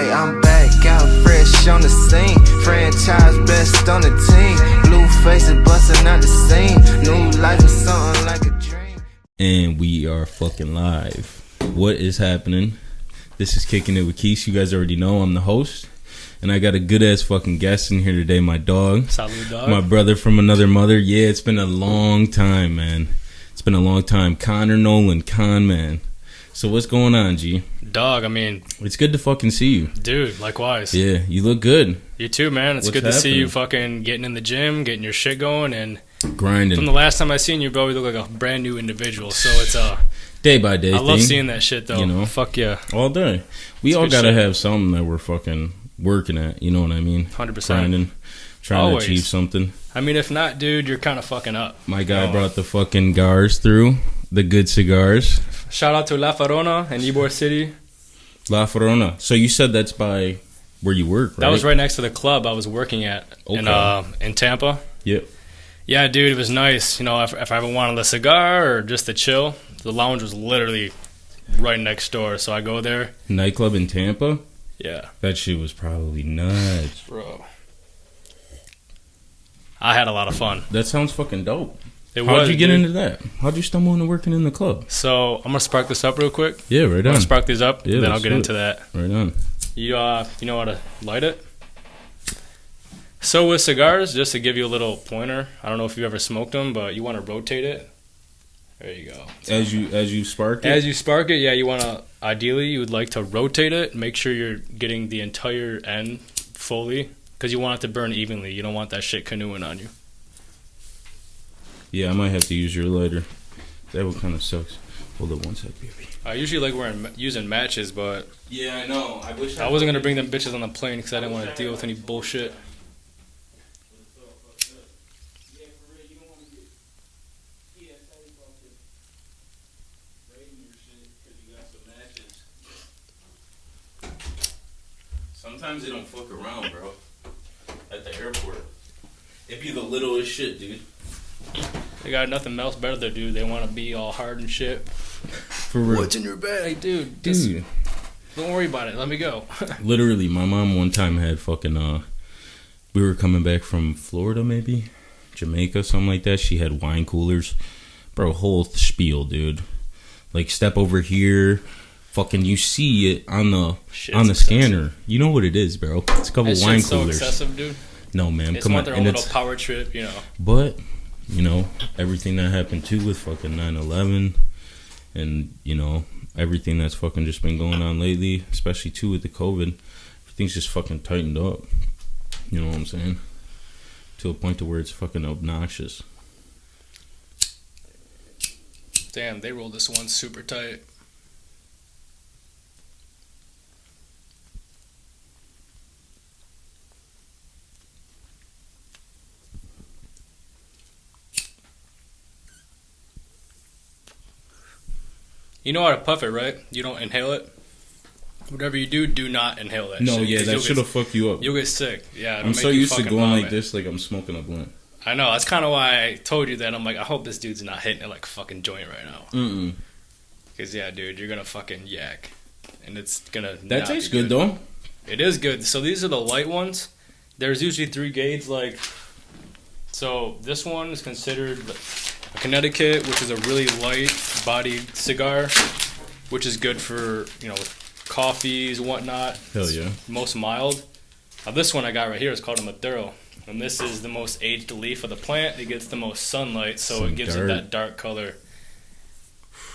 Hey, I'm back, out fresh on the scene. Franchise best on the team. Blue faces busting out the scene. New life is something like a dream. And we are fucking live. What is happening? This is Kicking It with Kist. You guys already know I'm the host. And I got a good ass fucking guest in here today, my dog. Salud, dog. My brother from another mother. Yeah, it's been a long time, man. It's been a long time. Nolan, Con Man. So what's going on, G? Dog, I mean... It's good to fucking see you. Dude, likewise. Yeah, you look good. You too, man. It's good to see you fucking getting in the gym, getting your shit going, and... Grinding. From the last time I seen you, bro, you look like a brand new individual, so it's day by day I thing. love seeing that shit, though. You know? Fuck yeah. All day. We all gotta have something that we're fucking working at, you know what I mean? 100%. Grinding, trying to achieve something. I mean, if not, dude, you're kind of fucking up. My guy brought the fucking cigars through, the good cigars. Shout out to La Farona in Ybor City. La Farona. So you said that's by where you work, right? That was right next to the club I was working at in Tampa. Yep. Yeah, dude, it was nice. You know, if I ever wanted a cigar or just to chill, the lounge was literally right next door, so I go there. Nightclub in Tampa? Yeah. That shit was probably nuts. Bro. I had a lot of fun. That sounds fucking dope. How'd you get into that? How'd you stumble into working in the club? So, I'm going to spark this up real quick. Yeah, right on. I'm going to spark these up, yeah, then I'll get into that. Right on. You know how to light it? So, with cigars, just to give you a little pointer, I don't know if you've ever smoked them, but you want to rotate it. There you go. As you spark it? As you spark it, yeah, you want to, ideally, you would like to rotate it. Make sure you're getting the entire end fully, because you want it to burn evenly. You don't want that shit canoeing on you. Yeah, I might have to use your lighter. That one kind of sucks. Hold up one sec, baby. I usually like using matches, but... Yeah, I know. I wish I wasn't going to bring them bitches on the plane because I didn't want to deal with any bullshit. Sometimes they don't fuck around, bro. At the airport. It'd be the littlest shit, dude. They got nothing else better to do. They want to be all hard and shit. For real. What's in your bag? Dude. Don't worry about it. Let me go. Literally, my mom one time had fucking, we were coming back from Florida, maybe? Jamaica, something like that. She had wine coolers. Bro, whole spiel, dude. Like, step over here. Fucking, you see it on the scanner. You know what it is, bro. It's a couple wine coolers. So excessive, dude. No, man. It's Come on. Their own little power trip, you know. But, you know, everything that happened too with fucking 9/11, and you know everything that's fucking just been going on lately, especially too with the COVID, everything's just fucking tightened up. You know what I'm saying? To a point to where it's fucking obnoxious. Damn, they rolled this one super tight. You know how to puff it, right? You don't inhale it. Whatever you do, do not inhale that shit. No, yeah, that should have fucked you up. You'll get sick. Yeah, I'm so used to going like this, like I'm smoking a blunt. I know. That's kind of why I told you that. I'm like, I hope this dude's not hitting it like a fucking joint right now. Because, yeah, dude, you're going to fucking yak. And it's going to That tastes good, though. It is good. So these are the light ones. There's usually 3 gauge, like... So this one is considered a Connecticut, which is a really light-bodied cigar, which is good for, you know, with coffees and whatnot. Hell yeah. It's most mild. Now this one I got right here is called a Maduro. And this is the most aged leaf of the plant. It gets the most sunlight, so it gives it that dark color.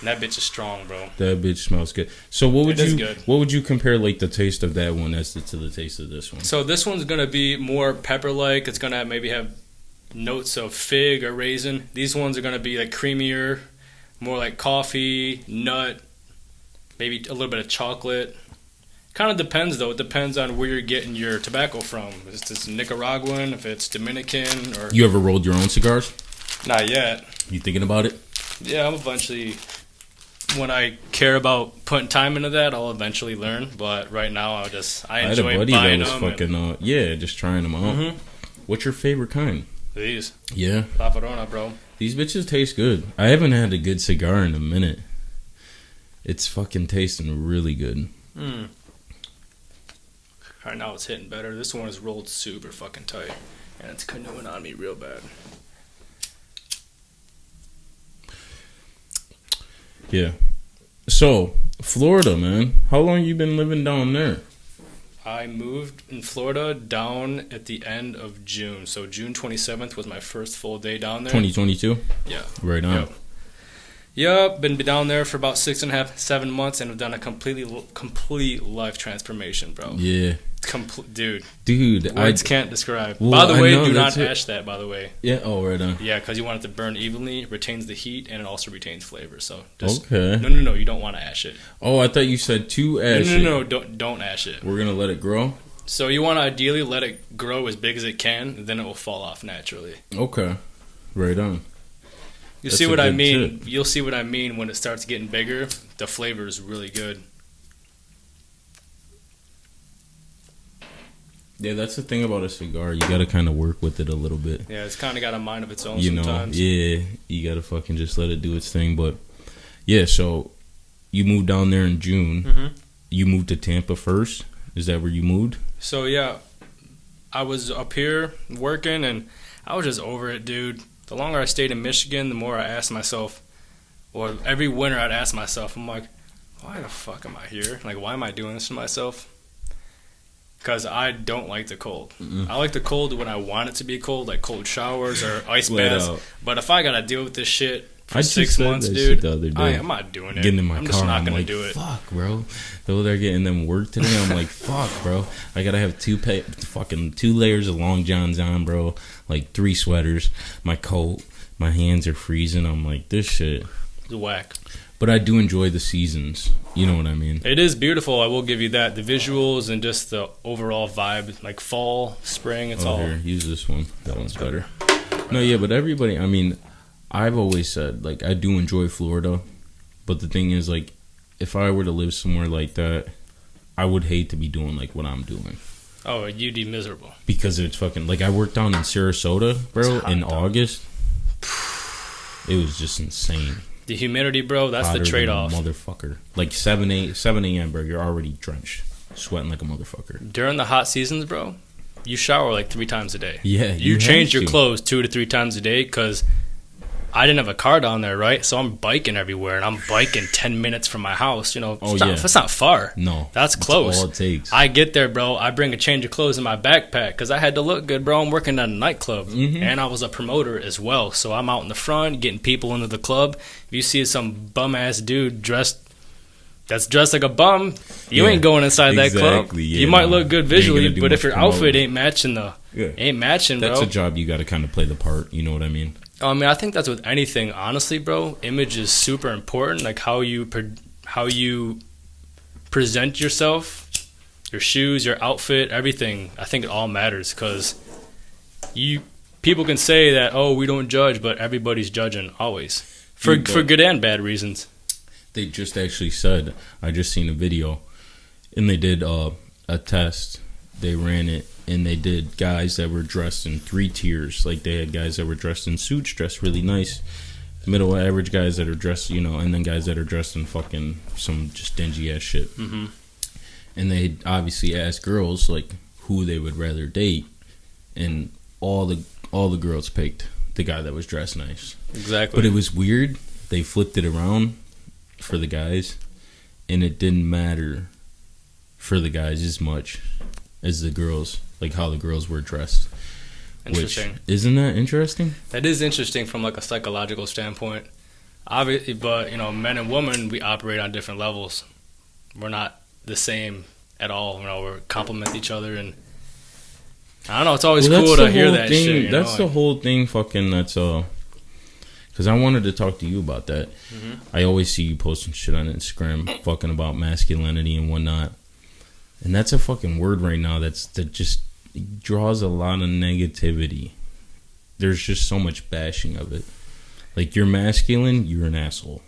And that bitch is strong, bro. That bitch smells good. So what would you compare like the taste of that one as to the taste of this one? So this one's gonna be more pepper-like. It's gonna maybe have notes of fig or raisin. These ones are gonna be like creamier, more like coffee, nut, maybe a little bit of chocolate. Kind of depends though. It depends on where you're getting your tobacco from. If it's Nicaraguan, if it's Dominican, or... You ever rolled your own cigars? Not yet. You thinking about it? Yeah, I'm eventually... When I care about putting time into that, I'll eventually learn. But right now, I enjoy buying them. Fucking, just trying them out. Mm-hmm. What's your favorite kind? These. Yeah. La Farona, bro. These bitches taste good. I haven't had a good cigar in a minute. It's fucking tasting really good. Right now it's hitting better. This one is rolled super fucking tight, and it's canoeing on me real bad. Yeah. So, Florida, man. How long you been living down there? I moved in Florida down at the end of June. So June 27th was my first full day down there. 2022? Yeah. Right on. Yep. Been down there for about 6.5, 7 months, and have done a complete life transformation, bro. Yeah. Dude, words can't describe. Well, by the way, know, do not ash that, by the way. Yeah, oh, right on. Yeah, because you want it to burn evenly, retains the heat, and it also retains flavor. So just, okay. No, you don't want to ash it. Oh, I thought you said to ash it. No, don't ash it. We're going to let it grow? So you want to ideally let it grow as big as it can, then it will fall off naturally. Okay. Right on. You see what I mean? You'll see what I mean when it starts getting bigger. The flavor is really good. Yeah, that's the thing about a cigar. You got to kind of work with it a little bit. Yeah, it's kind of got a mind of its own you sometimes. know, yeah, you got to fucking just let it do its thing. But, yeah, so you moved down there in June. Mm-hmm. You moved to Tampa first? Is that where you moved? So, yeah, I was up here working, and I was just over it, dude. The longer I stayed in Michigan, the more I asked myself, or every winter I'd ask myself, I'm like, why the fuck am I here? Like, why am I doing this to myself? Because I don't like the cold. Mm-mm. I like the cold when I want it to be cold, like cold showers or ice baths. But if I got to deal with this shit for 6 months, dude, I'm not doing it. Getting in my I'm car, just not I'm going like, to do it. Fuck, bro. Though they're getting them work today, I'm like, fuck, bro. I got to have fucking 2 layers of long johns on, bro. Like 3 sweaters, my coat. My hands are freezing. I'm like, this shit. It's whack. But I do enjoy the seasons. You know what I mean? It is beautiful. I will give you that. The visuals and just the overall vibe, like fall, spring, it's all. Here, use this one. That one's better. No, yeah, but everybody, I mean, I've always said, like, I do enjoy Florida. But the thing is, like, if I were to live somewhere like that, I would hate to be doing, like, what I'm doing. Oh, you'd be miserable. Because it's fucking, like, I worked down in Sarasota, bro, in August. It was just insane. The humidity, bro, that's Hotter the trade-off. Motherfucker. Like 7 a.m., bro, you're already drenched. Sweating like a motherfucker. During the hot seasons, bro, you shower like 3 times a day. Yeah, you change your clothes 2 to 3 times a day because I didn't have a car down there, right? So I'm biking everywhere, and I'm biking 10 minutes from my house. You know, that's not far. No. That's close. That's all it takes. I get there, bro. I bring a change of clothes in my backpack because I had to look good, bro. I'm working at a nightclub, and I was a promoter as well. So I'm out in the front getting people into the club. If you see some bum-ass dude dressed like a bum, you ain't going inside that club. Yeah, you might look good visually, but if your outfit ain't matching, bro. That's a job you got to kind of play the part. You know what I mean? I mean, I think that's with anything, honestly, bro. Image is super important, like how you present yourself, your shoes, your outfit, everything. I think it all matters because people can say that, oh, we don't judge, but everybody's judging always for good and bad reasons. They just actually said, I just seen a video, and they did a test. They ran it. And they did guys that were dressed in 3 tiers. Like, they had guys that were dressed in suits, dressed really nice. Middle average guys that are dressed, you know, and then guys that are dressed in fucking some just dingy-ass shit. Mm-hmm. And they obviously asked girls, like, who they would rather date. And all the girls picked the guy that was dressed nice. Exactly. But it was weird. They flipped it around for the guys. And it didn't matter for the guys as much as the girls. Like how the girls were dressed. Interesting. Isn't that interesting? That is interesting from like a psychological standpoint. Obviously, but you know, men and women, we operate on different levels. We're not the same at all. You know, we complement each other, and I don't know. It's always cool to hear that shit. That's the whole thing. Fucking that's because I wanted to talk to you about that. Mm-hmm. I always see you posting shit on Instagram, fucking about masculinity and whatnot. And that's a fucking word right now that just draws a lot of negativity. There's just so much bashing of it. Like, you're masculine, you're an asshole.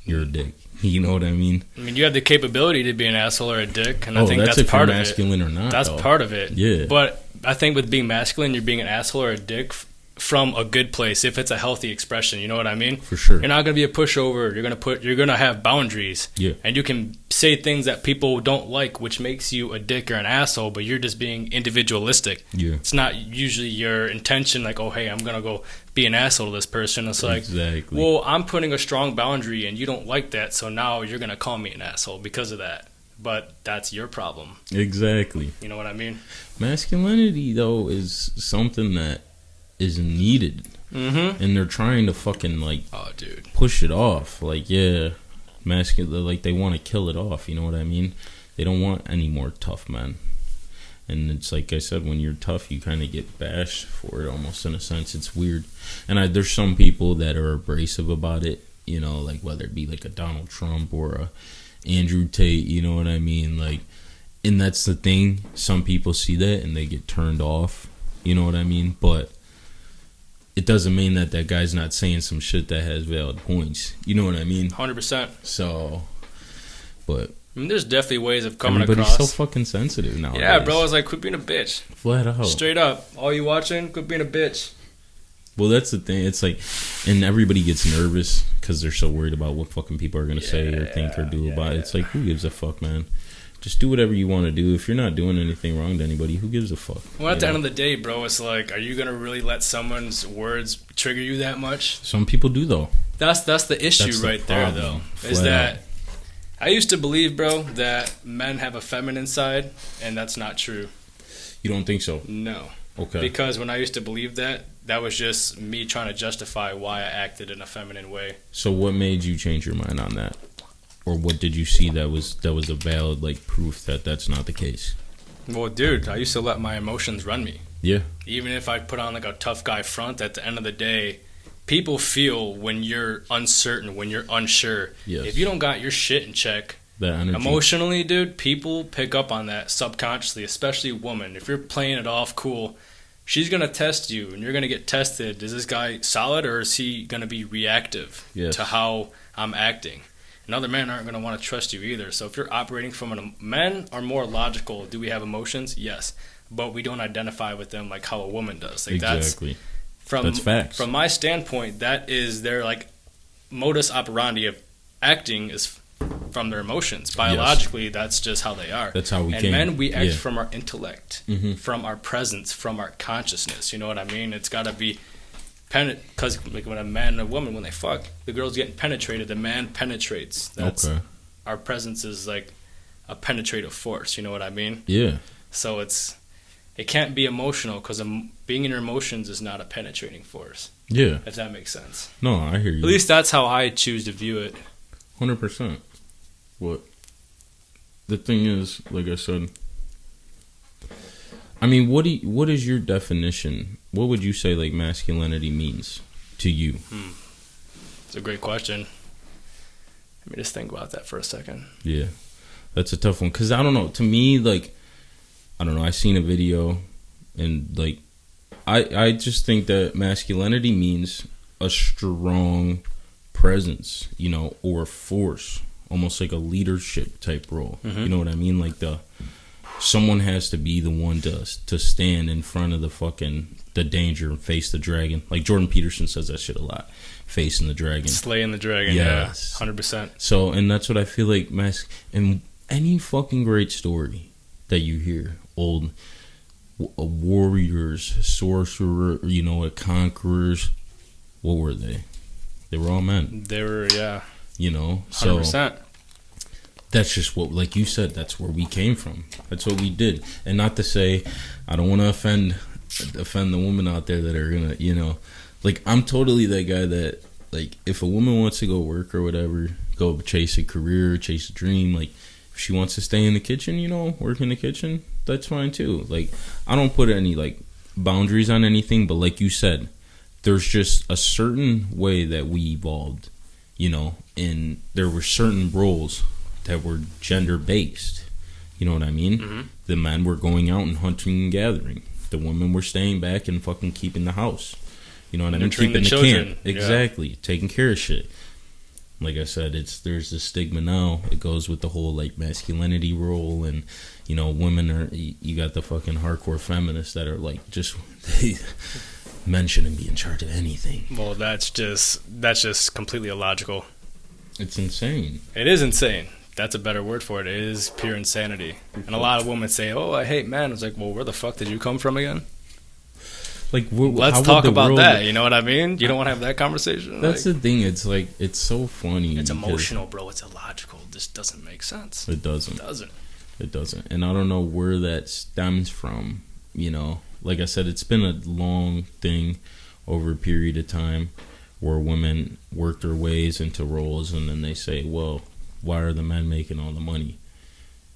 You're a dick. You know what I mean? I mean, you have the capability to be an asshole or a dick, and I think that's part of it. Masculine or not. That's part of it. Yeah. But I think with being masculine, you're being an asshole or a dick from a good place, if it's a healthy expression, you know what I mean? For sure. You're not gonna be a pushover. You're gonna have boundaries. Yeah. And you can say things that people don't like, which makes you a dick or an asshole, but you're just being individualistic. Yeah. It's not usually your intention, like, oh hey, I'm gonna go be an asshole to this person. It's like, exactly. well, I'm putting a strong boundary and you don't like that, so now you're gonna call me an asshole because of that. But that's your problem. Exactly. You know what I mean? Masculinity, though, is something that is needed. Mm-hmm. And they're trying to fucking, like, oh, dude, push it off. Like, yeah, masculine, like, they want to kill it off. You know what I mean? They don't want any more tough men. And it's like I said, when you're tough, you kind of get bashed for it almost, in a sense. It's weird. And there's some people that are abrasive about it, you know, like whether it be like a Donald Trump or a Andrew Tate, you know what I mean? Like, and that's the thing. Some people see that and they get turned off, you know what I mean? But it doesn't mean that that guy's not saying some shit that has valid points. You know what I mean? 100%. So, but I mean, there's definitely ways of coming everybody's across. so fucking sensitive nowadays. Yeah, bro, I was like, quit being a bitch. Flat out. Straight up. All you watching, quit being a bitch. Well, that's the thing. It's like, and everybody gets nervous because they're so worried about what fucking people are going to say or think or do about it. It's like, who gives a fuck, man? Just do whatever you want to do. If you're not doing anything wrong to anybody, who gives a fuck? Well, at the end of the day, bro, it's like, are you going to really let someone's words trigger you that much? Some people do, though. That's the issue That's the right there, problem. though. Is Flat that out. I used to believe, bro, that men have a feminine side, and that's not true. You don't think so? No. Okay. Because when I used to believe that, that was just me trying to justify why I acted in a feminine way. So what made you change your mind on that? Or what did you see that was a valid, like, proof that that's not the case? Well, dude, I used to let my emotions run me. Yeah. Even if I put on, like, a tough guy front, at the end of the day, people feel when you're uncertain, when you're unsure. Yes. If you don't got your shit in check, That energy. emotionally, dude, people pick up on that subconsciously, especially women. If you're playing it off cool, she's going to test you, and you're going to get tested. Is this guy solid, or is he going to be reactive to how I'm acting? And other men aren't going to want to trust you either. So if you're operating from men are more logical. Do we have emotions? Yes. But we don't identify with them like how a woman does. Like exactly. That's facts. From my standpoint, that is their, like, modus operandi of acting is from their emotions. Biologically, that's just how they are. That's how we and came. And men, we act from our intellect, from our presence, from our consciousness. You know what I mean? It's got to be because like when a man and a woman, when they fuck, the girl's getting penetrated, the man penetrates. That's okay. Our presence is like a penetrative force. You know what I mean? Yeah. So it can't be emotional because being in your emotions is not a penetrating force. Yeah. If that makes sense. No, I hear you. At least that's how I choose to view it. 100%. What? The thing is, like I said, I mean, what is your definition? What would you say, like, masculinity means to you? It's a great question. Let me just think about that for a second. Yeah. That's a tough one. Because, I don't know. To me, like, I don't know. I seen a video, and, like, I just think that masculinity means a strong presence, you know, or force. Almost like a leadership type role. You know what I mean? Like, someone has to be the one to stand in front of the danger and face the dragon. Like Jordan Peterson says that shit a lot. Facing the dragon. Slaying the dragon, yes. Yeah. 100%. So, and that's what I feel like and any fucking great story that you hear, old warriors, sorcerer, you know, conquerors, what were they? They were all men. They were, yeah. You know? So 100%. That's just what, like you said, that's where we came from. That's what we did. And not to say, I don't want to offend the women out there that are going to, you know, like, I'm totally that guy that, like, if a woman wants to go work or whatever, go chase a career, chase a dream, like, if she wants to stay in the kitchen, you know, work in the kitchen, that's fine too. Like, I don't put any, like, boundaries on anything, but like you said, there's just a certain way that we evolved, you know, and there were certain roles that were gender-based. You know what I mean? The men were going out and hunting and gathering. The women were staying back and fucking keeping the house. You know what I mean? Keeping the camp. Exactly. Yeah. Taking care of shit. Like I said, there's this stigma now. It goes with the whole, like, masculinity role, and, you know, women are, you got the fucking hardcore feminists that are, like, just, Men shouldn't be in charge of anything. Well, that's just completely illogical. It's insane. It is insane. That's a better word for it. It is pure insanity. And a lot of women say, "Oh, I hate men." It's like, well, where the fuck did you come from again? Like, let's talk about that. You know what I mean? You don't want to have that conversation. That's the thing. It's like, it's so funny. It's emotional, bro. It's illogical. This doesn't make sense. It doesn't. It doesn't. And I don't know where that stems from. You know, like I said, it's been a long thing over a period of time where women work their ways into roles, and then they say, well, why are the men making all the money?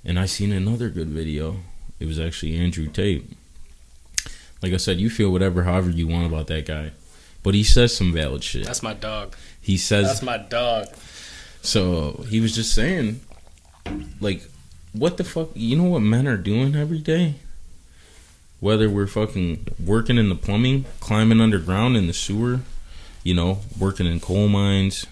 And I seen another good video. It was actually Andrew Tate. Like I said, you feel however you want about that guy, but he says some valid shit. That's my dog. That's my dog. So he was just saying, like, what the fuck? You know what men are doing every day? Whether we're fucking working in the plumbing, climbing underground in the sewer, you know, working in coal mines,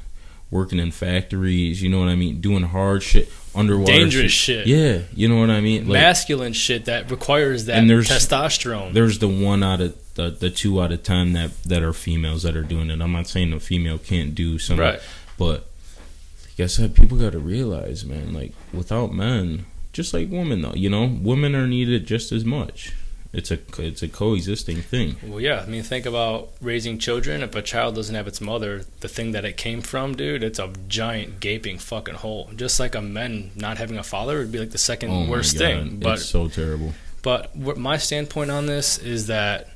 working in factories, you know what I mean? Doing hard shit, underwater dangerous shit. Yeah, you know what I mean? Like, masculine shit that requires that testosterone. There's the 1 out of the 2 out of 10 that are females that are doing it. I'm not saying a female can't do something, right, but like I said, people got to realize, man, like, without men, just like women though, you know, women are needed just as much. It's a coexisting thing. Well, yeah. I mean, think about raising children. If a child doesn't have its mother, the thing that it came from, dude, it's a giant gaping fucking hole. Just like a man not having a father would be like the second worst thing. But it's so terrible. But what my standpoint on this is that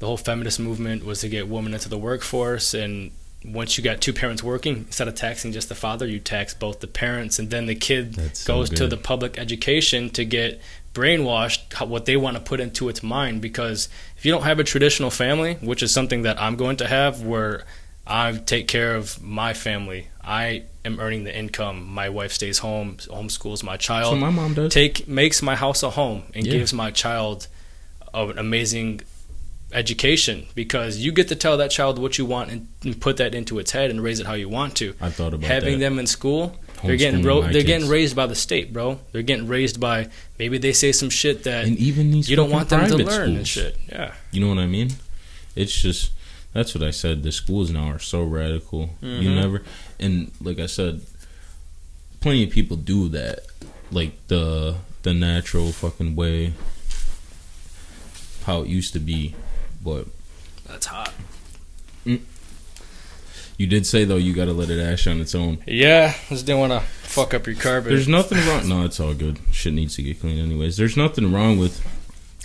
the whole feminist movement was to get women into the workforce, and once you got 2 parents working, instead of taxing just the father, you tax both the parents, and then the kid goes to the public education to get brainwashed what they want to put into its mind. Because if you don't have a traditional family, which is something that I'm going to have, where I take care of my family, I am earning the income, my wife stays home, homeschools my child, so my mom does, makes my house a home, and gives my child an amazing education, because you get to tell that child what you want and put that into its head and raise it how you want to. I thought about having them in school. They're getting raised by the state, bro. They're getting raised by, maybe they say some shit that, and even these you don't want them to learn schools. And shit. Yeah, you know what I mean? It's just, that's what I said. The schools now are so radical. Mm-hmm. You never, and like I said, plenty of people do that, like the natural fucking way, how it used to be. But that's hot. You did say, though, you got to let it ash on its own. Yeah, just didn't want to fuck up your carpet. There's nothing wrong. No, it's all good. Shit needs to get clean anyways. There's nothing wrong with,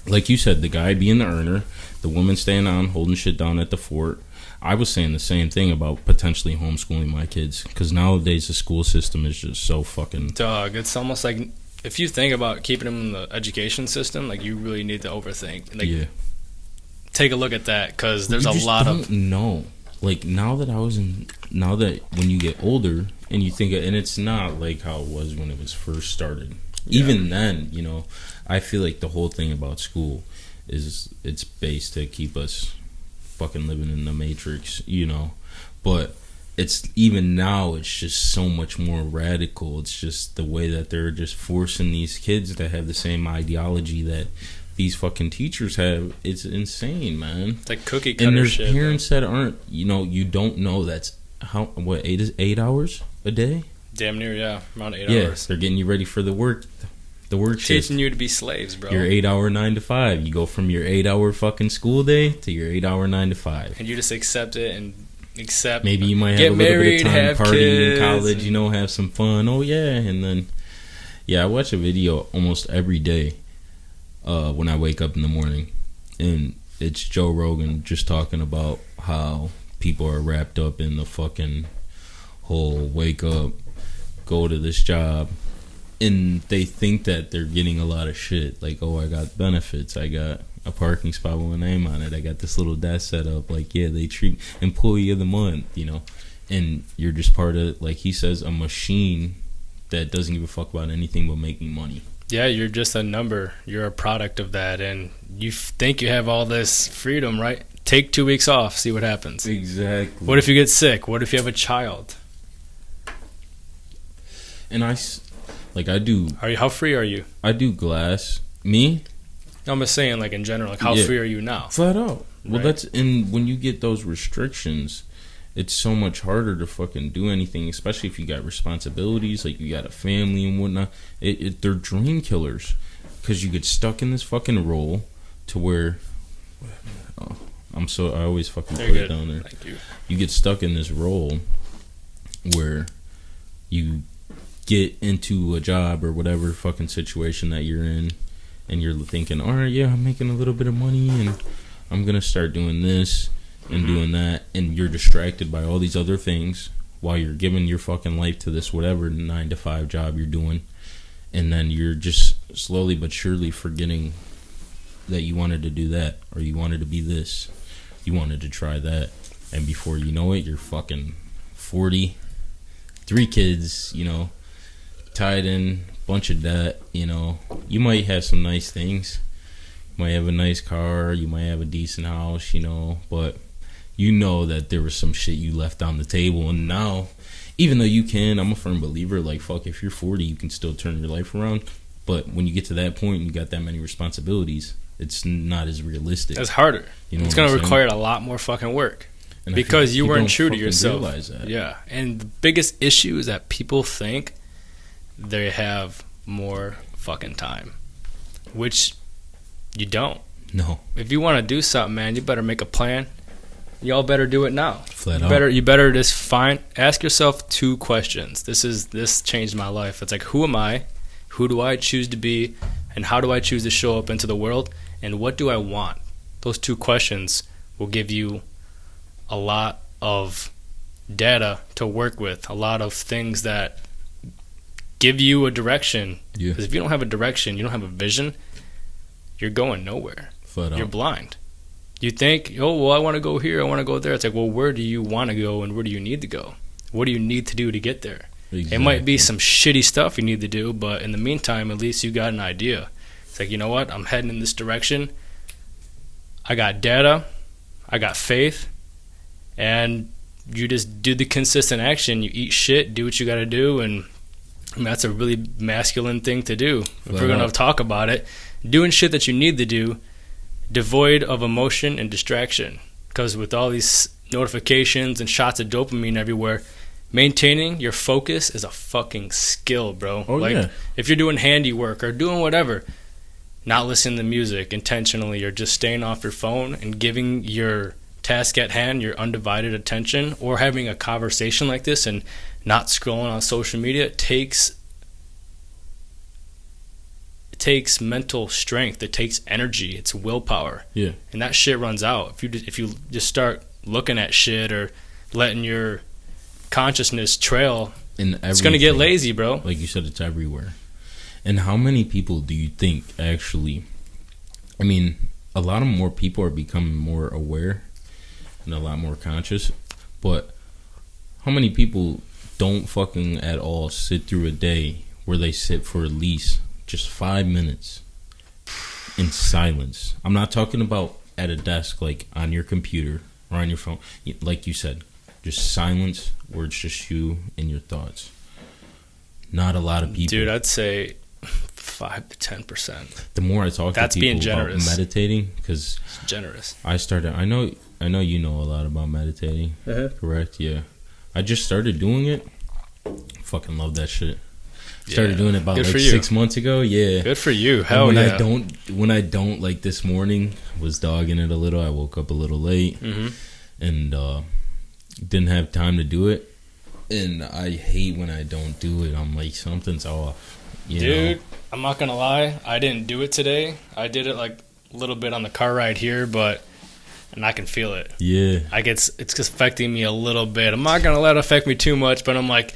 like you said, the guy being the earner, the woman staying on, holding shit down at the fort. I was saying the same thing about potentially homeschooling my kids, because nowadays the school system is just so fucking... Dog, it's almost like, if you think about keeping them in the education system, like, you really need to overthink. Like, yeah. Take a look at that, because there's a lot of... No. Like, now that when you get older and you think, and it's not like how it was when it was first started. Yeah. Even then, you know, I feel like the whole thing about school is it's based to keep us fucking living in the matrix, you know. But it's, even now, it's just so much more radical. It's just the way that they're just forcing these kids to have the same ideology that these fucking teachers have. It's insane, man. It's like cookie cutter and there's shit. Parents that aren't, you know, you don't know that's how, 8 hours a day? Damn near, yeah. Around 8 hours. They're getting you ready for the work shift. Teaching you to be slaves, bro. Your 8-hour 9 to 5. You go from your 8-hour fucking school day to your 8-hour 9 to 5. And you just accept it and accept. Maybe you might have a little bit of time partying in college, you know, have some fun. Oh yeah, and then I watch a video almost every day. When I wake up in the morning, and it's Joe Rogan just talking about how people are wrapped up in the fucking whole wake up, go to this job, and they think that they're getting a lot of shit. Like, oh, I got benefits, I got a parking spot with my name on it, I got this little desk set up. Like, yeah, they treat employee of the month, you know, and you're just part of, like he says, a machine that doesn't give a fuck about anything but making money. Yeah, you're just a number. You're a product of that, and you think you have all this freedom, right? Take 2 weeks off, see what happens. Exactly. What if you get sick? What if you have a child? And I do... How free are you? I do glass. Me? I'm just saying, like, in general, like, how free are you now? Flat out. Well, right? and when you get those restrictions, it's so much harder to fucking do anything, especially if you got responsibilities, like you got a family and whatnot. They're dream killers because you get stuck in this fucking role to where. Oh, I always fucking put it down there. Thank you. You get stuck in this role where you get into a job or whatever fucking situation that you're in, and you're thinking, all right, yeah, I'm making a little bit of money, and I'm gonna start doing this and doing that, and you're distracted by all these other things while you're giving your fucking life to this whatever 9-to-5 job you're doing, and then you're just slowly but surely forgetting that you wanted to do that, or you wanted to be this, you wanted to try that, and before you know it, you're fucking 40, 3 kids, tied in, bunch of debt, you might have some nice things, you might have a nice car, you might have a decent house, but that there was some shit you left on the table, and now, even though I'm a firm believer, like, fuck, if you're 40, you can still turn your life around, but when you get to that point and you got that many responsibilities, it's not as realistic. It's harder. It's going to require a lot more fucking work. And because you weren't true to yourself. Yeah. And the biggest issue is that people think they have more fucking time, which you don't. No. If you want to do something, man, you better make a plan. Y'all better do it now. Flat out. You better just ask yourself 2 questions. This changed my life. It's like, who am I? Who do I choose to be? And how do I choose to show up into the world? And what do I want? Those 2 questions will give you a lot of data to work with, a lot of things that give you a direction. Yeah. Because if you don't have a direction, you don't have a vision, you're going nowhere. You're blind. You think, I want to go here, I want to go there. It's like, well, where do you want to go and where do you need to go? What do you need to do to get there? Exactly. It might be some shitty stuff you need to do, but in the meantime, at least you got an idea. It's like, you know what? I'm heading in this direction. I got data. I got faith. And you just do the consistent action. You eat shit, do what you got to do, and that's a really masculine thing to do. If we're going to talk about it, doing shit that you need to do, devoid of emotion and distraction. Because with all these notifications and shots of dopamine everywhere, maintaining your focus is a fucking skill, bro. If you're doing handiwork or doing whatever, not listening to music intentionally, or just staying off your phone and giving your task at hand your undivided attention, or having a conversation like this and not scrolling on social media, it takes mental strength. It takes energy. It's willpower. Yeah. And that shit runs out if you just start looking at shit or letting your consciousness trail. It's gonna get lazy, bro. Like you said, it's everywhere. And how many people do you think actually? I mean, a lot of more people are becoming more aware and a lot more conscious. But how many people don't fucking at all sit through a day where they sit for at least just 5 minutes in silence? I'm not talking about at a desk, like on your computer or on your phone. Like you said, just silence where it's just you and your thoughts. Not a lot of people. Dude, I'd say 5 to 10%. The more I talk to people about meditating, because generous. I know you know a lot about meditating. Correct? Yeah. I just started doing it. Fucking love that shit. Started doing it about 6 months ago. Yeah. Good for you. Hell when yeah. When I don't, like this morning, was dogging it a little. I woke up a little late and didn't have time to do it. And I hate when I don't do it. I'm like, something's off. Dude, I'm not going to lie. I didn't do it today. I did it like a little bit on the car ride here, and I can feel it. Yeah. It's just affecting me a little bit. I'm not going to let it affect me too much, but I'm like,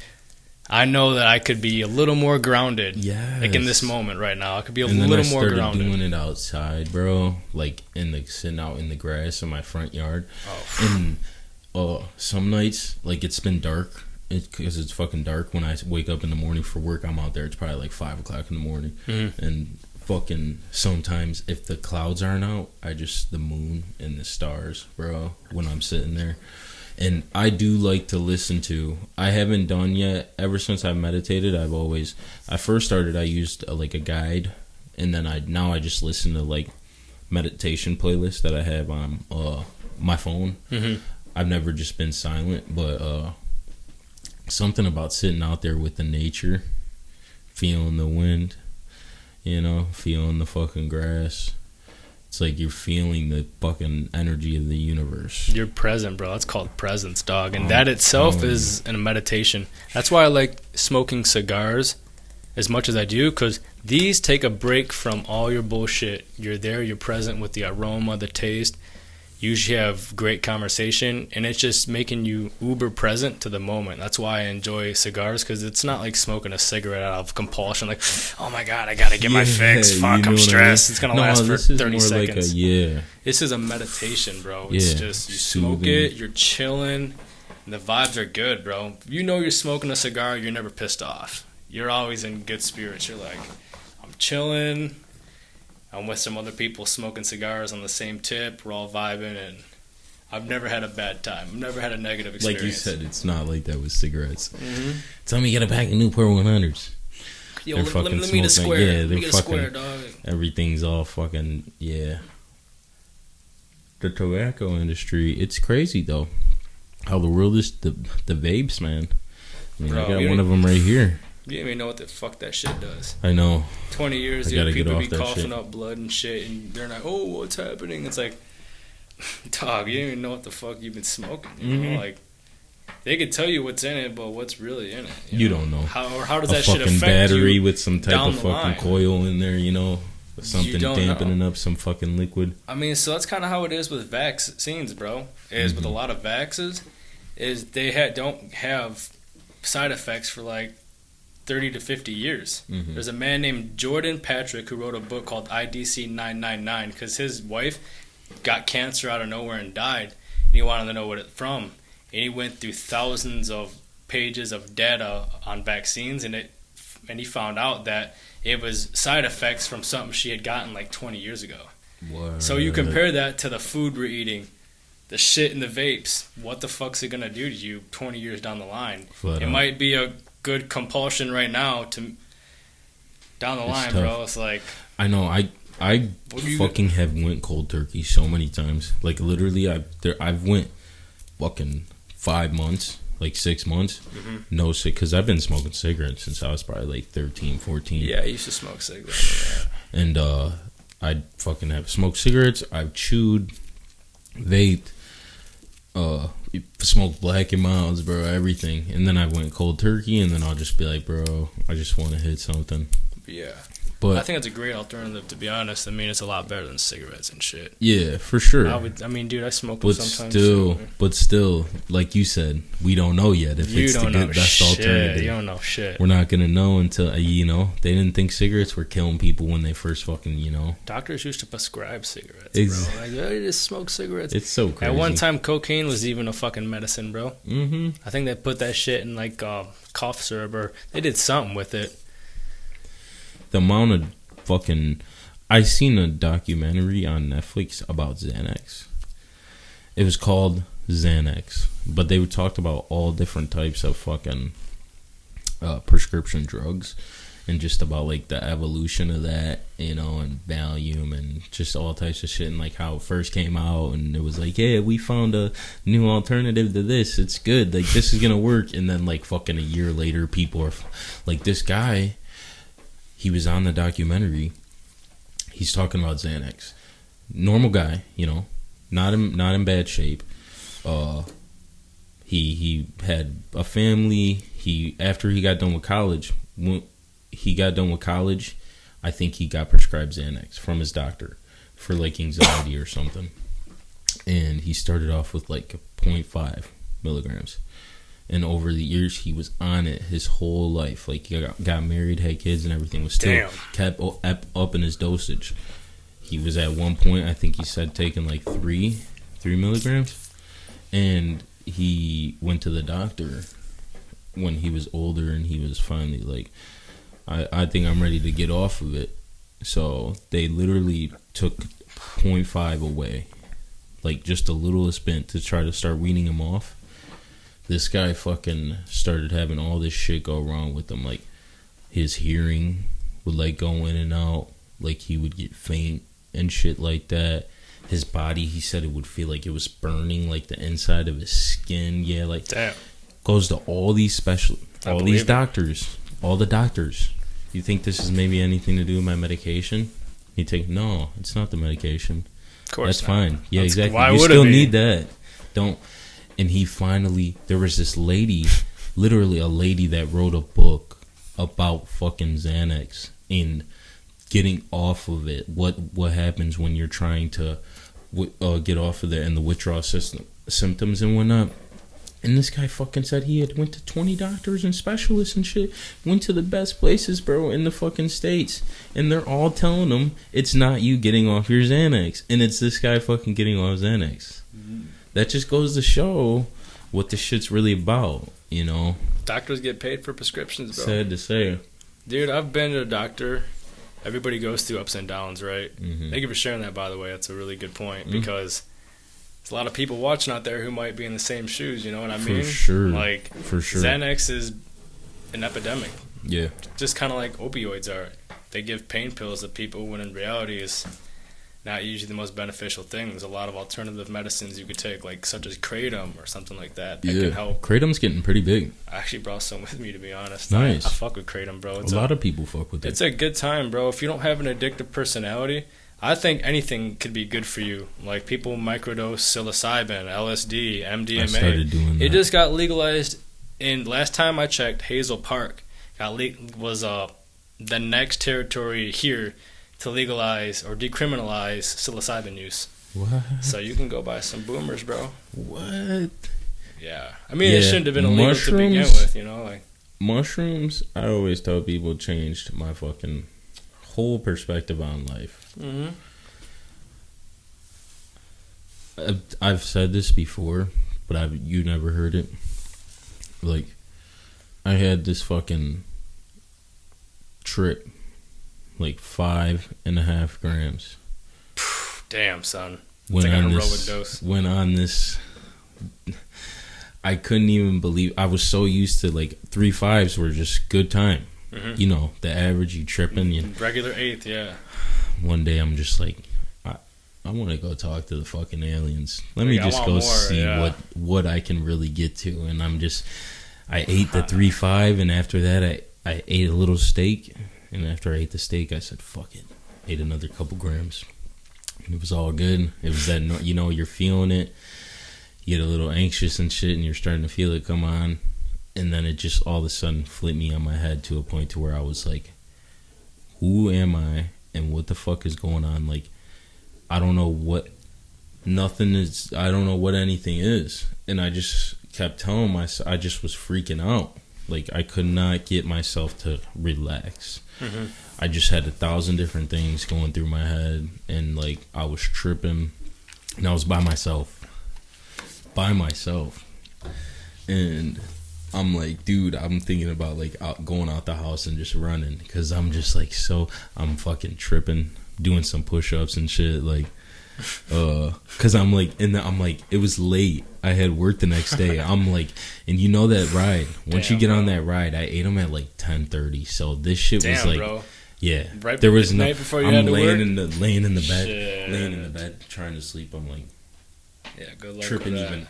I know that I could be a little more grounded. Yeah. Like in this moment right now. I could be a little more grounded. I started doing it outside, bro. Like sitting out in the grass in my front yard. And some nights, like it's been dark. Because it's fucking dark when I wake up in the morning for work. I'm out there. It's probably like 5 o'clock in the morning. And fucking sometimes if the clouds aren't out, the moon and the stars, bro, when I'm sitting there. And I do like to listen to, I haven't done yet, ever since I meditated, I first started, I used like a guide, and then now I just listen to like meditation playlist that I have on my phone. Mm-hmm. I've never just been silent, but something about sitting out there with the nature, feeling the wind, feeling the fucking grass. It's like you're feeling the fucking energy of the universe. You're present, bro. That's called presence, dog. And that itself is a meditation. That's why I like smoking cigars as much as I do, because these take a break from all your bullshit. You're there, you're present with the aroma, the taste. You usually have great conversation, and it's just making you uber present to the moment. That's why I enjoy cigars, because it's not like smoking a cigarette out of compulsion, like, oh my God, I gotta get my fix. Fuck, I'm stressed. It's gonna last for 30 seconds. This is a meditation, bro. It's just, you smoke it, you're chilling, and the vibes are good, bro. If you know you're smoking a cigar, you're never pissed off. You're always in good spirits. You're like, I'm chilling. I'm with some other people smoking cigars on the same tip. We're all vibing, and I've never had a bad time. I've never had a negative experience. Like you said, it's not like that with cigarettes. Mm-hmm. Tell me you get a pack of Newport 100s. Yo, let me get a square. Yeah, let me get a square, dog. Everything's all fucking, yeah. The tobacco industry, it's crazy, though. How the world is, the vapes, man. I mean, bro, I got one of them right here. You don't even know what the fuck that shit does. I know. 20 years, dude, people be coughing up blood and shit, and they're like, oh, what's happening? It's like, dog, you don't even know what the fuck you've been smoking. You know? Like, they could tell you what's in it, but what's really in it? You don't know. How does that shit affect you? A fucking battery with some type of fucking line? Coil in there, something dampening up some fucking liquid. I mean, so that's kind of how it is with vaccines, bro. With a lot of vaxes, is they don't have side effects for like 30 to 50 years. Mm-hmm. There's a man named Jordan Patrick who wrote a book called IDC 999 because his wife got cancer out of nowhere and died, and he wanted to know what it's from. And he went through thousands of pages of data on vaccines, and he found out that it was side effects from something she had gotten like 20 years ago. What? So you compare that to the food we're eating, the shit in the vapes. What the fuck's it gonna do to you 20 years down the line? It might be a good compulsion right now to down the line, bro. It's like, I know. I fucking have went cold turkey so many times. Like literally, I've went fucking 5 months, like 6 months, no sick, because I've been smoking cigarettes since I was probably like 13, 14. Yeah, I used to smoke cigarettes. And I fucking have smoked cigarettes. I've chewed, vaped, smoked Black and Milds, bro, everything. And then I went cold turkey, and then I'll just be like, bro, I just want to hit something. Yeah. But I think it's a great alternative, to be honest. I mean, it's a lot better than cigarettes and shit. Yeah, for sure. I mean, dude, I smoke them sometimes. But still, like you said, we don't know yet if it's the best alternative. You don't know shit. We're not going to know until, they didn't think cigarettes were killing people when they first fucking, Doctors used to prescribe cigarettes, bro. Like, oh, you just smoke cigarettes. It's so crazy. At one time, cocaine was even a fucking medicine, bro. Mm-hmm. I think they put that shit in, like, cough syrup, or they did something with it. The amount of fucking... I seen a documentary on Netflix about Xanax. It was called Xanax, but they talked about all different types of fucking prescription drugs, and just about like the evolution of that, and Valium and just all types of shit, and like how it first came out, and it was like, yeah, we found a new alternative to this, it's good, like this is gonna work, and then like fucking a year later, people are like, this guy, he was on the documentary. He's talking about Xanax. Normal guy, not in bad shape. He had a family. After he got done with college, I think he got prescribed Xanax from his doctor for like anxiety or something. And he started off with like 0.5 milligrams. And over the years, he was on it his whole life. Like, he got married, had kids, and everything. Was still kept up in his dosage. He was at one point, I think he said, taking like 3 milligrams. And he went to the doctor when he was older, and he was finally like, I think I'm ready to get off of it. So they literally took 0.5 away, like just the littlest bit, to try to start weaning him off. This guy fucking started having all this shit go wrong with him. Like, his hearing would like go in and out. Like, he would get faint. and shit like that. His body, he said it would feel like it was burning, like the inside of his skin. Yeah, like Damn. Goes to all these all these doctors, all the doctors. You think this is maybe anything to do with my medication? You think, no, it's not the medication. Of course, that's fine. Yeah, that's, exactly. Why you would still it be? need that. Don't. And he finally, there was this lady, literally a lady that wrote a book about fucking Xanax and getting off of it. What happens when you're trying to get off of it and the withdrawal symptoms and whatnot. And this guy fucking said he had went to 20 doctors and specialists and shit. Went to the best places, bro, in the fucking States. And they're all telling him it's not you getting off your Xanax. And it's this guy fucking getting off Xanax. Mm-hmm. That just goes to show what this shit's really about, you know? Doctors get paid for prescriptions, bro. Sad to say. Dude, I've been to a doctor. Everybody goes through ups and downs, right? Mm-hmm. Thank you for sharing that, by the way. That's a really good point because there's a lot of people watching out there who might be in the same shoes, you know what I mean? For sure. Like, for sure. Xanax is an epidemic. Yeah. Just kind of like opioids are. They give pain pills to people when in reality is not usually the most beneficial thing. There's a lot of alternative medicines you could take, like such as kratom or something like that. That can help. Kratom's getting pretty big. I actually brought some with me, to be honest. Nice. I fuck with kratom, bro. It's a lot of people fuck with it. It's a good time, bro. If you don't have an addictive personality, I think anything could be good for you. Like people microdose psilocybin, LSD, MDMA. I started doing that. It just got legalized. And last time I checked, Hazel Park was the next territory here to legalize or decriminalize psilocybin use. What? So you can go buy some boomers, bro. What? Yeah. I mean, it shouldn't have been illegal to begin with, you know? Like mushrooms, I always tell people, changed my fucking whole perspective on life. Mm-hmm. I've said this before, but you never heard it. Like, I had this fucking trip, like 5.5 grams. Damn, son. Went like on an this. aerobic dose. Went on this. I couldn't even believe. I was so used to like 3 5s were just good time. Mm-hmm. You know, the average, you tripping. You regular eighth, yeah. One day I'm just like, I want to go talk to the fucking aliens. Let me just go see what I can really get to. And I ate the 3 5, and after that I ate a little steak. And after I ate the steak, I said, fuck it. Ate another couple grams. And it was all good. It was that, you know, you're feeling it. You get a little anxious and shit, and you're starting to feel it come on. And then it just all of a sudden flipped me on my head to a point to where I was like, who am I? And what the fuck is going on? Like, I don't know what nothing is. I don't know what anything is. And I just kept telling myself, I just was freaking out. Like, I could not get myself to relax. Mm-hmm. I just had 1,000 different things going through my head. And, like, I was tripping. And I was by myself. And I'm like, dude, I'm thinking about, like, going out the house and just running. Because I'm just, like, I'm fucking tripping. Doing some push-ups and shit, like, cause I'm like, it was late. I had work the next day. I'm like, and you know that ride. Once you get on that ride, I ate them at like 10:30. So this shit was like, bro. Yeah, right. There was no. Before you I'm had to laying work? laying in the bed, trying to sleep. I'm like, yeah, good luck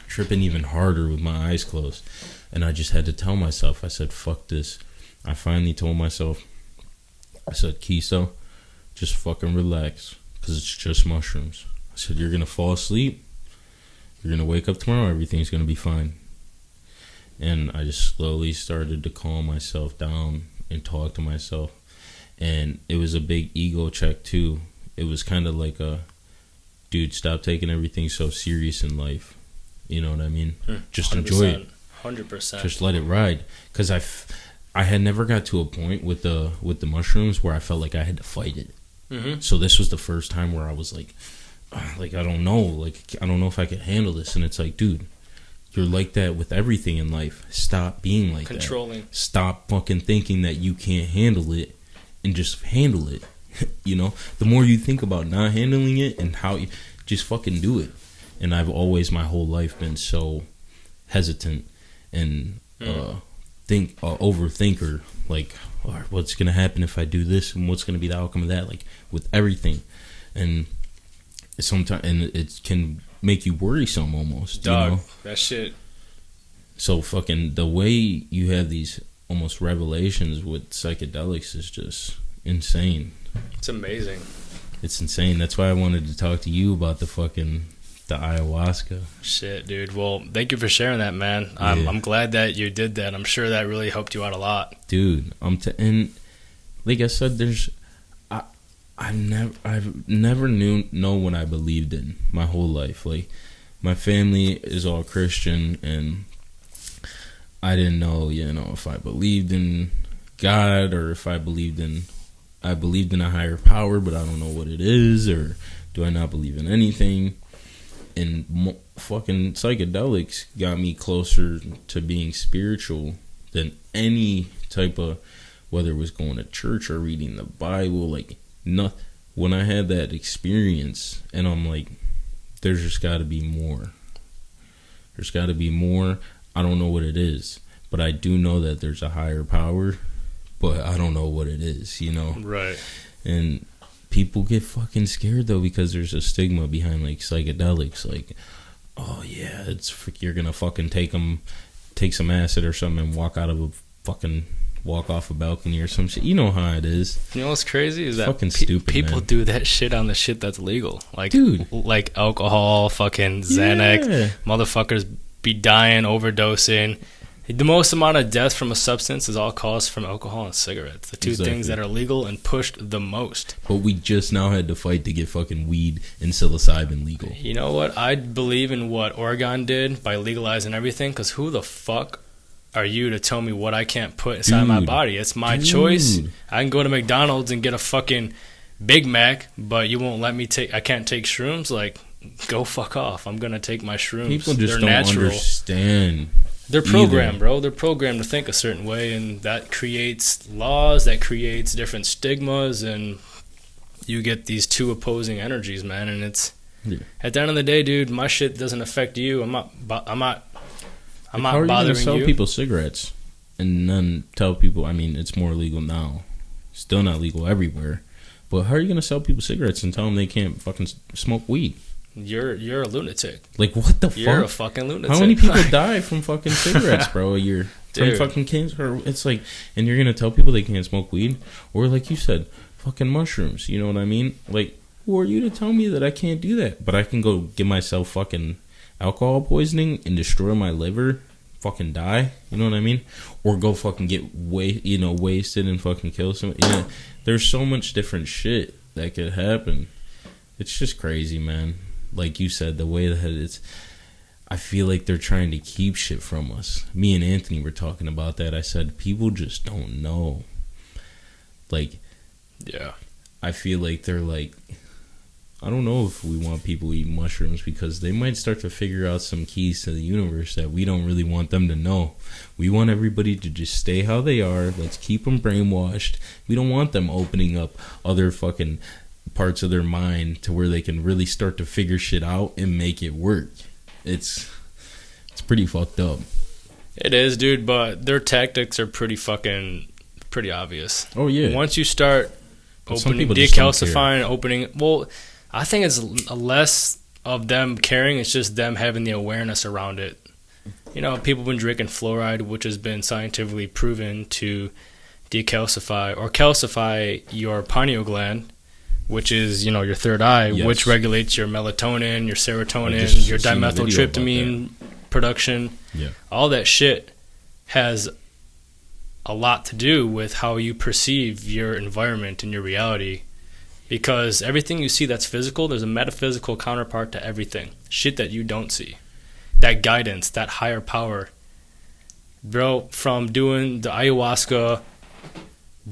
tripping even harder with my eyes closed, and I just had to tell myself. I said, fuck this. I finally told myself. I said, Kist, just fucking relax, because it's just mushrooms. I said, you're going to fall asleep. You're going to wake up tomorrow. Everything's going to be fine. And I just slowly started to calm myself down and talk to myself. And it was a big ego check, too. It was kind of like dude, stop taking everything so serious in life. You know what I mean? Just 100%. Enjoy it. 100%. Just let it ride. Because I had never got to a point with the mushrooms where I felt like I had to fight it. Mm-hmm. So this was the first time where I was like, I don't know. Like, I don't know if I could handle this. And it's like, dude, you're like that with everything in life. Stop being like controlling. That. Stop fucking thinking that you can't handle it and just handle it. You know, the more you think about not handling it and how you just fucking do it. And I've always my whole life been so hesitant and overthinker, like, what's gonna happen if I do this and what's gonna be the outcome of that, like with everything. and sometimes it can make you worrisome almost. Dog, you know? that shit. So fucking the way you have these almost revelations with psychedelics is just insane. It's amazing. It's insane. That's why I wanted to talk to you about the ayahuasca. Shit, dude. Well, thank you for sharing that, man. I'm glad that you did that. I'm sure that really helped you out a lot. Dude, and like I said, I've never know what I believed in my whole life. Like, my family is all Christian, and I didn't know, if I believed in God or if I believed in a higher power, but I don't know what it is, or do I not believe in anything? And fucking psychedelics got me closer to being spiritual than any type of, whether it was going to church or reading the Bible, like, when I had that experience, and I'm like, there's just got to be more. There's got to be more. I don't know what it is, but I do know that there's a higher power, but I don't know what it is, Right. And people get fucking scared, though, because there's a stigma behind, like, psychedelics. Like, oh, yeah, you're going to fucking take some acid or something and walk off a balcony or some shit. You know how it is. You know what's crazy is that fucking stupid, people man. do that shit on the shit that's legal. Like, dude, like alcohol, fucking Xanax. Yeah. Motherfuckers be dying, overdosing. The most amount of death from a substance is all caused from alcohol and cigarettes. The two things that are legal and pushed the most. But we just now had to fight to get fucking weed and psilocybin legal. You know what? I believe in what Oregon did by legalizing everything, because who the fuck are you to tell me what I can't put inside my body? It's my choice. I can go to McDonald's and get a fucking Big Mac, but you won't let me I can't take shrooms? Like, go fuck off. I'm going to take my shrooms. People just They're don't natural. Understand. They're programmed, bro. They're programmed to think a certain way, and that creates laws, that creates different stigmas, and you get these two opposing energies, man. And it's at the end of the day, dude, my shit doesn't affect you. I'm not bothering you. How are you gonna sell people cigarettes and then tell people? I mean, it's more legal now. Still not legal everywhere, but how are you gonna sell people cigarettes and tell them they can't fucking smoke weed? You're a lunatic. Like, what the fuck? You're a fucking lunatic. How many people die from fucking cigarettes, bro, a year? Dude. From fucking cancer. It's like, and you're gonna tell people they can't smoke weed? Or like you said, fucking mushrooms. You know what I mean? Like, who are you to tell me that I can't do that? But I can go give myself fucking alcohol poisoning and destroy my liver, fucking die. You know what I mean? Or go fucking get wasted and fucking kill somebody. Yeah, there's so much different shit that could happen. It's just crazy, man. Like you said, the way that it's, I feel like they're trying to keep shit from us. Me and Anthony were talking about that. I said, people just don't know. Like, yeah. I feel like they're like, I don't know if we want people to eat mushrooms, because they might start to figure out some keys to the universe that we don't really want them to know. We want everybody to just stay how they are. Let's keep them brainwashed. We don't want them opening up other fucking parts of their mind to where they can really start to figure shit out and make it work. It's pretty fucked up. It is, dude, but their tactics are pretty obvious. Oh yeah. Once you start opening, decalcifying, opening, well, I think it's less of them caring, it's just them having the awareness around it. You know, people have been drinking fluoride, which has been scientifically proven to decalcify or calcify your pineal gland, which is, your third eye, yes, which regulates your melatonin, your serotonin, your dimethyltryptamine production. Yeah. All that shit has a lot to do with how you perceive your environment and your reality. Because everything you see that's physical, there's a metaphysical counterpart to everything. Shit that you don't see. That guidance, that higher power. Bro, from doing the ayahuasca,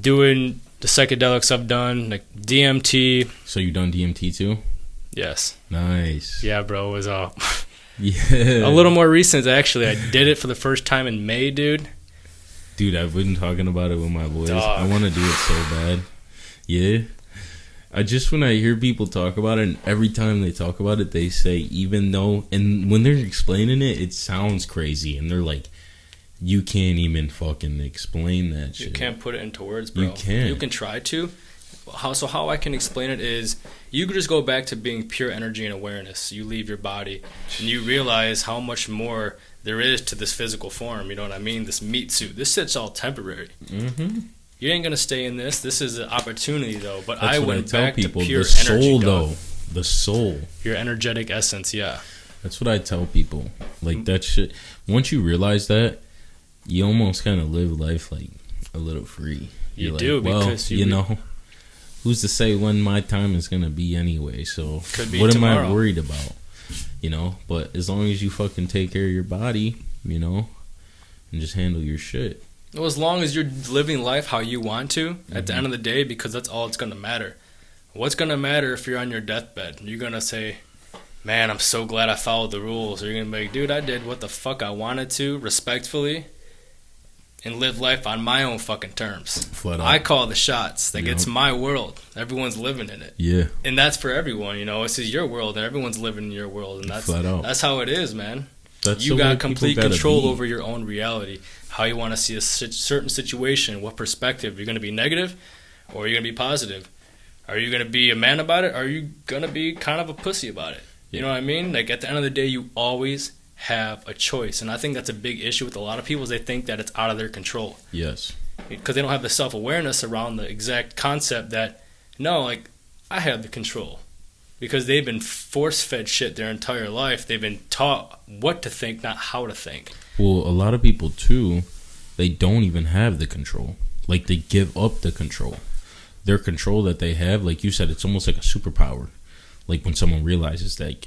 doing the psychedelics I've done, like DMT. So you done DMT too? Yes. Nice. Yeah, bro. It was yeah, a little more recent, actually. I did it for the first time in May, dude. Dude, I've been talking about it with my boys. Dog. I want to do it so bad. Yeah. When I hear people talk about it, and every time they talk about it, they say, even though, and when they're explaining it, it sounds crazy. And they're like, you can't even fucking explain that shit. You can't put it into words, bro. You can't. You can try to. how I can explain it is you could just go back to being pure energy and awareness. You leave your body and you realize how much more there is to this physical form. You know what I mean? This meat suit. This shit's all temporary. Mm-hmm. You ain't gonna stay in this. This is an opportunity, though. But I went back to pure energy, though. The soul. Your energetic essence, yeah. That's what I tell people. Like, that shit. Once you realize that, you almost kind of live life like a little free. You do, because you know, who's to say when my time is gonna be anyway? So could be what tomorrow. am I worried about? You know, but as long as you fucking take care of your body, you know, and just handle your shit. Well, as long as you're living life how you want to, at the end of the day, because that's all it's gonna matter. What's gonna matter if you're on your deathbed? You're gonna say, man, I'm so glad I followed the rules. Or you're gonna be like, dude, I did what the fuck I wanted to, respectfully, and live life on my own fucking terms. Flat out. I call the shots. Like, it's my world. Everyone's living in it. Yeah. And that's for everyone, you know. This is your world, and everyone's living in your world. And Flat out. That's how it is, man. That's you the way got complete people gotta control be. over your own reality. How you want to see a certain situation, what perspective. You're going to be negative, or you're going to be positive. Are you going to be a man about it, or are you going to be kind of a pussy about it? You know what I mean? Like, at the end of the day, you always have a choice. And I think that's a big issue with a lot of people, is they think that it's out of their control. Yes. Because they don't have the self-awareness around the exact concept that, no, like, I have the control. Because they've been force-fed shit their entire life. They've been taught what to think, not how to think. Well, a lot of people, too, they don't even have the control. Like, they give up the control. Their control that they have, like you said, it's almost like a superpower. Like, when someone realizes that,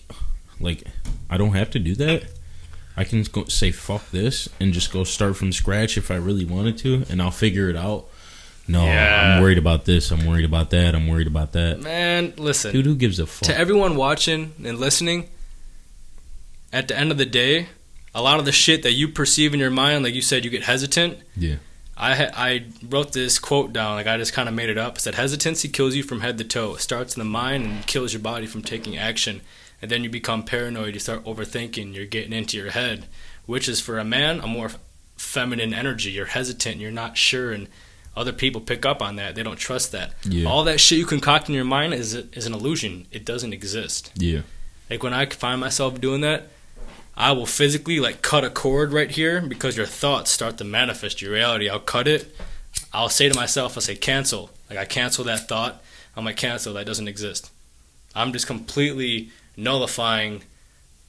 like, I don't have to do that. I can go say fuck this and just go start from scratch if I really wanted to, and I'll figure it out. No, I'm worried about this. I'm worried about that. I'm worried about that. Man, listen. Dude, who gives a fuck? To everyone watching and listening, at the end of the day, a lot of the shit that you perceive in your mind, like you said, you get hesitant. Yeah. I wrote this quote down, like I just kind of made it up. It said, hesitancy kills you from head to toe. It starts in the mind and kills your body from taking action. And then you become paranoid. You start overthinking. You're getting into your head, which is, for a man, a more feminine energy. You're hesitant. You're not sure. And other people pick up on that. They don't trust that. Yeah. All that shit you concoct in your mind is an illusion. It doesn't exist. Yeah. Like, when I find myself doing that, I will physically, like, cut a cord right here, because your thoughts start to manifest your reality. I'll cut it. I'll say to myself, I'll say cancel. Like, I cancel that thought. I'm like, cancel. That doesn't exist. I'm just completely nullifying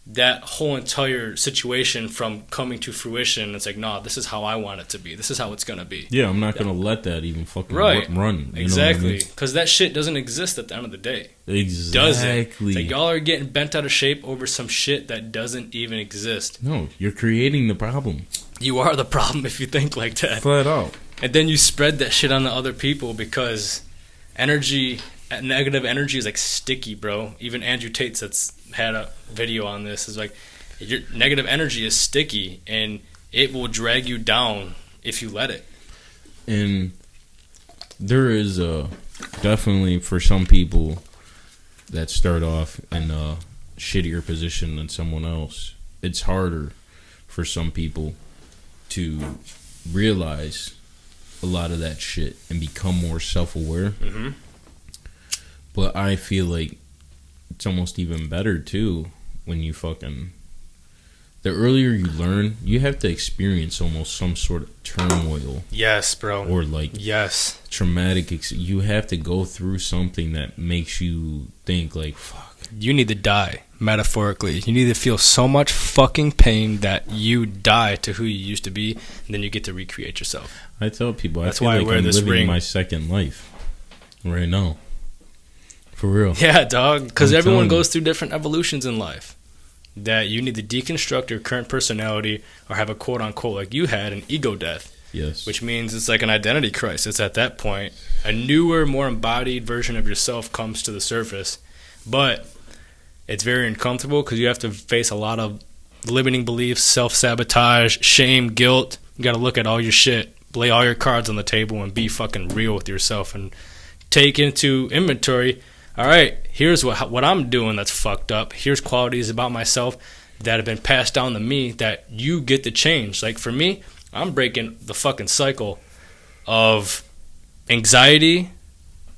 that whole entire situation from coming to fruition. It's like, nah, this is how I want it to be. This is how it's going to be. Yeah, I'm not going to let that even fucking run. Exactly. Because that shit doesn't exist at the end of the day. Exactly. Doesn't. It's like, y'all are getting bent out of shape over some shit that doesn't even exist. No, you're creating the problem. You are the problem if you think like that. Flat out. And then you spread that shit on to other people, because energy, negative energy is like sticky, bro. Even Andrew Tate that's had a video on this is like, your negative energy is sticky and it will drag you down if you let it. And there is definitely, for some people that start off in a shittier position than someone else, it's harder for some people to realize a lot of that shit and become more self-aware. Mm-hmm. But I feel like it's almost even better, too, when you fucking... The earlier you learn, you have to experience almost some sort of turmoil. Yes, bro. Or, like, yes, traumatic... You have to go through something that makes you think, like, fuck. You need to die, metaphorically. You need to feel so much fucking pain that you die to who you used to be, and then you get to recreate yourself. I tell people, that's I why feel like I'm living ring. My second life right now. For real. Yeah, dog. Because everyone goes through different evolutions in life. That you need to deconstruct your current personality, or have a quote-unquote, like you had, an ego death. Yes. Which means it's like an identity crisis at that point. A newer, more embodied version of yourself comes to the surface. But it's very uncomfortable, because you have to face a lot of limiting beliefs, self-sabotage, shame, guilt. You got to look at all your shit, lay all your cards on the table, and be fucking real with yourself, and take into inventory, all right, here's what I'm doing that's fucked up. Here's qualities about myself that have been passed down to me that you get to change. Like, for me, I'm breaking the fucking cycle of anxiety,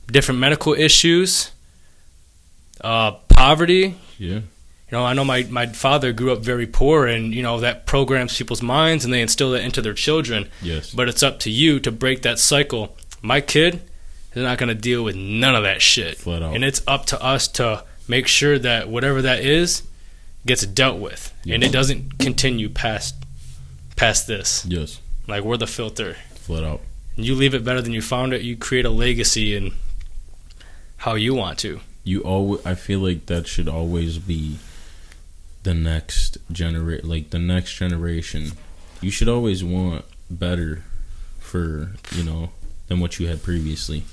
different medical issues, poverty. Yeah. I know my father grew up very poor, and, that programs people's minds, and they instill that into their children. Yes. But it's up to you to break that cycle. My kid is not going to deal with none of that shit. Flat out. And it's up to us to make sure that whatever that is gets dealt with. Yes. And it doesn't continue past this. Yes. Like, we're the filter. Flat out. You leave it better than you found it. You create a legacy in how you want to. I feel like that should always be the next generation. You should always want better for, than what you had previously,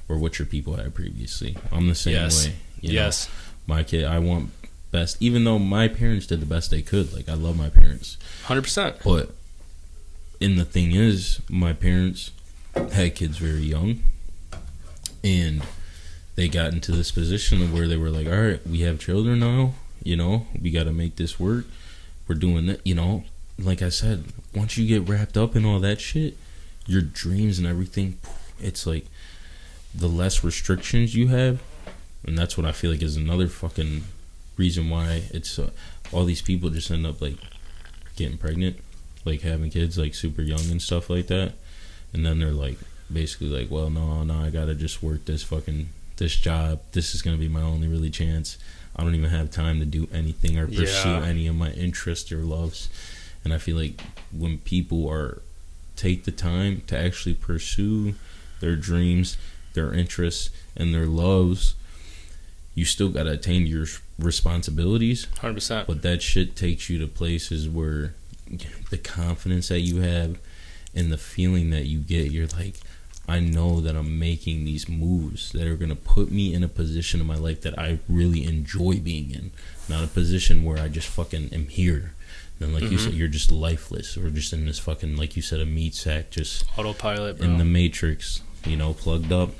or what your people had previously. I'm the same way. Yes. My kid, I want best, even though my parents did the best they could. Like, I love my parents. 100%. But, and the thing is, my parents had kids very young, and they got into this position where they were like, all right, we have children now, we got to make this work. We're doing that, like I said, once you get wrapped up in all that shit, your dreams and everything, it's like the less restrictions you have. And that's what I feel like is another fucking reason why it's all these people just end up like getting pregnant, like having kids like super young and stuff like that. And then they're like basically like, well, no, I gotta just work this job. This is gonna be my only really chance. I don't even have time to do anything or pursue any of my interests or loves. And I feel like when people take the time to actually pursue their dreams, their interests, and their loves, you still gotta attain your responsibilities. 100%. But that shit takes you to places where the confidence that you have and the feeling that you get, you're like, I know that I'm making these moves that are going to put me in a position in my life that I really enjoy being in. Not a position where I just fucking am here. And like you said, you're just lifeless, or just in this fucking, like you said, a meat sack, just autopilot, bro. In the matrix, plugged up.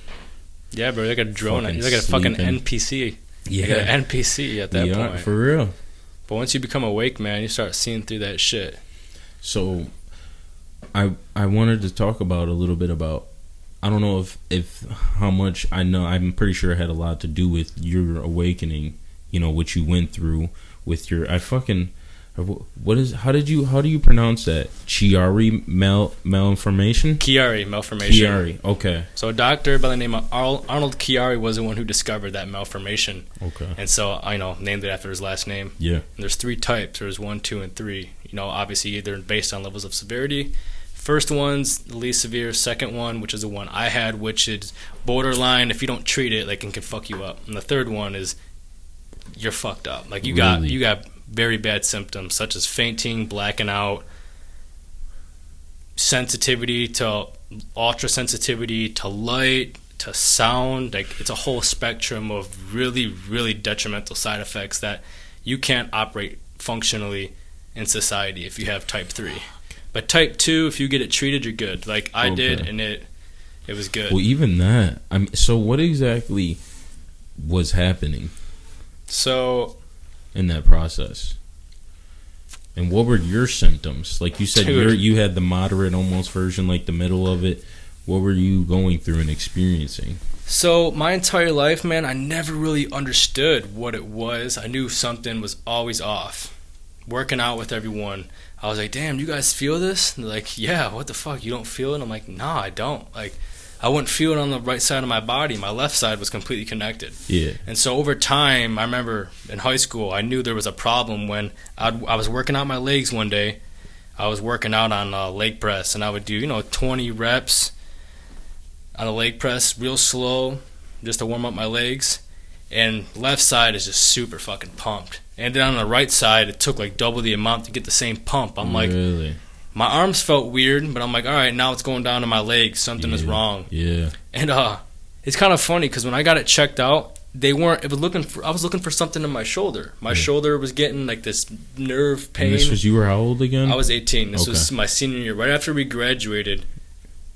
Yeah, bro, you're like a drone. You're like a fucking NPC. Yeah. You're like an NPC at that point. For real. But once you become awake, man, you start seeing through that shit. So, I wanted to talk about a little bit about, I don't know if how much I know, I'm pretty sure it had a lot to do with your awakening, what you went through with your, how do you pronounce that? Chiari malformation? Chiari malformation. Chiari, okay. So a doctor by the name of Arnold Chiari was the one who discovered that malformation. Okay. And so, named it after his last name. Yeah. And there's 3 types. There's 1, 2, and 3. Obviously either based on levels of severity. First one's the least severe. Second one, which is the one I had, which is borderline. If you don't treat it, like, it can fuck you up. And the third one is you're fucked up. Like, you got very bad symptoms such as fainting, blacking out, sensitivity to ultra sensitivity to light, to sound. Like, it's a whole spectrum of really, really detrimental side effects that you can't operate functionally in society if you have type 3. But type 2, if you get it treated, you're good. Like I did, and it was good. Well, even that. So what exactly was happening? So, in that process, and what were your symptoms? Like you said, you had the moderate almost version, like the middle of it. What were you going through and experiencing? So my entire life, man, I never really understood what it was. I knew something was always off. Working out with everyone, I was like, damn, you guys feel this? And they're like, yeah, what the fuck, you don't feel it? And I'm like, nah, I don't. Like, I wouldn't feel it on the right side of my body. My left side was completely connected. Yeah. And so over time, I remember in high school, I knew there was a problem when I was working out my legs one day. I was working out on leg press, and I would do, 20 reps on the leg press real slow just to warm up my legs. And left side is just super fucking pumped. And then on the right side, it took like double the amount to get the same pump. I'm like, really? My arms felt weird, but I'm like, all right, now it's going down to my legs. Something is wrong. Yeah. And it's kind of funny because when I got it checked out, I was looking for something in my shoulder. My shoulder was getting like this nerve pain. And this was, you were how old again? I was 18. This was my senior year. Right after we graduated,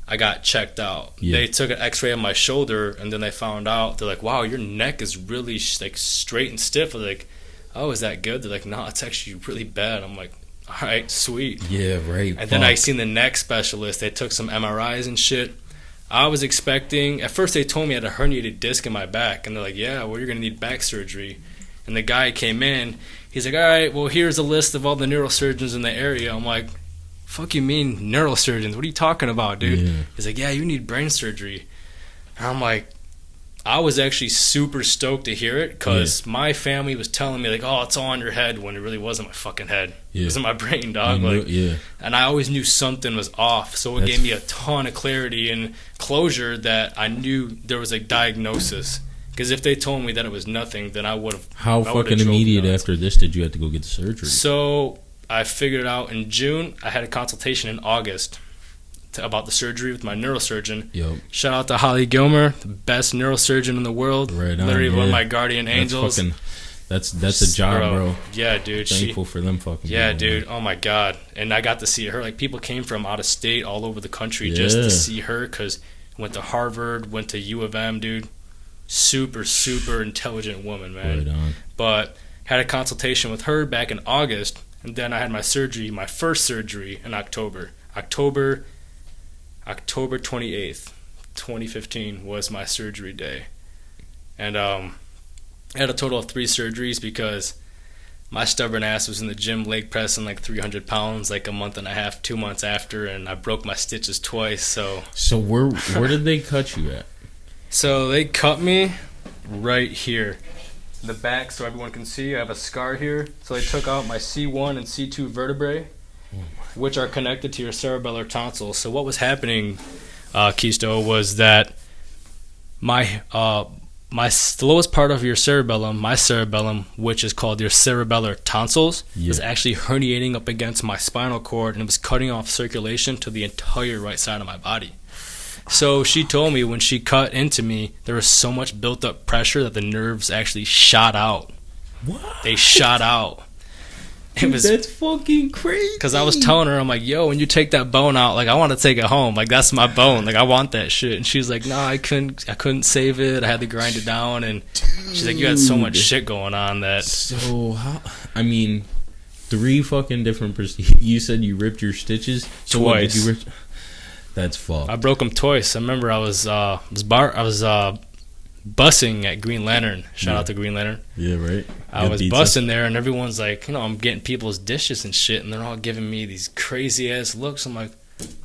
I got checked out. Yeah. They took an x-ray of my shoulder, and then they found out, they're like, wow, your neck is really like straight and stiff. I'm like, oh, is that good? They're like, no, it's actually really bad. I'm like, all right, sweet. Yeah, right. And then I seen the neck specialist. They took some MRIs and shit. I was expecting, at first they told me I had a herniated disc in my back, and they're like, yeah, well, you're going to need back surgery. And the guy came in, he's like, all right, well, here's a list of all the neurosurgeons in the area. I'm like, fuck you mean neurosurgeons? What are you talking about, dude? Yeah. He's like, yeah, you need brain surgery. And I'm like, I was actually super stoked to hear it because my family was telling me, like, oh, it's all in your head, when it really wasn't my fucking head. Yeah. It was in my brain, dog. And I always knew something was off, so it gave me a ton of clarity and closure that I knew there was a diagnosis. Because if they told me that it was nothing, then I would have. How fucking immediate after this did you have to go get the surgery? So I figured it out in June. I had a consultation in August about the surgery with my neurosurgeon. Yep. Shout out to Holly Gilmer, the best neurosurgeon in the world. Right on, literally one of my guardian angels. That's a job, bro. Yeah, dude. Thankful for them fucking. Yeah, people, dude. man. Oh my god. And I got to see her. Like, people came from out of state, all over the country, just to see her, because went to Harvard, went to U of M, dude. Super, super intelligent woman, man. Right on. But had a consultation with her back in August, and then I had my surgery, my first surgery, in October. October 28th, 2015 was my surgery day. And I had a total of 3 surgeries because my stubborn ass was in the gym leg pressing like 300 pounds like a month and a half, 2 months after, and I broke my stitches twice. So where did they cut you at? So they cut me right here, the back, so everyone can see. I have a scar here. So they took out my C1 and C2 vertebrae, which are connected to your cerebellar tonsils. So what was happening, Kisto, was that the lowest part of your cerebellum, my cerebellum, which is called your cerebellar tonsils, was actually herniating up against my spinal cord, and it was cutting off circulation to the entire right side of my body. So she told me when she cut into me, there was so much built up pressure that the nerves actually shot out. What? They shot out. That's fucking crazy. Because I was telling her, I'm like, yo, when you take that bone out, like, I want to take it home. Like, that's my bone. Like, I want that shit. And she's like, no, I couldn't save it. I had to grind it down. And she's like, you had so much shit going on that. So, how, I mean, 3 fucking different procedures. You said you ripped your stitches? So twice. What, did you rip? That's fucked. I broke them twice. I remember I was bussing at Green Lantern. Shout out to Green Lantern. Yeah, right. I was bussing there, and everyone's like, I'm getting people's dishes and shit, and they're all giving me these crazy ass looks. I'm like,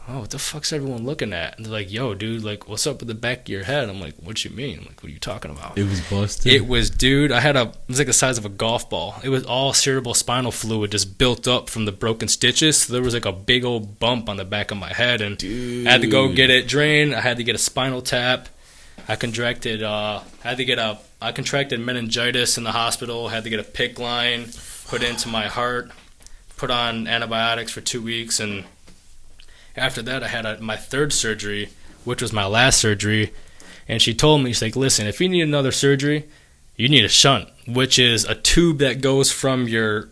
oh, what the fuck's everyone looking at? And they're like, yo, dude, like, what's up with the back of your head? I'm like, what you mean? I'm like, what are you talking about? It was busted. It was, dude. It was like the size of a golf ball. It was all cerebral spinal fluid just built up from the broken stitches. So there was like a big old bump on the back of my head, and I had to go get it drained. I had to get a spinal tap. I contracted meningitis in the hospital. Had to get a PICC line put into my heart, put on antibiotics for 2 weeks, and after that I had my 3rd surgery, which was my last surgery. And she told me, she's like, listen, if you need another surgery, you need a shunt, which is a tube that goes from your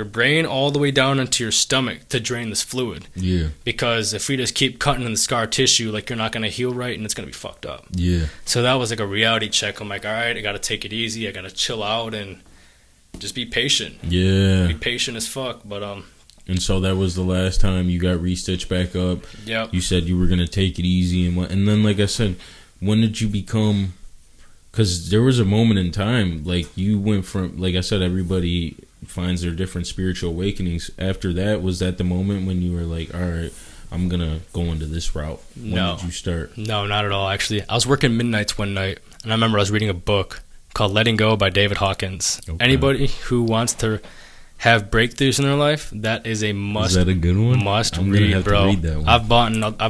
brain all the way down into your stomach to drain this fluid. Yeah. Because if we just keep cutting in the scar tissue, like, you're not going to heal right, and it's going to be fucked up. Yeah. So that was like a reality check. I'm like, all right, I got to take it easy. I got to chill out and just be patient. Yeah. Be patient as fuck. But And so that was the last time you got restitched back up. Yep. You said you were going to take it easy. And then, like I said, when did you become... Because there was a moment in time, like, you went from... Like I said, everybody finds their different spiritual awakenings. After that, was that the moment when you were like, all right, I'm going to go into this route? When did you start? No, not at all, actually. I was working midnights one night, and I remember I was reading a book called Letting Go by David Hawkins. Okay. Anybody who wants to have breakthroughs in their life, that is a must. Is that a good one? Must I'm read, have bro. To read that one. I've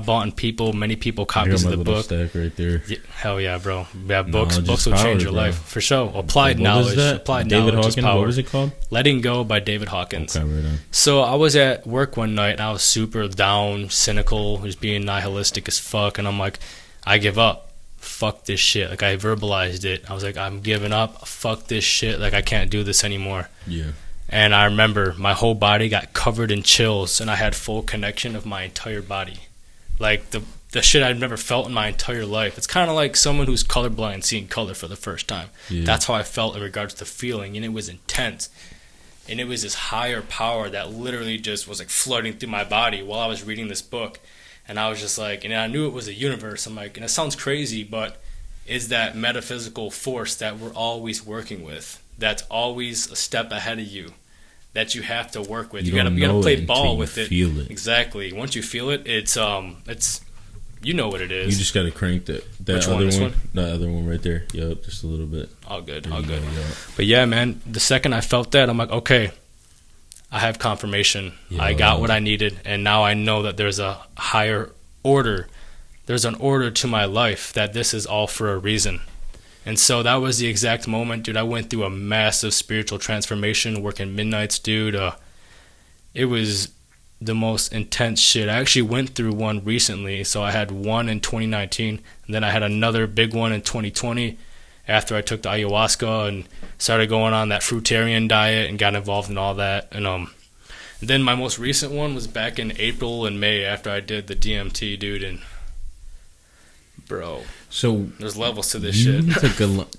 bought many people copies of the book. Stack right there. Yeah, hell yeah, bro. Yeah, books will change your life for sure. Applied knowledge. Applied David knowledge Hawkins, is power. what was it called? Letting Go by David Hawkins. Okay, right on. So I was at work one night, and I was super down, cynical, just being nihilistic as fuck, and I'm like, I give up. Fuck this shit. Like, I verbalized it. I was like, I'm giving up. Fuck this shit. Like, I can't do this anymore. Yeah. And I remember my whole body got covered in chills, and I had full connection of my entire body. Like, the shit I'd never felt in my entire life. It's kind of like someone who's colorblind seeing color for the first time. Yeah. That's how I felt in regards to feeling, and it was intense. And it was this higher power that literally just was like flooding through my body while I was reading this book. And I was just like, and I knew it was a universe. I'm like, and it sounds crazy, but is that metaphysical force that we're always working with, that's always a step ahead of you, that you have to work with. You gotta play ball with it. Feel it. Exactly. Once you feel it, it's you know what it is. You just gotta crank that Which other one? That other one right there. Yup, just a little bit. All good. There All you good. go, yup. But yeah, man, the second I felt that, I'm like, okay, I have confirmation. Yeah. I got what I needed, and now I know that there's a higher order. There's an order to my life, that this is all for a reason. And so that was the exact moment, dude. I went through a massive spiritual transformation, working midnights, dude. It was the most intense shit. I actually went through one recently. So I had one in 2019, and then I had another big one in 2020 after I took the ayahuasca and started going on that fruitarian diet and got involved in all that. And then my most recent one was back in April and May after I did the DMT, dude. And bro, so there's levels to this shit.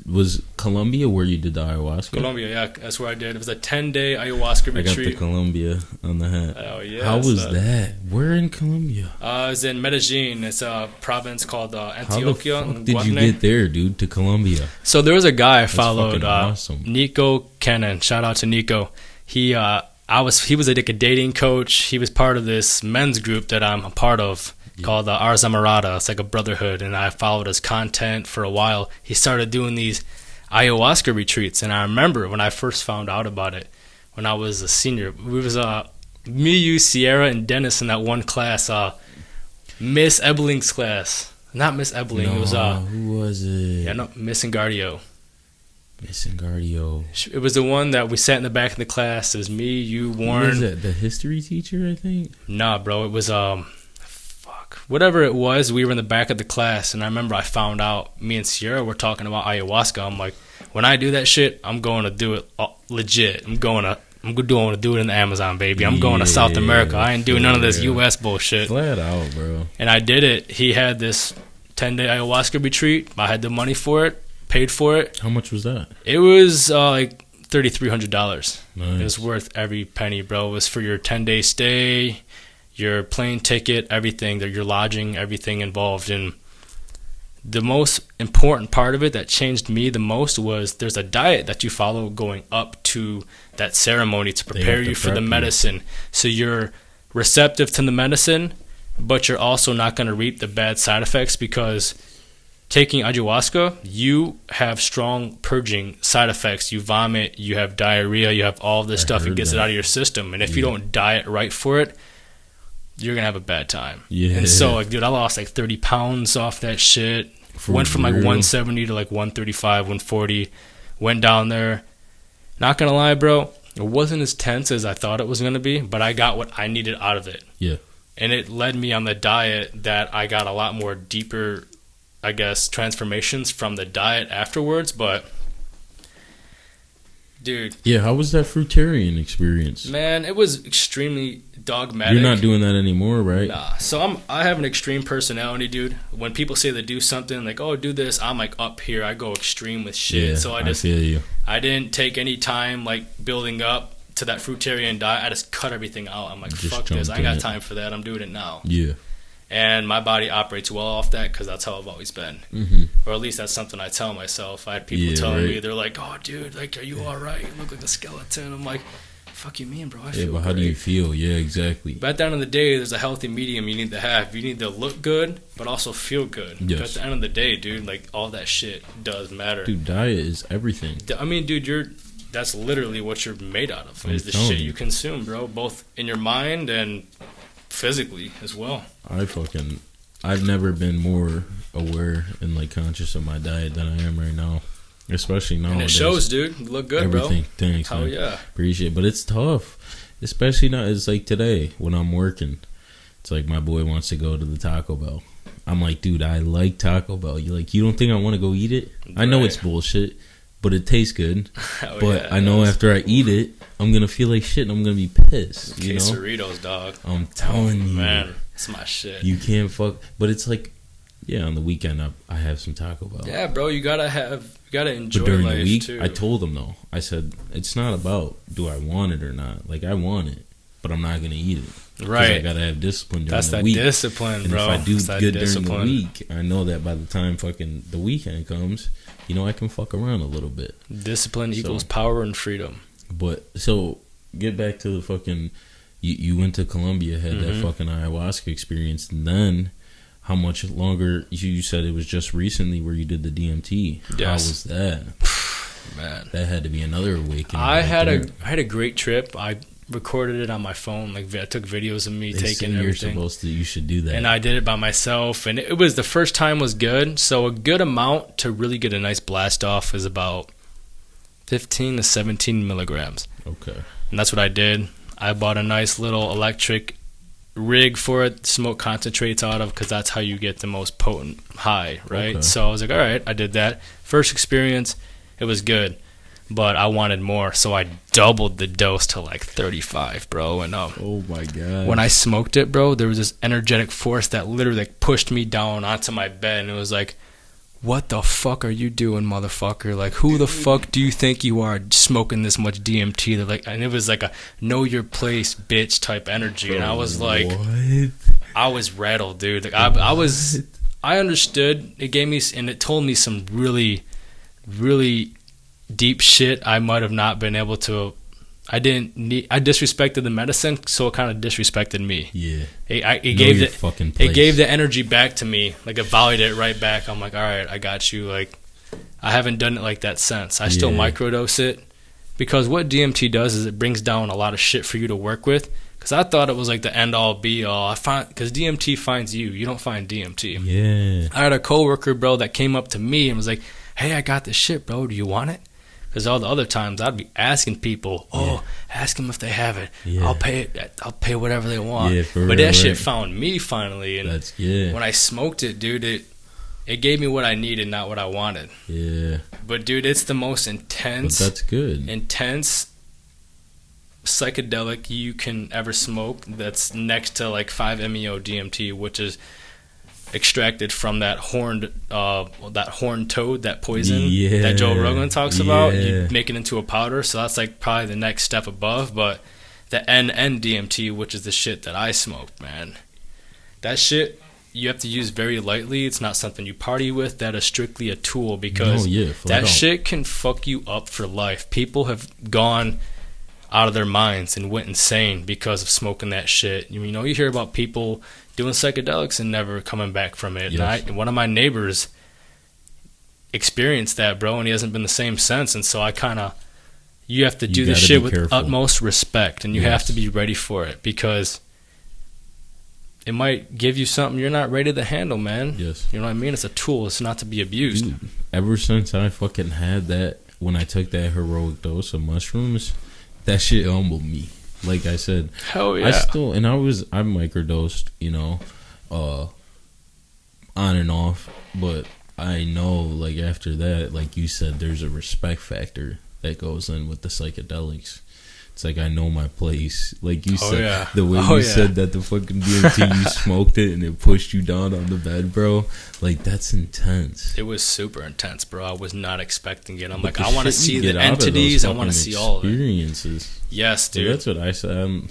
Was Colombia where you did the ayahuasca? Colombia, yeah, that's where I did. It was a 10-day ayahuasca retreat. I got the Colombia on the hat. Oh yeah. How was that? Where in Colombia? It's in Medellin. It's a province called Antioquia. How the fuck did you get there, dude, to Colombia? So there was a guy I That's followed, awesome. Nico Cannon. Shout out to Nico. He was like a dating coach. He was part of this men's group that I'm a part of. Called Ars Amarada. It's like a brotherhood, and I followed his content for a while. He started doing these ayahuasca retreats, and I remember when I first found out about it, when I was a senior, it was me, you, Sierra, and Dennis in that one class, Miss Ebeling's class. Not Miss Ebeling. No, it was who was it? Yeah, no, Miss Ingardio. Miss Ingardio. It was the one that we sat in the back of the class. It was me, you, Warren. Who was that? The history teacher, I think. Nah, bro. It was whatever it was, we were in the back of the class, and I remember I found out me and Sierra were talking about ayahuasca. I'm like, when I do that shit, I'm going to do it legit. I'm going to do it in the Amazon, baby. I'm going to South America. I ain't doing none of this U.S. bullshit. Flat out, bro. And I did it. He had this 10-day ayahuasca retreat. I had the money for it, paid for it. How much was that? It was like $3,300. Nice. It was worth every penny, bro. It was for your 10-day stay, your plane ticket, everything, your lodging, everything involved. And the most important part of it that changed me the most was there's a diet that you follow going up to that ceremony to prepare you for the medicine. So you're receptive to the medicine, but you're also not going to reap the bad side effects, because taking ayahuasca, you have strong purging side effects. You vomit, you have diarrhea, you have all this stuff. It gets it out of your system. And if you don't diet right for it, you're going to have a bad time. Yeah. And so, like, dude, I lost like 30 pounds off that shit. Went from like 170 to like 135, 140. Went down there. Not going to lie, bro, it wasn't as tense as I thought it was going to be, but I got what I needed out of it. Yeah. And it led me on the diet that I got a lot more deeper, I guess, transformations from the diet afterwards. But dude, yeah, how was that fruitarian experience? Man, it was extremely dogmatic. You're not doing that anymore, right? Nah. So I have an extreme personality, dude. When people say they do something, like, oh, do this, I'm like up here. I go extreme with shit. Yeah, so I feel you. I didn't take any time like building up to that fruitarian diet. I just cut everything out. I'm like, just fuck this. I ain't got time for that. I'm doing it now. Yeah. And my body operates well off that, because that's how I've always been. Mm-hmm. Or at least that's something I tell myself. I had people telling me, they're like, oh, dude, like, are you all right? You look like a skeleton. I'm like, fuck you mean, bro? I feel but how do you feel? Yeah, exactly. But at the end of the day, there's a healthy medium you need to have. You need to look good, but also feel good. Yes. But at the end of the day, dude, like, all that shit does matter. Dude, diet is everything. I mean, dude, that's literally what you're made out of, is the shit you consume, bro, both in your mind and physically as well. I've never been more aware and like conscious of my diet than I am right now, especially nowadays. And it shows, dude. You look good, everything. Bro. Thanks, Hell man. yeah. Appreciate it. But it's tough, especially now. It's like today when I'm working. It's like my boy wants to go to the Taco Bell. I'm like, dude, I like Taco Bell. You don't think I want to go eat it? Right. I know it's bullshit, but it tastes good. But I know after I eat it, I'm gonna feel like shit and I'm gonna be pissed. Quesaritos, dog. I'm telling you, man. It's my shit. You can't fuck. But it's like, yeah, on the weekend I have some Taco Bell. Yeah, bro, you gotta enjoy but during life the week, too. I told them though. I said it's not about do I want it or not. Like I want it. but I'm not gonna eat it. Right. I gotta have discipline during That's the that week. discipline, And bro. if I do good discipline. during the week, I know that by the time fucking the weekend comes, you know, I can fuck around a little bit. Discipline equals power and freedom. But so get back to the fucking. You went to Colombia, had that fucking ayahuasca experience, and then how much longer? You said it was just recently where you did the DMT. Yes. How was that? Man, That had to be another awakening. I had a great trip. I recorded it on my phone. Like I took videos of me taking everything. You should do that. And I did it by myself. And it was the first time was good. So a good amount to really get a nice blast off is about 15 to 17 milligrams. Okay. And that's what I did. I bought a nice little electric rig for it, smoke concentrates out of, because that's how you get the most potent high, right? Okay. So I was like, all right, I did that. First experience, it was good, but I wanted more, so I doubled the dose to like 35, bro. And Oh my god. when I smoked it, bro, there was this energetic force that literally like pushed me down onto my bed, and it was like, what the fuck are you doing, motherfucker? Like, who the fuck do you think you are smoking this much DMT? They're like, and it was like a know your place, bitch type energy. And I was like, what? I was rattled, dude. Like, I understood. It gave me, and it told me some really, really deep shit I might have not been able to. I disrespected the medicine, so it kind of disrespected me. Yeah. It gave the energy back to me. Like, it valued it right back. I'm like, all right, I got you. Like, I haven't done it like that since. I still microdose it, because what DMT does is it brings down a lot of shit for you to work with. Because I thought it was like the end all be all. Because DMT finds you. You don't find DMT. Yeah. I had a coworker, bro, that came up to me and was like, hey, I got this shit, bro. Do you want it? Because all the other times I'd be asking people, ask them if they have it. Yeah. I'll pay it. I'll pay whatever they want. Yeah, for but real, that shit right. found me finally. And when I smoked it, dude, it gave me what I needed, not what I wanted. Yeah. But dude, it's the most intense. But that's good. Intense psychedelic you can ever smoke. That's next to like 5-MeO DMT, which is extracted from that horned toad, that poison that Joe Rogan talks about. You make it into a powder, so that's like probably the next step above. But the NN-DMT, which is the shit that I smoked, man, that shit you have to use very lightly. It's not something you party with. That is strictly a tool, because that shit can fuck you up for life. People have gone out of their minds and went insane because of smoking that shit. You know, you hear about people doing psychedelics and never coming back from it. Yes. And one of my neighbors experienced that, bro, and he hasn't been the same since. And so you have to do this shit with utmost respect, and you have to be ready for it, because it might give you something you're not ready to handle, man. Yes. You know what I mean? It's a tool. It's not to be abused. Dude, ever since I fucking had that, when I took that heroic dose of mushrooms, that shit humbled me. Like I said, hell yeah. I microdosed, you know, on and off, but I know, like, after that, like you said, there's a respect factor that goes in with the psychedelics. It's like, I know my place. Like you said, the way you said that the fucking DMT, you smoked it and it pushed you down on the bed, bro. Like, that's intense. It was super intense, bro. I was not expecting it. I'm like, I want to see the entities. I want to see all of it. Experiences. Yes, dude. So that's what I said.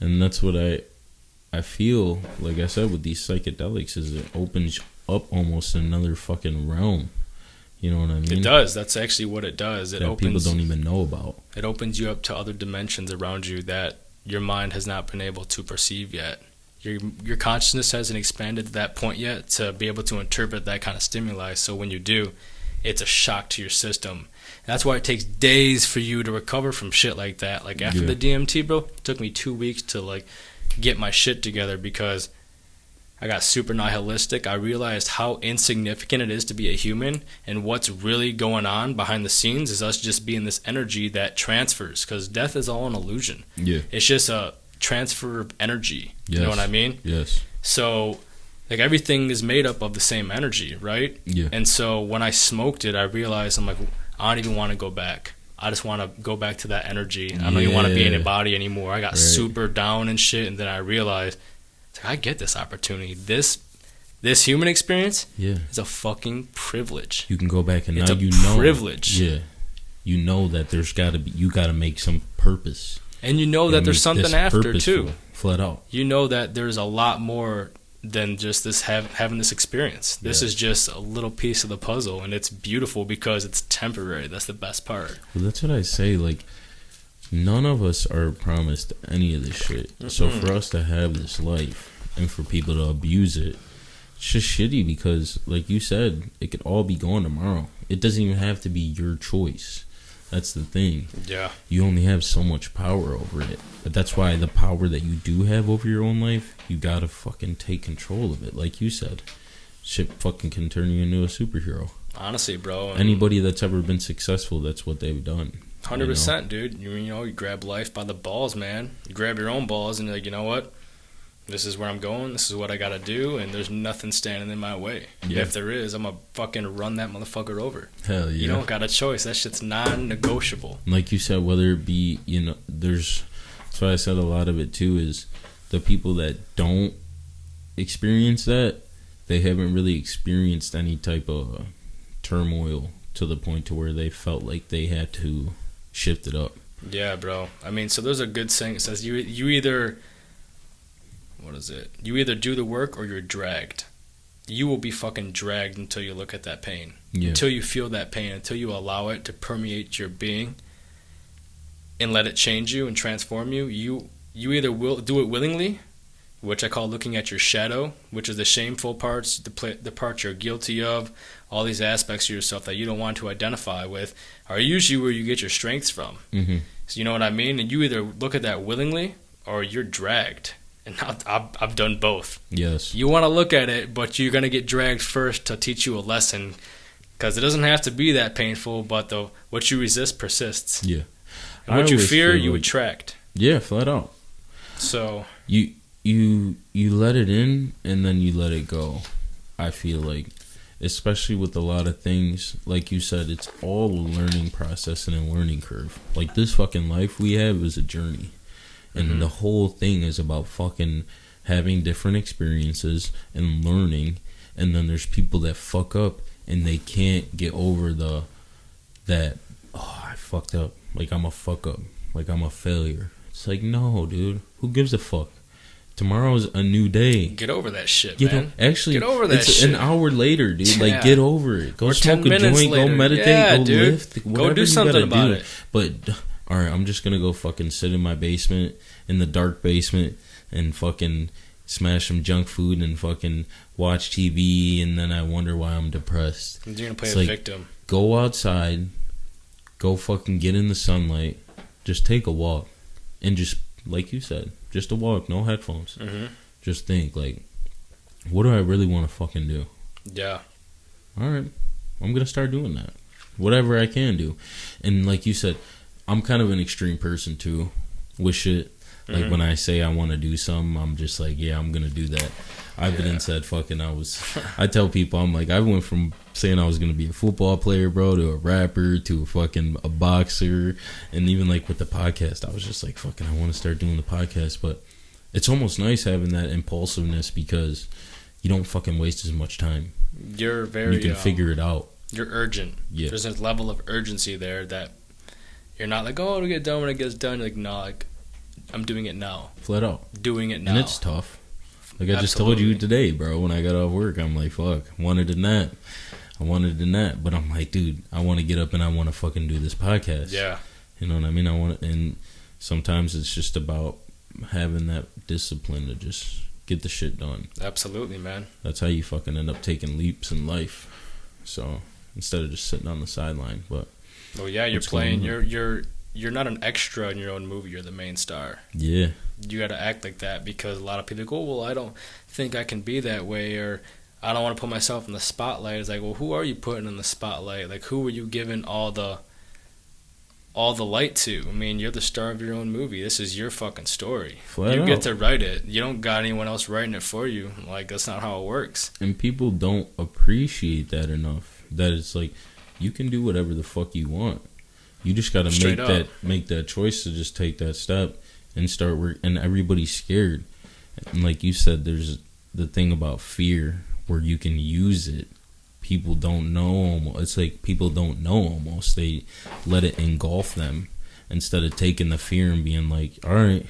And that's what I feel, like I said, with these psychedelics, is it opens up almost another fucking realm. You know what I mean? It does. That's actually what it does. It opens, people don't even know about. It opens you up to other dimensions around you that your mind has not been able to perceive yet. Your consciousness hasn't expanded to that point yet to be able to interpret that kind of stimuli. So when you do, it's a shock to your system. And that's why it takes days for you to recover from shit like that. Like after the DMT, bro, it took me 2 weeks to like get my shit together, because I got super nihilistic. I realized how insignificant it is to be a human, and what's really going on behind the scenes is us just being this energy that transfers, because death is all an illusion. Yeah. It's just a transfer of energy. Yes. You know what I mean? Yes. So, like, everything is made up of the same energy, right? Yeah. And so when I smoked it, I realized, I'm like, I don't even want to go back. I just want to go back to that energy. I don't even want to be in a body anymore. I got super down and shit, and then I realized, I get this opportunity. This human experience is a fucking privilege. You can go back, and it's now you know. Privilege. Yeah. You know that there's got to be, you got to make some purpose. And you know that there's something after too. Flat out. You know that there's a lot more than just this having this experience. This is just a little piece of the puzzle, and it's beautiful because it's temporary. That's the best part. Well, that's what I say. Like, none of us are promised any of this shit. So for us to have this life and for people to abuse it, it's just shitty because, like you said, it could all be gone tomorrow. It doesn't even have to be your choice. That's the thing. Yeah. You only have so much power over it. But that's why the power that you do have over your own life, you gotta fucking take control of it. Like you said, shit fucking can turn you into a superhero. Honestly, bro. Anybody that's ever been successful, that's what they've done. 100%, dude. You grab life by the balls, man. You grab your own balls and you're like, you know what? This is where I'm going. This is what I gotta do, and there's nothing standing in my way. Yeah. If there is, I'm gonna fucking run that motherfucker over. Hell yeah. You don't got a choice. That shit's non-negotiable. Like you said, whether it be, that's why I said a lot of it too is the people that don't experience that, they haven't really experienced any type of turmoil to the point to where they felt like they had to shift it up. Yeah, bro. I mean, so there's a good saying. It says you either... What is it? You either do the work or you're dragged. You will be fucking dragged until you look at that pain. Yeah. Until you feel that pain. Until you allow it to permeate your being and let it change you and transform you. You either will do it willingly, which I call looking at your shadow, which is the shameful parts, the parts you're guilty of, all these aspects of yourself that you don't want to identify with, are usually where you get your strengths from. Mm-hmm. So you know what I mean? And you either look at that willingly or you're dragged. And I've done both. Yes. You want to look at it, but you're going to get dragged first to teach you a lesson. Because it doesn't have to be that painful, but what you resist persists. Yeah. And what you fear, you attract. Yeah, flat out. So you let it in, and then you let it go. I feel like, especially with a lot of things, like you said, it's all a learning process and a learning curve. Like this fucking life we have is a journey. And the whole thing is about fucking having different experiences and learning. And then there's people that fuck up and they can't get over I fucked up. Like I'm a fuck up. Like I'm a failure. It's like, no, dude. Who gives a fuck? Tomorrow's a new day. Get over that shit, man. Actually, get over that it's shit. An hour later, dude. Yeah. Like, get over it. Go smoke a joint. Later. Go meditate. Yeah, go dude. lift. Go do something about it. But... all right, I'm just gonna go fucking sit in my basement, in the dark basement, and fucking smash some junk food and fucking watch TV, and then I wonder why I'm depressed. You're gonna play a victim. Go outside, go fucking get in the sunlight, just take a walk, and just, like you said, just a walk, no headphones. Mm-hmm. Just think, like, what do I really want to fucking do? Yeah. All right, I'm gonna start doing that. Whatever I can do. And like you said, I'm kind of an extreme person too with shit. Like when I say I want to do something, I'm just like, yeah, I'm gonna do that. I've been and said fucking I tell people, I'm like, I went from saying I was gonna be a football player, bro, to a rapper, to a boxer, and even like with the podcast, I was just like, fucking, I want to start doing the podcast. But it's almost nice having that impulsiveness because you don't fucking waste as much time. You can figure it out. You're urgent. Yeah. There's a level of urgency there that you're not like, oh, it'll get done when it gets done. You're like, no, like, I'm doing it now. Flat out. Doing it now. And it's tough. Like I just told you today, bro, when I got off work, I'm like, fuck, I wanted a nap. But I'm like, dude, I want to get up and I want to fucking do this podcast. Yeah. You know what I mean? And sometimes it's just about having that discipline to just get the shit done. Absolutely, man. That's how you fucking end up taking leaps in life. So instead of just sitting on the sideline, but... Oh yeah, you're playing. You're not an extra in your own movie. You're the main star. Yeah. You got to act like that because a lot of people go, oh, well, I don't think I can be that way, or I don't want to put myself in the spotlight. It's like, well, who are you putting in the spotlight? Like, who are you giving all the light to? I mean, you're the star of your own movie. This is your fucking story. You get to write it. You don't got anyone else writing it for you. Like, that's not how it works. And people don't appreciate that enough. That it's like, you can do whatever the fuck you want. You just got to make that choice to just take that step and start work. And everybody's scared. And like you said, there's the thing about fear where you can use it. People don't know almost. It's like people don't know almost. They let it engulf them. instead of taking the fear and being like, all right,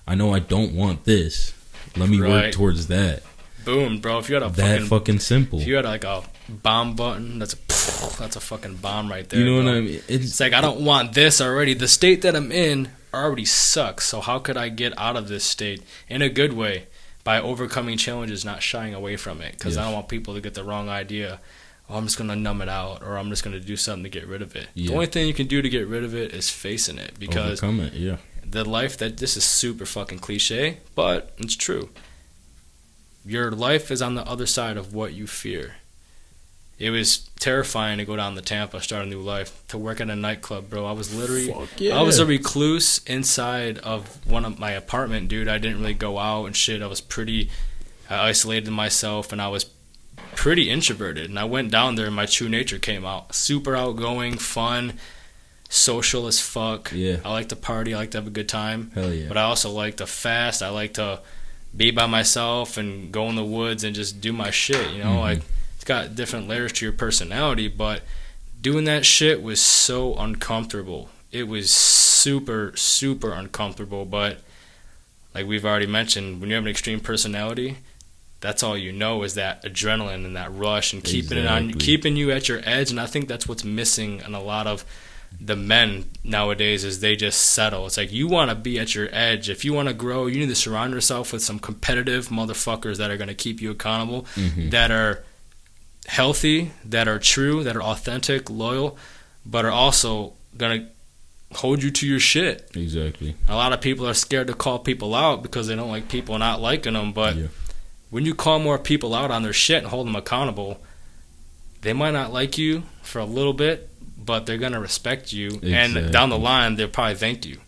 I know I don't want this. Let me work towards that. Boom, bro. If you had that fucking simple. If you had like a bomb button, that's a fucking bomb right there. You know bro. what I mean? It's like, I don't want this already. The state that I'm in already sucks. So how could I get out of this state in a good way? By overcoming challenges, not shying away from it. Because I don't want people to get the wrong idea. Oh, I'm just going to numb it out, or I'm just going to do something to get rid of it. Yeah. The only thing you can do to get rid of it is facing it. Because overcome it, yeah. The life that, this is super fucking cliche, but it's true. Your life is on the other side of what you fear. It was terrifying to go down to Tampa, start a new life, to work at a nightclub, bro. I was literally, I was a recluse inside of one of my apartment, dude. I didn't really go out and shit. I was pretty isolated myself, and I was pretty introverted. And I went down there, and my true nature came out. Super outgoing, fun, social as fuck. Yeah. I like to party. I like to have a good time. Hell yeah. But I also like to fast. I like to be by myself and go in the woods and just do my shit, you know? Like, it's got different layers to your personality, but doing that shit was so uncomfortable. It was super, super uncomfortable, but like we've already mentioned, when you have an extreme personality, that's all you know is that adrenaline and that rush and keeping it on, keeping you at your edge. And I think that's what's missing in a lot of the men nowadays, is they just settle. It's like, you want to be at your edge. If you want to grow, you need to surround yourself with some competitive motherfuckers that are going to keep you accountable, that are healthy, that are true, that are authentic, loyal, but are also going to hold you to your shit. Exactly. A lot of people are scared to call people out because they don't like people not liking them, but when you call more people out on their shit and hold them accountable, they might not like you for a little bit, but they're going to respect you. Exactly. And down the line, they'll probably thank you.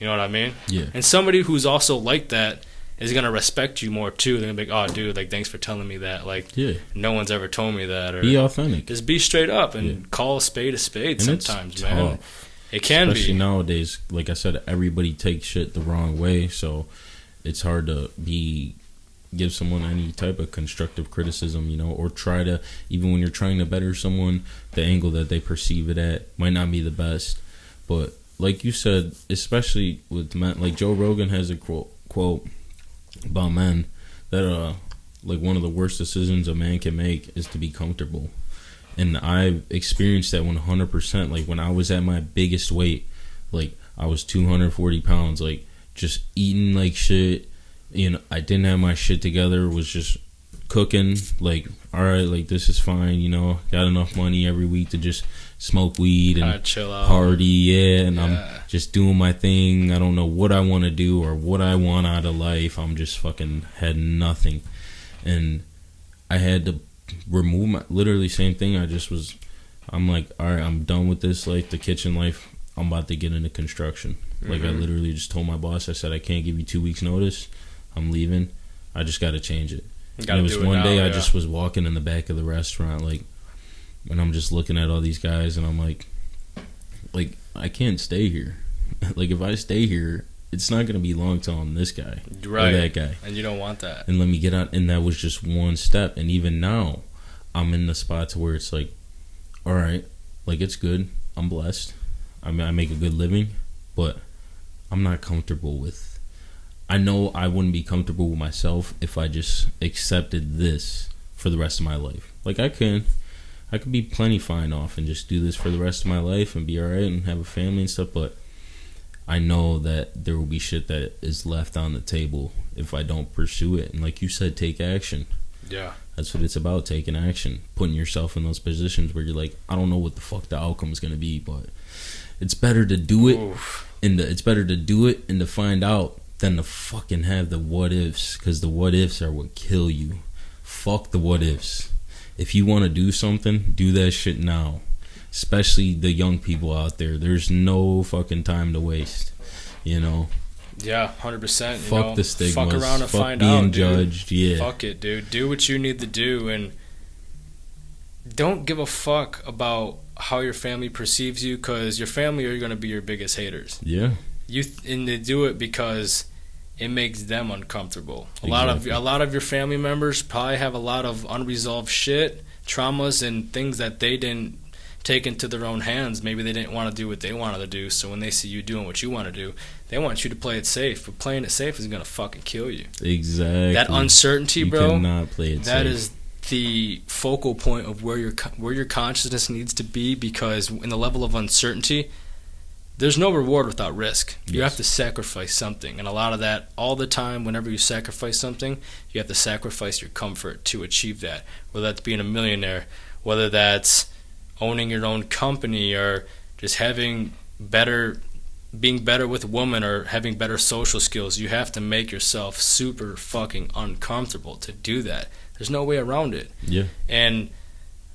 You know what I mean? Yeah. And somebody who's also like that is going to respect you more, too. They're going to be like, oh, dude, like, thanks for telling me that. Like, no one's ever told me that. Or be authentic. Just be straight up and call a spade sometimes, man. Tough. It can Especially be. nowadays, like I said, everybody takes shit the wrong way, so it's hard to give someone any type of constructive criticism, you know, or try to, even when you're trying to better someone, the angle that they perceive it at might not be the best. But like you said, especially with men, like Joe Rogan has a quote about men that like one of the worst decisions a man can make is to be comfortable. And I've experienced that 100%. Like when I was at my biggest weight, like I was 240 pounds, like just eating like shit. You know, I didn't have my shit together, was just cooking, like, all right, like, this is fine, you know, got enough money every week to just smoke weed and chill out. Party, and I'm just doing my thing. I don't know what I want to do or what I want out of life. I'm just fucking had nothing. And I had to remove my, literally same thing. I'm like, all right, I'm done with this life, the kitchen life. I'm about to get into construction. Like, I literally just told my boss, I said, I can't give you 2 weeks notice. I'm leaving. I just got to change it. And it was one day I just was walking in the back of the restaurant, like, and I'm just looking at all these guys, and I'm like, I can't stay here. Like, if I stay here, it's not going to be long till I'm this guy or that guy. And you don't want that. And let me get out. And that was just one step. And even now, I'm in the spot to where it's like, all right, like, it's good. I'm blessed. I mean, I make a good living, but I'm not comfortable with. I know I wouldn't be comfortable with myself if I just accepted this for the rest of my life. Like, I could be plenty fine off and just do this for the rest of my life and be alright and have a family and stuff, but I know that there will be shit that is left on the table if I don't pursue it. And like you said, take action. Yeah. That's what it's about, taking action. Putting yourself in those positions where you're like, I don't know what the fuck the outcome is going to be, but it's better to do it. It's better to do it and to find out than to fucking have the what ifs, because the what ifs are what kill you. Fuck the what ifs. If you want to do something, do that shit now. Especially the young people out there. There's no fucking time to waste, you know. Yeah, 100%. Fuck the stigmas. Fuck around and find being out, judged. Dude. Yeah. Fuck it, dude. Do what you need to do, and don't give a fuck about how your family perceives you, because your family are going to be your biggest haters. Yeah. And they do it because it makes them uncomfortable. Exactly. A lot of your family members probably have a lot of unresolved shit, traumas, and things that they didn't take into their own hands. Maybe they didn't want to do what they wanted to do, so when they see you doing what you want to do, they want you to play it safe. But playing it safe is going to fucking kill you. Exactly. That uncertainty, bro. You cannot play it that safe. is the focal point of where your consciousness needs to be, because in the level of uncertainty, there's no reward without risk. You have to sacrifice something. And a lot of that, all the time, whenever you sacrifice something, you have to sacrifice your comfort to achieve that. Whether that's being a millionaire, whether that's owning your own company, or just being better with women, or having better social skills. You have to make yourself super fucking uncomfortable to do that. There's no way around it. Yeah. And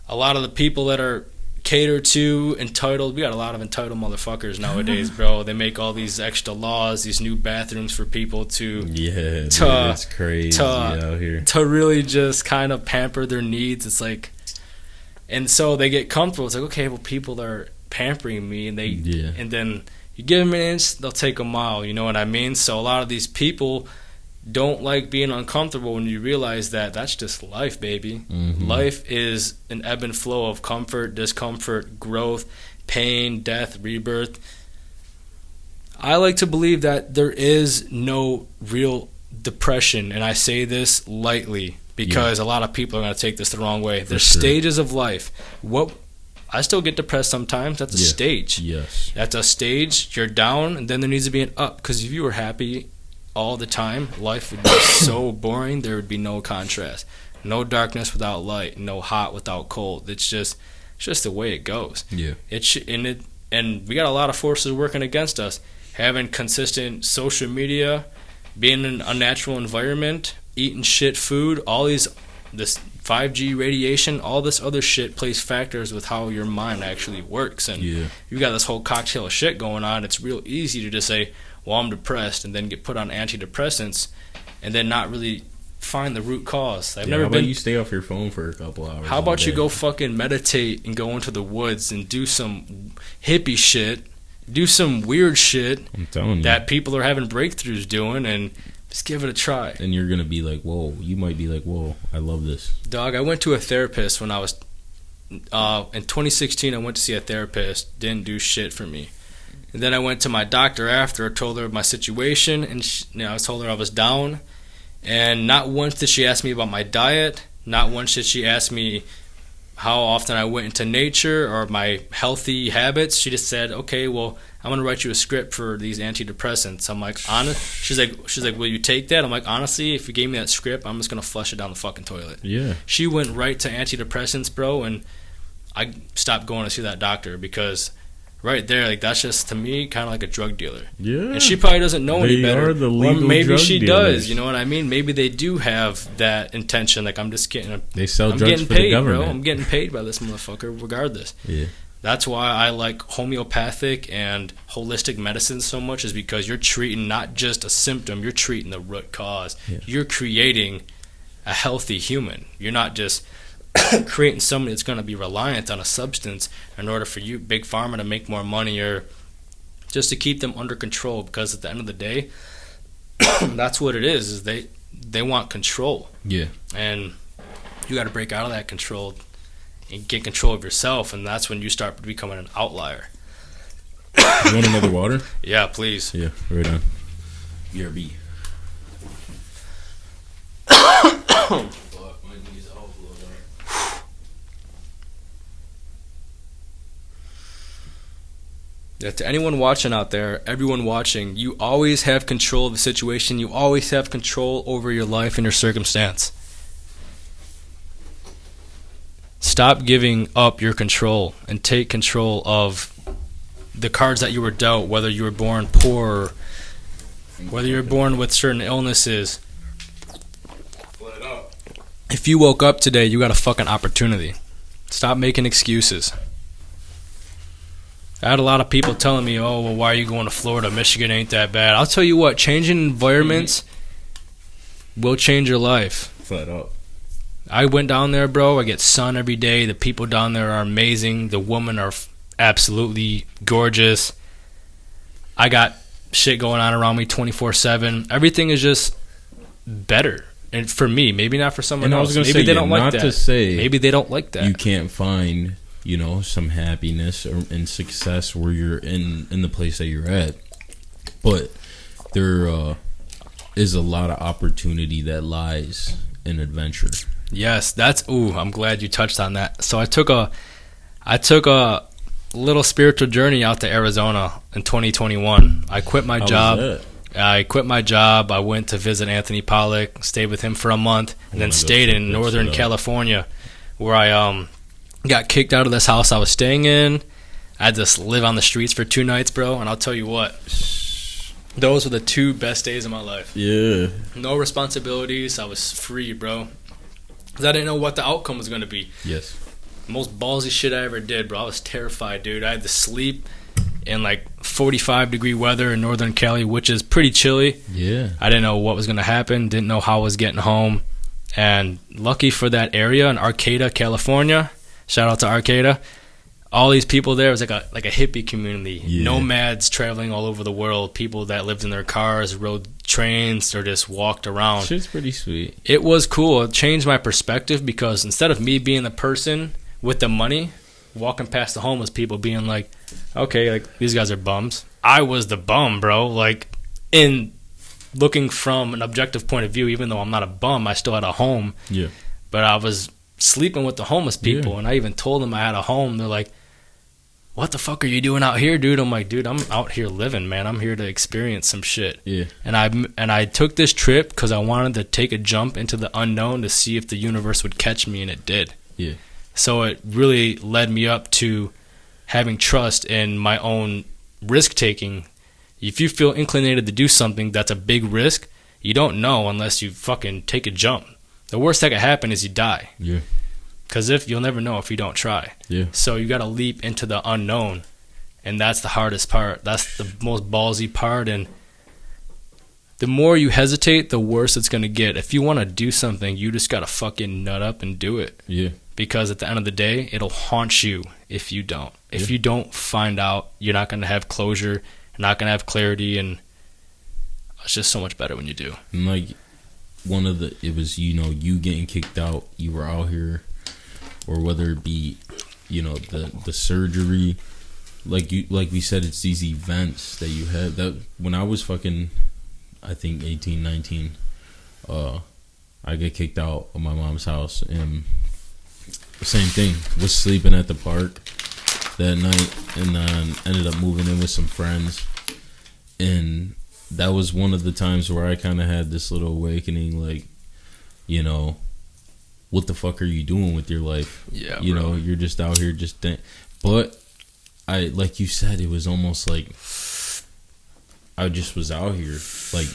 a lot of the people that are catered to, entitled, we got a lot of entitled motherfuckers nowadays, bro. They make all these extra laws, these new bathrooms for people to it's crazy out here, to really just kind of pamper their needs. It's like, and so they get comfortable. It's like, okay, well, people are pampering me, and and then you give them an inch, they'll take a mile. You know what I mean? So a lot of these people don't like being uncomfortable when you realize that that's just life, baby. Mm-hmm. Life is an ebb and flow of comfort, discomfort, growth, pain, death, rebirth. I like to believe that there is no real depression, and I say this lightly because a lot of people are going to take this the wrong way. There's stages of life. I still get depressed sometimes. That's a stage. Yes. That's a stage. You're down, and then there needs to be an up, because if you were happy all the time, life would be so boring. There would be no contrast, no darkness without light, no hot without cold. It's just the way it goes. Yeah. And we got a lot of forces working against us. Having consistent social media, being in an unnatural environment, eating shit food, all this 5G radiation, all this other shit plays factors with how your mind actually works. And you got this whole cocktail of shit going on. It's real easy to just say, well, I'm depressed, and then get put on antidepressants, and then not really find the root cause. How about you stay off your phone for a couple hours? How about you go fucking meditate and go into the woods and do some hippie shit, do some weird shit I'm telling you. that people are having breakthroughs doing, and just give it a try. And you're going to be like, whoa. You might be like, whoa, I love this. Dog, I went to a therapist when I was... in 2016, I went to see a therapist. Didn't do shit for me. And then I went to my doctor after. I told her my situation, and I told her I was down. And not once did she ask me about my diet. Not once did she ask me how often I went into nature or my healthy habits. She just said, okay, well, I'm going to write you a script for these antidepressants. I'm like, she's like, will you take that? I'm like, honestly, if you gave me that script, I'm just going to flush it down the fucking toilet. Yeah. She went right to antidepressants, bro, and I stopped going to see that doctor, because right there, like, that's just, to me, kind of like a drug dealer. Yeah. And she probably doesn't know any better. They are the legal drug maybe she dealers. Does, you know what I mean? Maybe they do have that intention. Like, they sell drugs for the government. Bro. I'm getting paid by this motherfucker regardless. Yeah. That's why I like homeopathic and holistic medicine so much, is because you're treating not just a symptom, you're treating the root cause. Yeah. You're creating a healthy human. You're not just creating somebody that's going to be reliant on a substance in order for you, Big Pharma, to make more money, or just to keep them under control. Because at the end of the day, that's what it is they want control. Yeah. And you got to break out of that control and get control of yourself, and that's when you start becoming an outlier. You want another water? Yeah, please. Yeah, right on. BRB. Yeah, to anyone watching out there, everyone watching, you always have control of the situation. You always have control over your life and your circumstance. Stop giving up your control and take control of the cards that you were dealt, whether you were born poor, or whether you're born with certain illnesses. If you woke up today, you got a fucking opportunity. Stop making excuses. I had a lot of people telling me, oh, well, why are you going to Florida? Michigan ain't that bad. I'll tell you what, changing environments will change your life. Flat up. I went down there, bro. I get sun every day. The people down there are amazing. The women are absolutely gorgeous. I got shit going on around me 24/7. Everything is just better. And for me, maybe not for someone else. Maybe they don't like that. Maybe they don't like that. You can't find you know, some happiness and success where you're in the place that you're at. But there is a lot of opportunity that lies in adventure. Yes, I'm glad you touched on that. So I took a little spiritual journey out to Arizona in 2021. I quit my job. I quit my job. I went to visit Anthony Pollock, stayed with him for a month, and then stayed in Northern California, where I got kicked out of this house I was staying in. I had to live on the streets for 2 nights, bro, and I'll tell you what, those were the 2 best days of my life. Yeah. No responsibilities. I was free, bro. Because I didn't know what the outcome was going to be. Yes. Most ballsy shit I ever did, bro. I was terrified, dude. I had to sleep in like 45-degree weather in Northern Cali, which is pretty chilly. Yeah. I didn't know what was going to happen. Didn't know how I was getting home. And lucky for that area in Arcata, California. Shout out to Arcata. All these people there, it was like a hippie community. Yeah. Nomads traveling all over the world. People that lived in their cars, rode trains, or just walked around. Shit's pretty sweet. It was cool. It changed my perspective because instead of me being the person with the money, walking past the homeless people being like, okay, like these guys are bums. I was the bum, bro. Like, in looking from an objective point of view, even though I'm not a bum, I still had a home. Yeah. But I was sleeping with the homeless people, and I even told them I had a home. They're like, what the fuck are you doing out here, dude? I'm like, dude, I'm out here living, man. I'm here to experience some shit. Yeah. And I took this trip because I wanted to take a jump into the unknown to see if the universe would catch me, and it did. Yeah. So it really led me up to having trust in my own risk-taking. If you feel inclinated to do something that's a big risk, you don't know unless you fucking take a jump. The worst that could happen is you die. Yeah. Because you'll never know if you don't try. Yeah. So you got to leap into the unknown, and that's the hardest part. That's the most ballsy part, and the more you hesitate, the worse it's going to get. If you want to do something, you just got to fucking nut up and do it. Yeah. Because at the end of the day, it'll haunt you if you don't. If you don't find out, you're not going to have closure, you're not going to have clarity, and it's just so much better when you do. And like, it was, you know, you getting kicked out, you were out here, or whether it be, you know, the surgery, like we said, it's these events that you have. That when I was fucking, I think 18, 19, I get kicked out of my mom's house, and same thing, was sleeping at the park that night, and then ended up moving in with some friends, and that was one of the times where I kind of had this little awakening, like, you know, what the fuck are you doing with your life? Yeah, you know, you're just out here but I, like you said, it was almost like I just was out here, like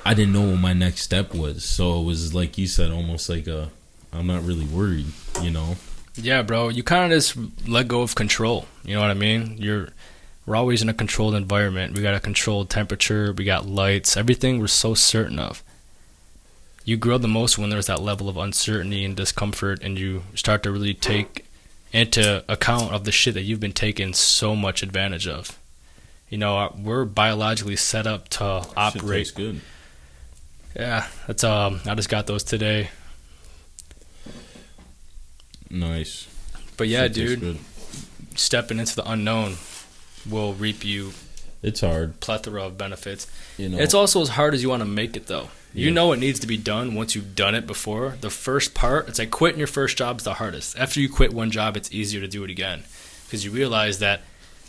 I didn't know what my next step was, so it was like you said, almost like I'm not really worried, you know? Yeah, bro, you kind of just let go of control, you know what I mean? We're always in a controlled environment. We got a controlled temperature, we got lights, everything we're so certain of. You grow the most when there's that level of uncertainty and discomfort, and you start to really take into account of the shit that you've been taking so much advantage of. You know, we're biologically set up to operate. Shit tastes good. Yeah, that's I just got those today. Nice. But yeah, dude, stepping into the unknown will reap you. It's hard. Plethora of benefits. You know, it's also as hard as you want to make it, though. Yeah. You know what needs to be done once you've done it before. The first part, it's like quitting your first job is the hardest. After you quit one job, it's easier to do it again because you realize that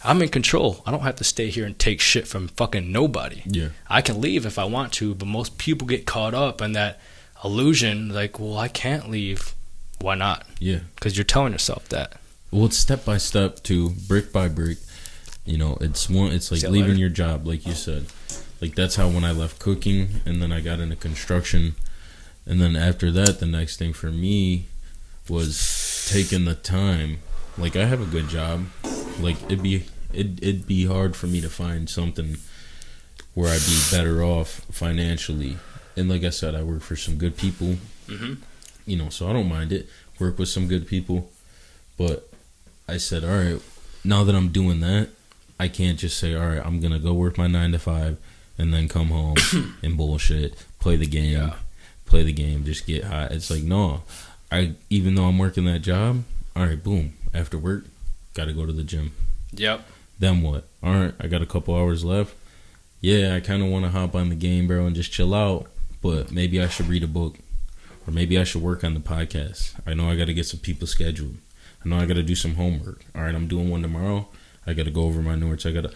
I'm in control. I don't have to stay here and take shit from fucking nobody. Yeah, I can leave if I want to, but most people get caught up in that illusion, like, well, I can't leave. Why not? Yeah, because you're telling yourself that. Well, it's step by step, too, brick by brick. You know, it's like leaving your job, like you said. Like, that's how when I left cooking, and then I got into construction, and then after that, the next thing for me was taking the time. Like, I have a good job. Like, it'd be hard for me to find something where I'd be better off financially. And like I said, I work for some good people. Mm-hmm. You know, so I don't mind it. Work with some good people. But I said, all right, now that I'm doing that, I can't just say, all right, I'm going to go work my 9 to 5 and then come home and bullshit, play the game, just get high. It's like, no, even though I'm working that job, all right, boom, after work, gotta go to the gym. Yep. Then what? All right, I got a couple hours left. Yeah, I kind of want to hop on the game, bro, and just chill out. But maybe I should read a book. Or maybe I should work on the podcast. I know I got to get some people scheduled. I know I got to do some homework. All right, I'm doing one tomorrow. I got to go over my notes. I got to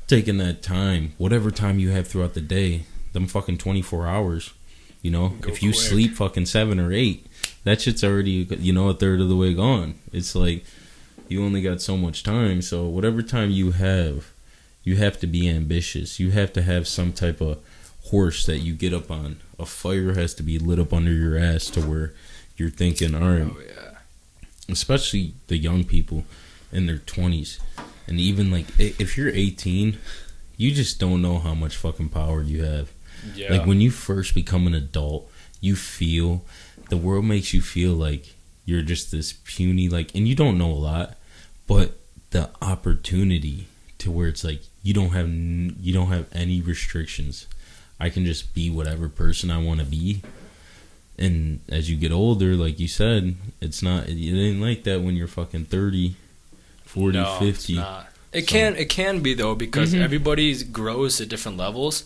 take in that time, whatever time you have throughout the day, them fucking 24 hours. You know, Go if you quick. sleep fucking 7 or 8, that shit's already, you know, a third of the way gone. It's like you only got so much time. So whatever time you have to be ambitious. You have to have some type of horse that you get up on. A fire has to be lit up under your ass to where you're thinking, all right. Oh, yeah. Especially the young people in their 20s. And even like, if you're 18, you just don't know how much fucking power you have. Yeah. Like when you first become an adult, the world makes you feel like you're just this puny, like, and you don't know a lot, but the opportunity to where it's like you don't have any restrictions. I can just be whatever person I want to be. And as you get older, like you said, it ain't like that when you're fucking 30, 40, No, 50. it's not. It can be though, because everybody grows at different levels.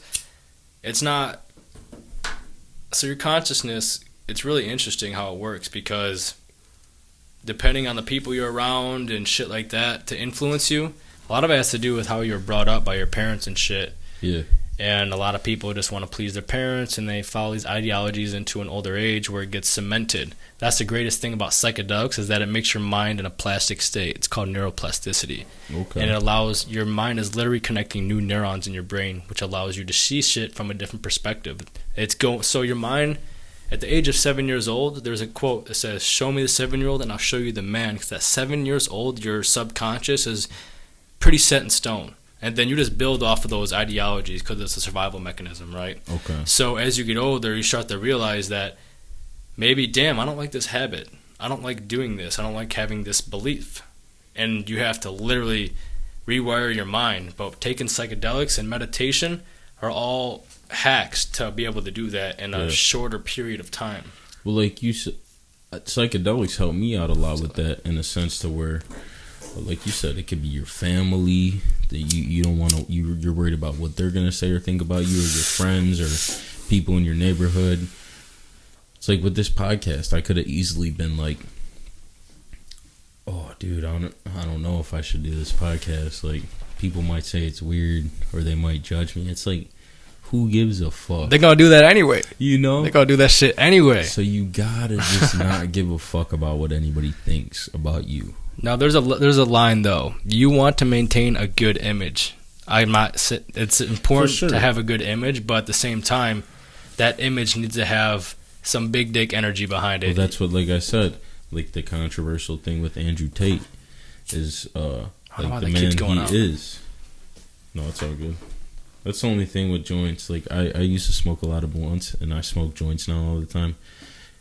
It's not. So your consciousness, it's really interesting how it works, because depending on the people you're around and shit like that to influence you, a lot of it has to do with how you were brought up by your parents and shit. Yeah. And a lot of people just want to please their parents, and they follow these ideologies into an older age where it gets cemented. That's the greatest thing about psychedelics, is that it makes your mind in a plastic state. It's called neuroplasticity. Okay. And it allows, your mind is literally connecting new neurons in your brain, which allows you to see shit from a different perspective. So your mind, at the age of 7 years old, there's a quote that says, "Show me the 7-year-old and I'll show you the man." Because at 7 years old, your subconscious is pretty set in stone. And then you just build off of those ideologies because it's a survival mechanism, right? Okay. So as you get older, you start to realize that maybe, damn, I don't like this habit. I don't like doing this. I don't like having this belief. And you have to literally rewire your mind. But taking psychedelics and meditation are all hacks to be able to do that in a shorter period of time. Well, like you said, psychedelics help me out a lot with that, in a sense to where, like you said, it could be your family that you don't want to, you're worried about what they're gonna say or think about you, or your friends or people in your neighborhood. It's like with this podcast, I could have easily been like, "Oh, dude, I don't know if I should do this podcast. Like, people might say it's weird, or they might judge me." It's like, who gives a fuck? They're gonna do that anyway. You know, they're gonna do that shit anyway. So you gotta just not give a fuck about what anybody thinks about you. Now there's a line though. You want to maintain a good image. It's important to have a good image, but at the same time, that image needs to have some big dick energy behind it. Well, that's what, like I said, like the controversial thing with Andrew Tate is like the man he is. No, it's all good. That's the only thing with joints. Like I used to smoke a lot of blunts, and I smoke joints now all the time.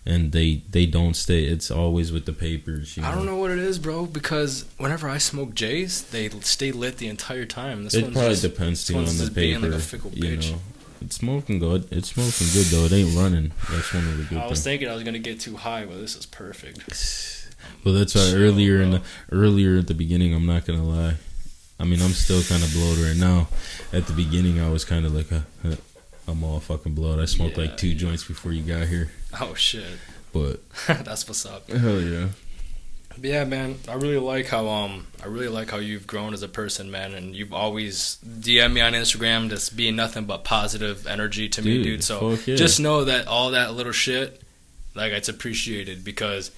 And they don't stay. It's always with the papers. You know? I don't know what it is, bro, because whenever I smoke J's, they stay lit the entire time. It probably depends too on the paper. Being like a fickle bitch. Know? It's smoking good. It's smoking good though. It ain't running. That's one of the good things. I was thinking I was gonna get too high, but this is perfect. Well, that's why earlier at the beginning, I'm not gonna lie. I mean, I'm still kind of blowed right now. At the beginning, I was kind of like I'm all fucking blowed. I smoked like 2 joints before you got here. Oh shit! But that's what's up. Hell yeah! But yeah, man. I really like how you've grown as a person, man. And you've always DM'd me on Instagram, just being nothing but positive energy to me, dude. So just know that all that little shit, like, it's appreciated, because,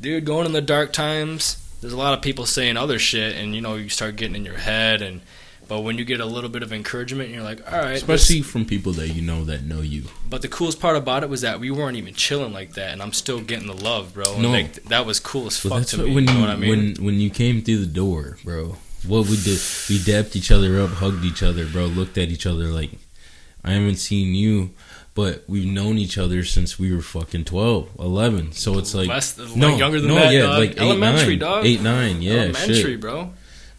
dude, going in the dark times, there's a lot of people saying other shit, and you start getting in your head. But when you get a little bit of encouragement, you're like, all right. Especially from people that that know you. But the coolest part about it was that we weren't even chilling like that, and I'm still getting the love, bro. No. Like, that was cool as fuck to me. You know what I mean? When you came through the door, bro, what we did, we dapped each other up, hugged each other, bro, looked at each other like, I haven't seen you, but we've known each other since we were fucking 12, 11. So it's like... younger than that, dog. Like 8, elementary, 9. dog. 8, 9, yeah, elementary, shit. Bro.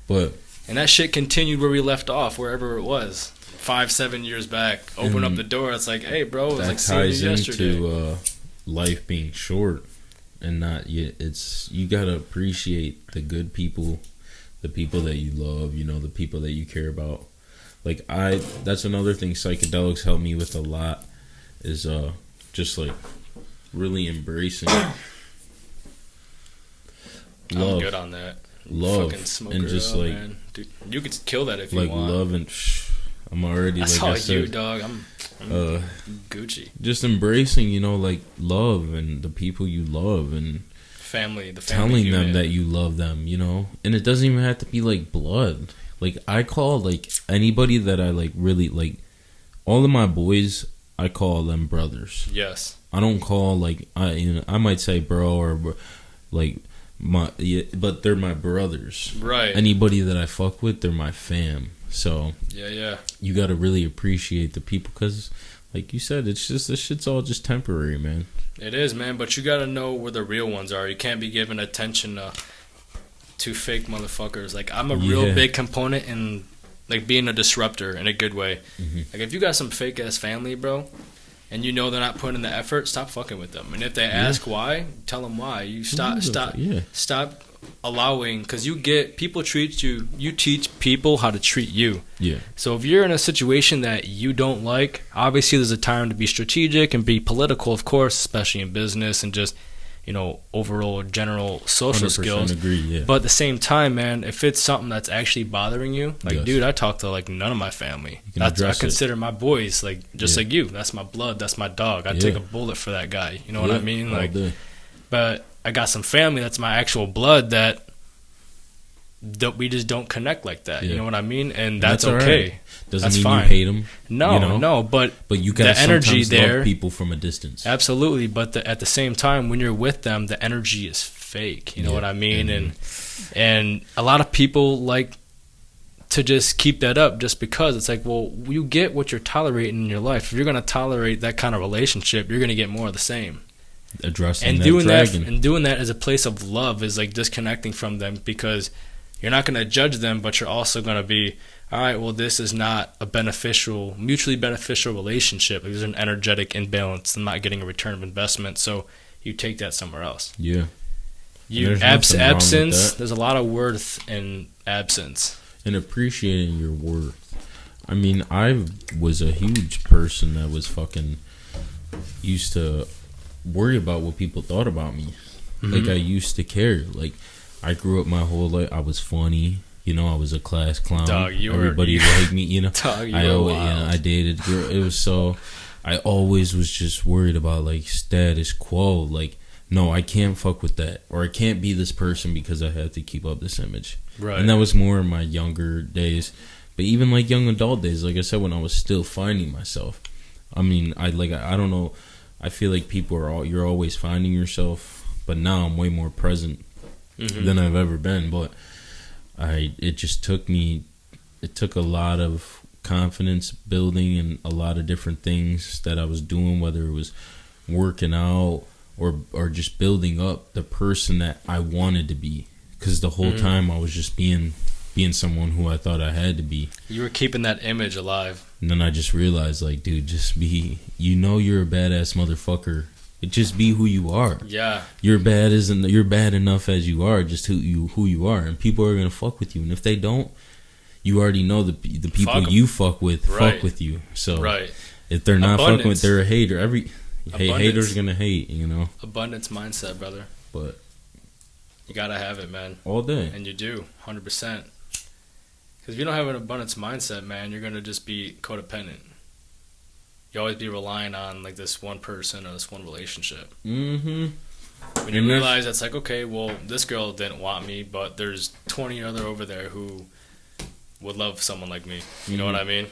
But... And that shit continued where we left off, wherever it was. 5, 7 years back. Open up the door. It's like, hey, bro, it was like seeing you yesterday. That ties into life being short. and not yet. It's you gotta appreciate the good people, the people that you love. You know, the people that you care about. Like that's another thing psychedelics help me with a lot. Is just like really embracing love. I'm good on that. Love Fucking smoke and her just up, like man. Dude, you could kill that if you like want. love and I'm already That's like all I said, you, dog. I'm Gucci. just embracing, you know, like love and the people you love and Family, the family telling unit. them that you love them, you know, and it doesn't even have to be like blood. Like I call like anybody that I like really like, all of my boys, I call them brothers. Yes. I don't call like I might say bro or like but they're my brothers. Right. Anybody that I fuck with, they're my fam. So Yeah. you got to really appreciate the people because, like you said, it's just this shit's all just temporary, man. It is, man. But you gotta know where the real ones are. You can't be giving attention to fake motherfuckers. Like I'm a real big component in like being a disruptor in a good way. Mm-hmm. Like if you got some fake ass family, bro, and you know they're not putting in the effort, stop fucking with them. And if they ask why, tell them why. You stop allowing, because people treat you. You teach people how to treat you. Yeah. So if you're in a situation that you don't like, obviously there's a time to be strategic and be political, of course, especially in business and just, you know, overall general social skills. Agree, yeah. But at the same time, man, if it's something that's actually bothering you, like, dude, I talk to like none of my family. I consider my boys like just like you. That's my blood. That's my dog. I'd take a bullet for that guy. You know what I mean? Like, but I got some family that's my actual blood that we just don't connect like that. You know what I mean? And that's okay. Right. Doesn't that's mean fine. you hate them. No, you know? No, but you got the energy there. Love people from a distance. Absolutely, but at the same time, when you're with them, the energy is fake. You know what I mean? And a lot of people like to just keep that up just because it's like, well, you get what you're tolerating in your life. If you're going to tolerate that kind of relationship, you're going to get more of the same. Addressing and that doing dragon. that and doing that as a place of love is like disconnecting from them, because you're not going to judge them, but you're also going to be, all right, well, this is not a mutually beneficial relationship. There's an energetic imbalance. I'm not getting a return of investment, so you take that somewhere else. Yeah. Absence. There's a lot of worth in absence. And appreciating your worth. I mean, I was a huge person that was fucking used to worry about what people thought about me. Mm-hmm. Like I used to care. Like I grew up my whole life. I was funny. You know, I was a class clown. Dog, everybody liked me. You know, dog, I dated girl. It was so. I always was just worried about like status quo. Like, no, I can't fuck with that, or I can't be this person because I have to keep up this image. Right. And that was more in my younger days. But even like young adult days, like I said, when I was still finding myself. I mean, I don't know. I feel like you're always finding yourself, but now I'm way more present than I've ever been. But it took a lot of confidence building and a lot of different things that I was doing, whether it was working out or just building up the person that I wanted to be. Because the whole time I was just being someone who I thought I had to be. You were keeping that image alive. And then I just realized, like, dude, just be, you're a badass motherfucker. Just be who you are. Yeah. You're bad enough as you are, just who you are. And people are going to fuck with you. And if they don't, you already know the people you fuck with fuck with you. So if they're not fucking with, they're a hater. Hater's going to hate, you know. Abundance mindset, brother. But you got to have it, man. All day. And you do, 100%. Because if you don't have an abundance mindset, man, you're going to just be codependent. You always be relying on like this one person or this one relationship. Mm-hmm. When you realize that's like, okay, well, this girl didn't want me, but there's 20 other over there who would love someone like me. You know what I mean?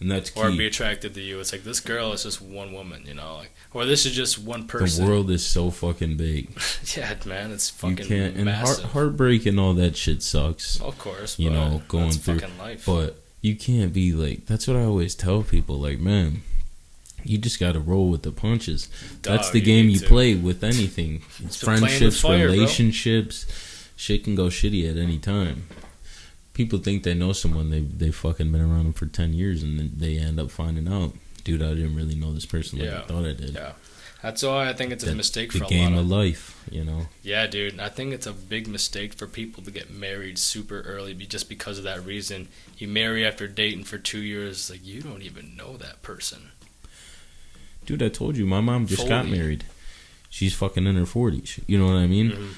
And that's key. Or be attracted to you. It's like, this girl is just one woman, you know? Like, or this is just one person. The world is so fucking big. Yeah, man, it's fucking and massive. Heartbreak and all that shit sucks. Of course, you know, going through fucking life. But you can't be like, that's what I always tell people, like, man, you just gotta roll with the punches. That's the game you play with anything. It's friendships, relationships. Shit can go shitty at any time. People think they know someone, they fucking been around them for 10 years, and then they end up finding out, dude, I didn't really know this person like I thought I did. Yeah. That's why I think it's a mistake for a lot of... The game of life, you know? Yeah, dude. I think it's a big mistake for people to get married super early just because of that reason. You marry after dating for 2 years. Like, you don't even know that person. Dude, I told you, my mom just got married. She's fucking in her 40s. You know what I mean? Mm-hmm.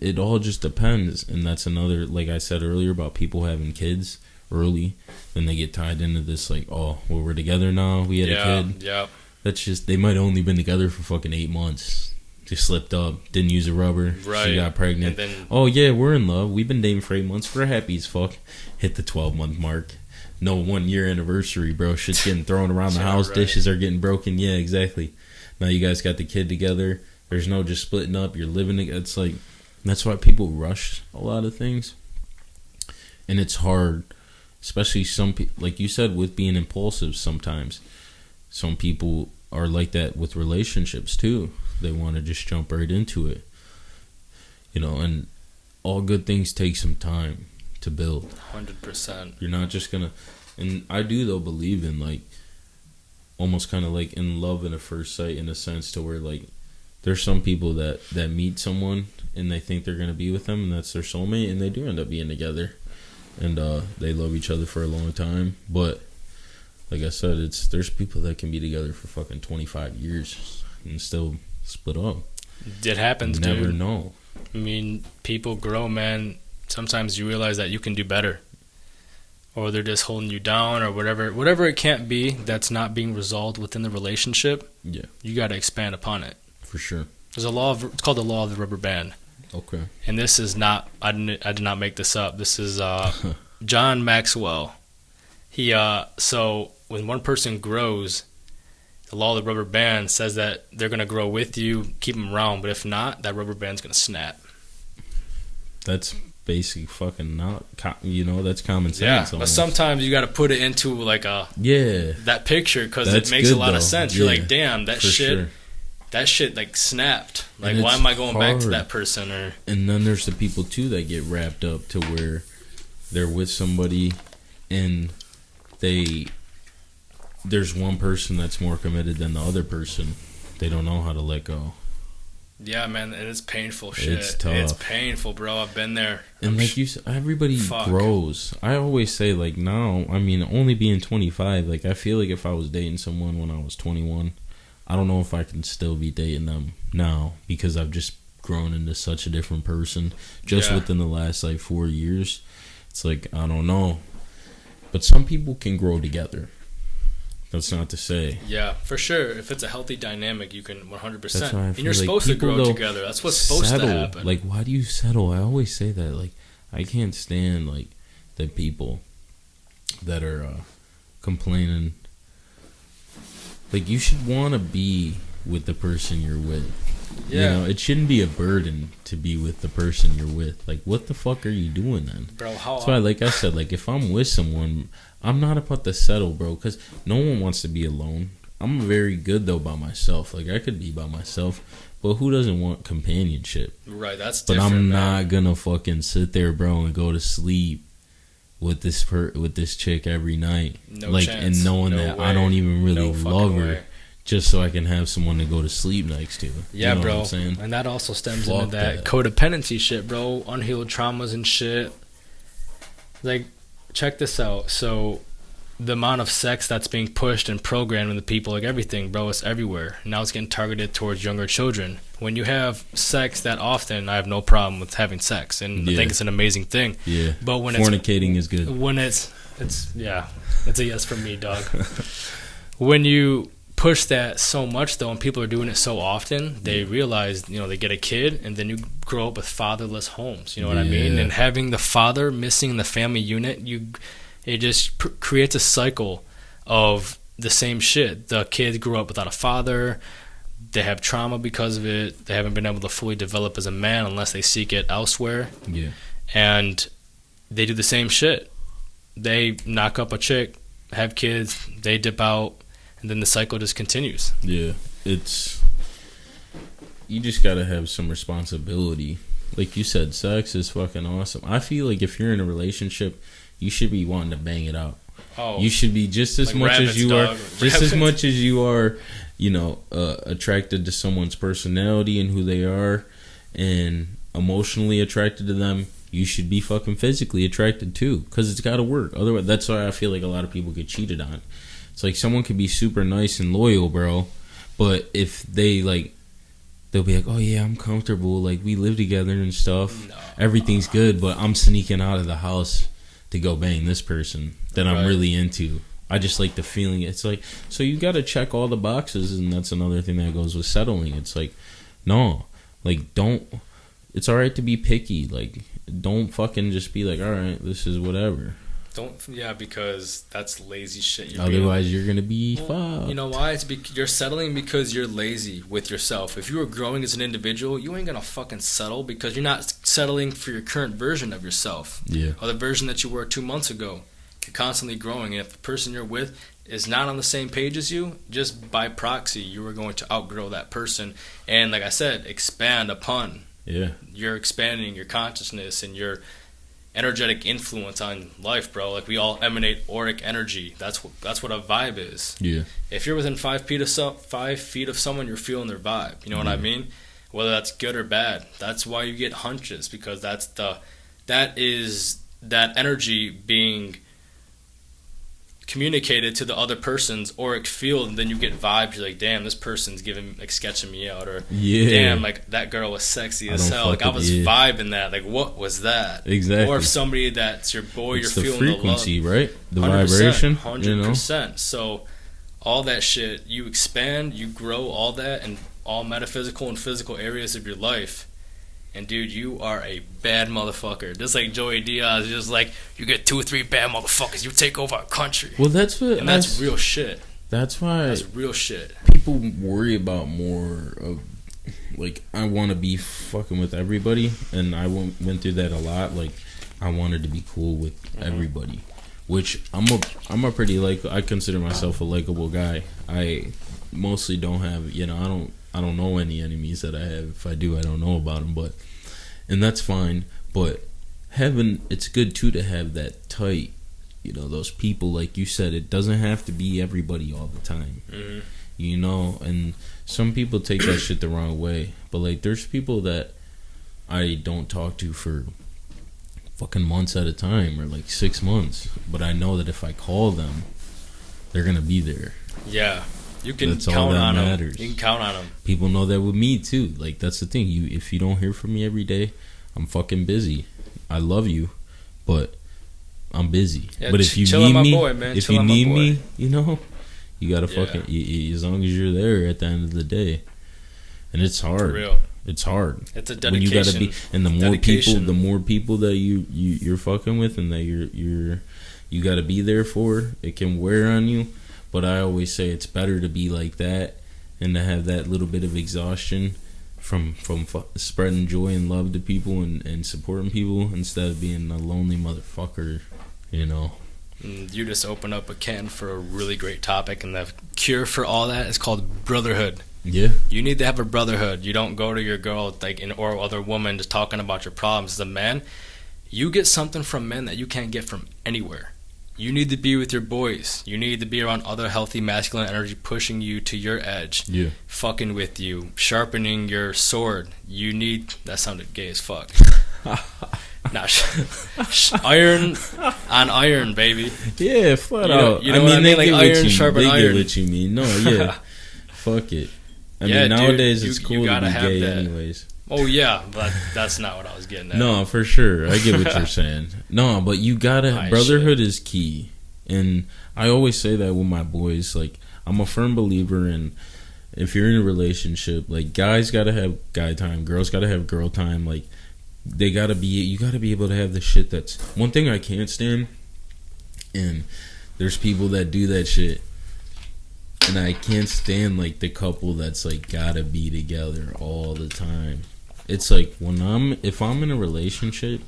It all just depends. And that's another, like I said earlier, about people having kids early. Then they get tied into this, like, oh, well, we're together now. We had a kid. Yeah. That's just, they might have only been together for fucking 8 months. Just slipped up, didn't use a rubber. Right. She got pregnant. And then, oh, yeah, we're in love. We've been dating for 8 months. We're happy as fuck. Hit the 12-month mark. No 1 year anniversary, bro. Shit's getting thrown around the house. Right. Dishes are getting broken. Yeah, exactly. Now you guys got the kid together. There's no just splitting up. You're living together. It's like, that's why people rush a lot of things. And it's hard, especially some people, like you said, with being impulsive sometimes. Some people are like that with relationships too. They want to just jump right into it. You know, and all good things take some time to build. 100%. You're not just gonna, and I do though believe in like, almost kind of like in love at first sight, in a sense, to where like, there's some people that meet someone and they think they're gonna be with them and that's their soulmate, and they do end up being together, and they love each other for a long time. But like I said, there's people that can be together for fucking 25 years and still split up. It happens, dude. Never know. I mean, people grow, man. Sometimes you realize that you can do better, or they're just holding you down, or whatever it can't be that's not being resolved within the relationship. Yeah, you got to expand upon it. For sure. There's it's called the law of the rubber band. Okay. And this is not, I did not make this up. This is John Maxwell. He so when one person grows, the law of the rubber band says that they're gonna grow with you, keep them around. But if not, that rubber band's gonna snap. That's basic fucking not, you know, that's common sense. Yeah, almost. But sometimes you got to put it into like that picture, because it makes a lot of sense. You're like, damn, that shit like snapped. Like, why am I going back to that person? Or and then there's the people too that get wrapped up to where they're with somebody and there's one person that's more committed than the other person. They don't know how to let go. Yeah, man, and it's painful shit. It's tough. It's painful, bro. I've been there. And like you said, everybody grows. I always say, like, now, I mean, only being 25, like, I feel like if I was dating someone when I was 21, I don't know if I can still be dating them now, because I've just grown into such a different person just within the last, like, 4 years. It's like, I don't know. But some people can grow together. That's not to say. Yeah, for sure. If it's a healthy dynamic, you can 100%. And you're supposed to grow together. That's what's supposed to happen. Like, why do you settle? I always say that. Like, I can't stand, like, the people that are complaining. Like, you should want to be with the person you're with. Yeah. You know, it shouldn't be a burden to be with the person you're with. Like, what the fuck are you doing then? Bro, that's why, like I said, like, if I'm with someone, I'm not about to settle, bro, because no one wants to be alone. I'm very good, though, by myself. Like, I could be by myself, but who doesn't want companionship? Right, that's different. But I'm not gonna fucking sit there, bro, and go to sleep with this chick every night. No like, chance. And knowing that way. I don't even really love her. Way. Just so I can have someone to go to sleep next to. Yeah, you know, bro. What I'm saying? And that also stems into that codependency shit, bro. Unhealed traumas and shit. Like, check this out. So, the amount of sex that's being pushed and programmed into people, like everything, bro, it's everywhere. Now it's getting targeted towards younger children. When you have sex that often, I have no problem with having sex, and I think it's an amazing thing. Yeah. But when fornicating is good. When it's a yes from me, dog. When you push that so much, though, and people are doing it so often, they realize, you know, they get a kid, and then you grow up with fatherless homes. You know what I mean? And having the father missing in the family unit, it just creates a cycle of the same shit. The kids grew up without a father. They have trauma because of it. They haven't been able to fully develop as a man unless they seek it elsewhere. Yeah. And they do the same shit. They knock up a chick, have kids, they dip out, and then the cycle just continues. Yeah, you just gotta have some responsibility. Like you said, sex is fucking awesome. I feel like if you're in a relationship, you should be wanting to bang it out. Oh, you should be just as like much rabbits, as you dog. are, just as much as you are, attracted to someone's personality and who they are, and emotionally attracted to them. You should be fucking physically attracted too, because it's got to work. Otherwise, that's why I feel like a lot of people get cheated on. It's like someone could be super nice and loyal, bro, but if they like, they'll be like, oh yeah, I'm comfortable, like we live together and stuff, everything's good, but I'm sneaking out of the house to go bang this person that I'm really into. I just like the feeling. It's like, so you got to check all the boxes, and that's another thing that goes with settling. It's like, no, like don't. It's all right to be picky. Like, don't fucking just be like, all right, this is whatever. Because that's lazy shit. Otherwise, you're gonna be fucked. You know why? You're settling because you're lazy with yourself. If you were growing as an individual, you ain't gonna fucking settle, because you're not settling for your current version of yourself. Yeah. Or the version that you were 2 months ago. You're constantly growing, and if the person you're with is not on the same page as you, just by proxy, you are going to outgrow that person. And like I said, expand upon. Yeah. You're expanding your consciousness and your energetic influence on life, bro. Like, we all emanate auric energy. That's what a vibe is. Yeah. If you're within 5 feet of someone, you're feeling their vibe. You know what I mean? Whether that's good or bad. That's why you get hunches, because that is that energy being communicated to the other person's auric field, and then you get vibes. You're like, damn, this person's sketching me out, or damn, like that girl was sexy as hell. Like, I was vibing that. Like, what was that? Exactly. Or if somebody that's your boy, it's you're the feeling frequency, the love, right? The vibration, 100%. So all that shit, you expand, you grow all that in all metaphysical and physical areas of your life. And dude, you are a bad motherfucker. Just like Joey Diaz, just like, you get 2 or 3 bad motherfuckers, you take over a country. Well, that's real shit. That's why that's real shit. People worry about more of, like, I want to be fucking with everybody, and I went through that a lot. Like, I wanted to be cool with everybody, which I'm a pretty, like, I consider myself a likable guy. I mostly don't have, I don't know any enemies that I have. If I do, I don't know about them, and that's fine. But it's good too to have that tight, those people, like you said, it doesn't have to be everybody all the time, and some people take that shit the wrong way. But like, there's people that I don't talk to for fucking months at a time, or like 6 months, but I know that if I call them, they're gonna be there. Yeah. You can that's count all that on matters. them. You can count on them. People know that with me too. Like, that's the thing. If you don't hear from me every day, I'm fucking busy. I love you, but I'm busy. Yeah, but if you need me, me, you gotta fucking. As long as you're there at the end of the day, and it's hard. For real. It's hard. It's a dedication. When you gotta be, and the more people that you're fucking with, and that you gotta be there for, it can wear on you. But I always say it's better to be like that and to have that little bit of exhaustion from spreading joy and love to people and supporting people, instead of being a lonely motherfucker, You just open up a can for a really great topic, and the cure for all that is called brotherhood. Yeah. You need to have a brotherhood. You don't go to your girl or other woman just talking about your problems. As a man, you get something from men that you can't get from anywhere. You need to be with your boys. You need to be around other healthy masculine energy, pushing you to your edge. Yeah. Fucking with you, sharpening your sword. That sounded gay as fuck. Iron on iron, baby. Yeah, flat out. You know what I mean? Like iron sharpen iron. They get what you mean. No, yeah. Fuck it. I mean, nowadays it's cool to be gay anyways. Oh, yeah, but that's not what I was getting at. No, for sure. I get what you're saying. No, but you gotta... brotherhood is key. And I always say that with my boys. Like, I'm a firm believer in, if you're in a relationship, like, guys gotta have guy time, girls gotta have girl time. Like, you gotta be able to have the shit that's... One thing I can't stand, and there's people that do that shit, and I can't stand, like, the couple that's, like, gotta be together all the time. It's like, if I'm in a relationship,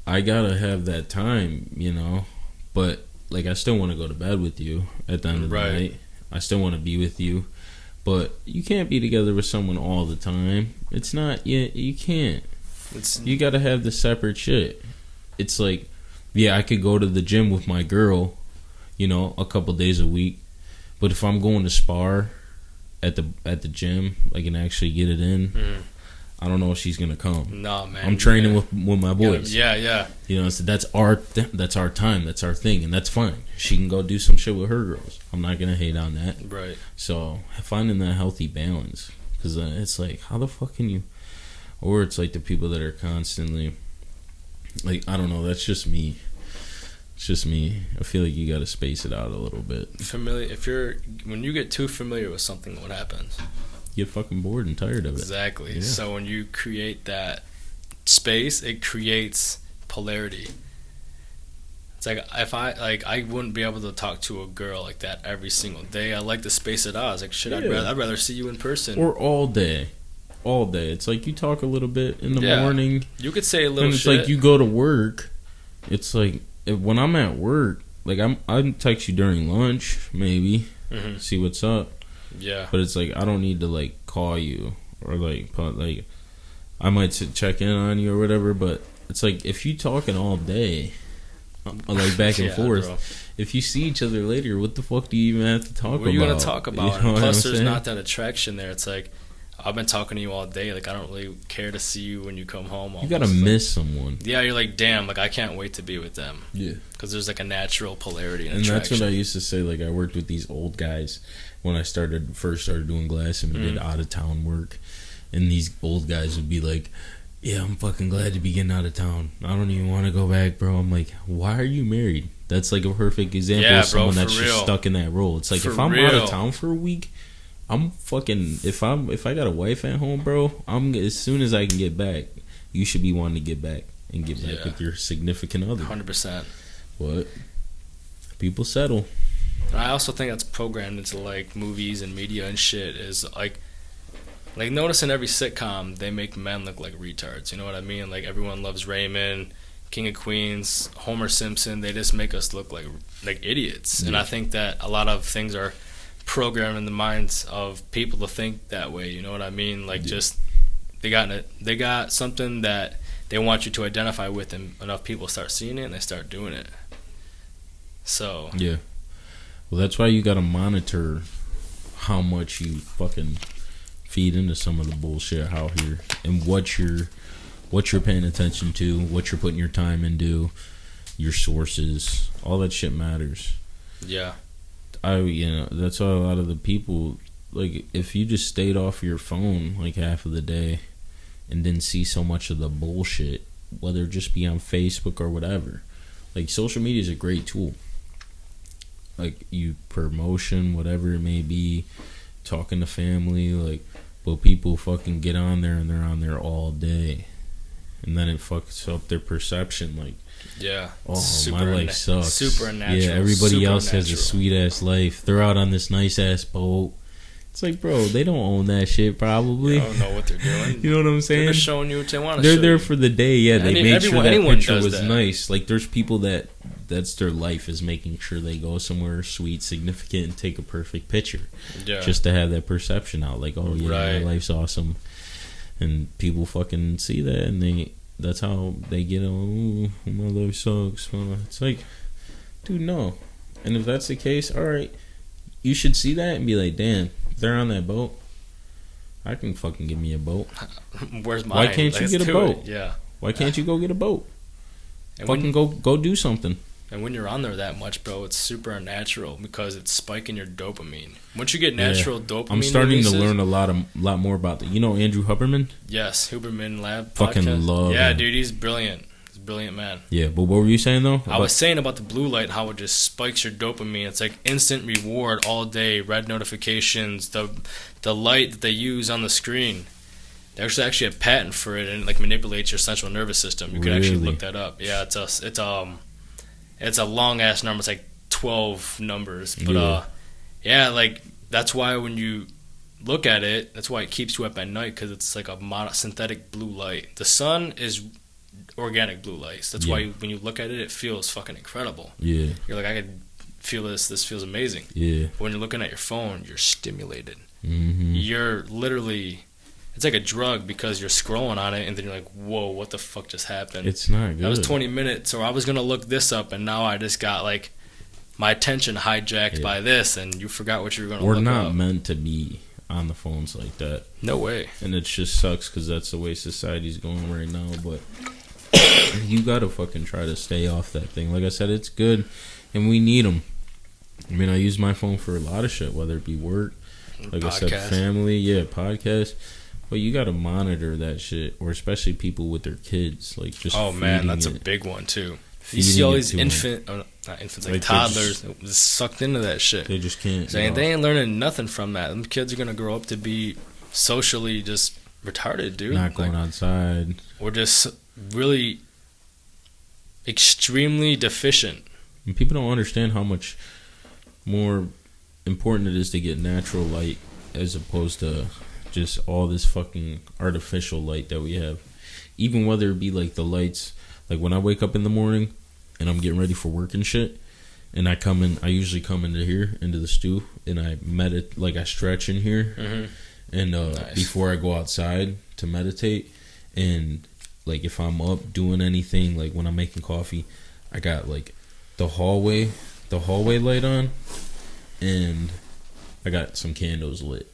I gotta have that time, but, like, I still want to go to bed with you at the end of the night. I still want to be with you, but you can't be together with someone all the time. It's not, you can't. You gotta have the separate shit. It's like, I could go to the gym with my girl, you know, a couple days a week. But if I'm going to spar at the gym, like, and actually get it in, I don't know if she's gonna come. No, man. I'm training with my boys. Yeah. You know, so that's our time, that's our thing, and that's fine. She can go do some shit with her girls. I'm not gonna hate on that. Right. So finding that healthy balance, because it's like, how the fuck can you? Or it's like the people that are constantly, like, I don't know. That's just me. It's just me. I feel like you got to space it out a little bit. When you get too familiar with something, what happens? You get fucking bored and tired of it. Exactly. Yeah. So when you create that space, it creates polarity. It's like I wouldn't be able to talk to a girl like that every single day. I like to space it out. I was like, shit, I'd rather see you in person. Or all day. It's like you talk a little bit in the morning. You could say a little and it's shit. like you go to work. It's like, when I'm at work, like, I text you during lunch, maybe, see what's up. Yeah. But it's like, I don't need to, like, call you or, like, I might check in on you or whatever. But it's like, if you talking all day, like, back and forth, bro. If you see each other later, what the fuck do you even have to talk about? What are you going to talk about? You know Plus, there's not that attraction there. It's like, I've been talking to you all day. Like, I don't really care to see you when you come home. You gotta miss someone. Yeah, you're like, damn, like, I can't wait to be with them. Yeah. Because there's, like, a natural polarity and attraction. attraction. That's what I used to say. Like, I worked with these old guys when I first started doing glass, and we did out-of-town work. And these old guys would be like, yeah, I'm fucking glad to be getting out of town. I don't even want to go back, bro. I'm like, why are you married? That's, like, a perfect example of someone that's just stuck in that role. It's like, if I'm out of town for a week, I'm fucking, if I got a wife at home, bro, as soon as I can get back, you should be wanting to get back and get back with your significant other. 100%. But people settle. I also think that's programmed into, like, movies and media and shit. Is like notice in every sitcom they make men look like retards. You know what I mean? Like, Everyone Loves Raymond, King of Queens, Homer Simpson. They just make us look like idiots. Yeah. And I think that a lot of things are programmed in the minds of people to think that way. You know what I mean? Like, just they got something that they want you to identify with, and enough people start seeing it and they start doing it. So yeah, well, that's why you gotta monitor how much you fucking feed into some of the bullshit out here, and what you're paying attention to, what you're putting your time into, your sources. All that shit matters. Yeah. That's why a lot of the people, like, if you just stayed off your phone like half of the day and didn't see so much of the bullshit, whether it just be on Facebook or whatever, like, social media is a great tool. Like, you promotion, whatever it may be, talking to family, like, but people fucking get on there and they're on there all day, and then it fucks up their perception. Like, yeah, my life sucks. Supernatural. Yeah, everybody else has a sweet ass life. They're out on this nice ass boat. It's like, bro, they don't own that shit probably. They don't know what they're doing. You know what I'm saying? They're just showing you what they want to show. They're there for the day. Yeah, they made sure that picture was that. nice. Like, there's people that's their life, is making sure they go somewhere sweet, significant, and take a perfect picture. Yeah. Just to have that perception out. Like, oh yeah, my life's awesome. And people fucking see that, and that's how they get on, oh, my life sucks. It's like, dude, no. And if that's the case, all right, you should see that and be like, damn, if they're on that boat, I can fucking give me a boat. Where's mine? Why can't you get a boat? Yeah. Why can't you go get a boat? And fucking go do something. And when you're on there that much, bro, it's super unnatural because it's spiking your dopamine. Once you get natural dopamine, I'm starting to learn a lot more about that. You know Andrew Huberman? Yes, Huberman Lab. Fucking podcast. love. Yeah, him. Dude, he's brilliant. He's a brilliant man. Yeah, but what were you saying though? I was saying about the blue light, how it just spikes your dopamine. It's like instant reward all day. Red notifications, the light that they use on the screen. There's actually a patent for it, and it like manipulates your central nervous system. You can actually look that up. Yeah, it's a long ass number. It's like 12 numbers. But yeah, like that's why when you look at it, that's why it keeps you up at night, because it's like a synthetic blue light. The sun is organic blue lights. That's why when you look at it, it feels fucking incredible. Yeah, you're like, I could feel this. This feels amazing. Yeah. But when you're looking at your phone, you're stimulated. Mm-hmm. You're literally. it's like a drug because you're scrolling on it and then you're like, whoa, what the fuck just happened? It's not good. That was 20 minutes, or I was gonna look this up, and now I just got like my attention hijacked by this, and you forgot what you were gonna look up. We're not meant to be on the phones like that. No way. And it just sucks because that's the way society's going right now. But you gotta fucking try to stay off that thing. Like I said, it's good, and we need them. I mean, I use my phone for a lot of shit, whether it be work, like I said, family, podcast. But you gotta monitor that shit, or especially people with their kids, like just. Oh man, that's a big one too. You see all these like toddlers just sucked into that shit. They just can't. They ain't learning nothing from that. Them kids are gonna grow up to be socially just retarded, dude. Not going outside. Or just really extremely deficient. And people don't understand how much more important it is to get natural light as opposed to just all this fucking artificial light that we have. Even whether it be like the lights, like when I wake up in the morning and I'm getting ready for work and shit, and I usually come into here, into the stew, and I meditate, like I stretch in here, and nice. Before I go outside to meditate, and like if I'm up doing anything, like when I'm making coffee, I got like the hallway light on, and I got some candles lit.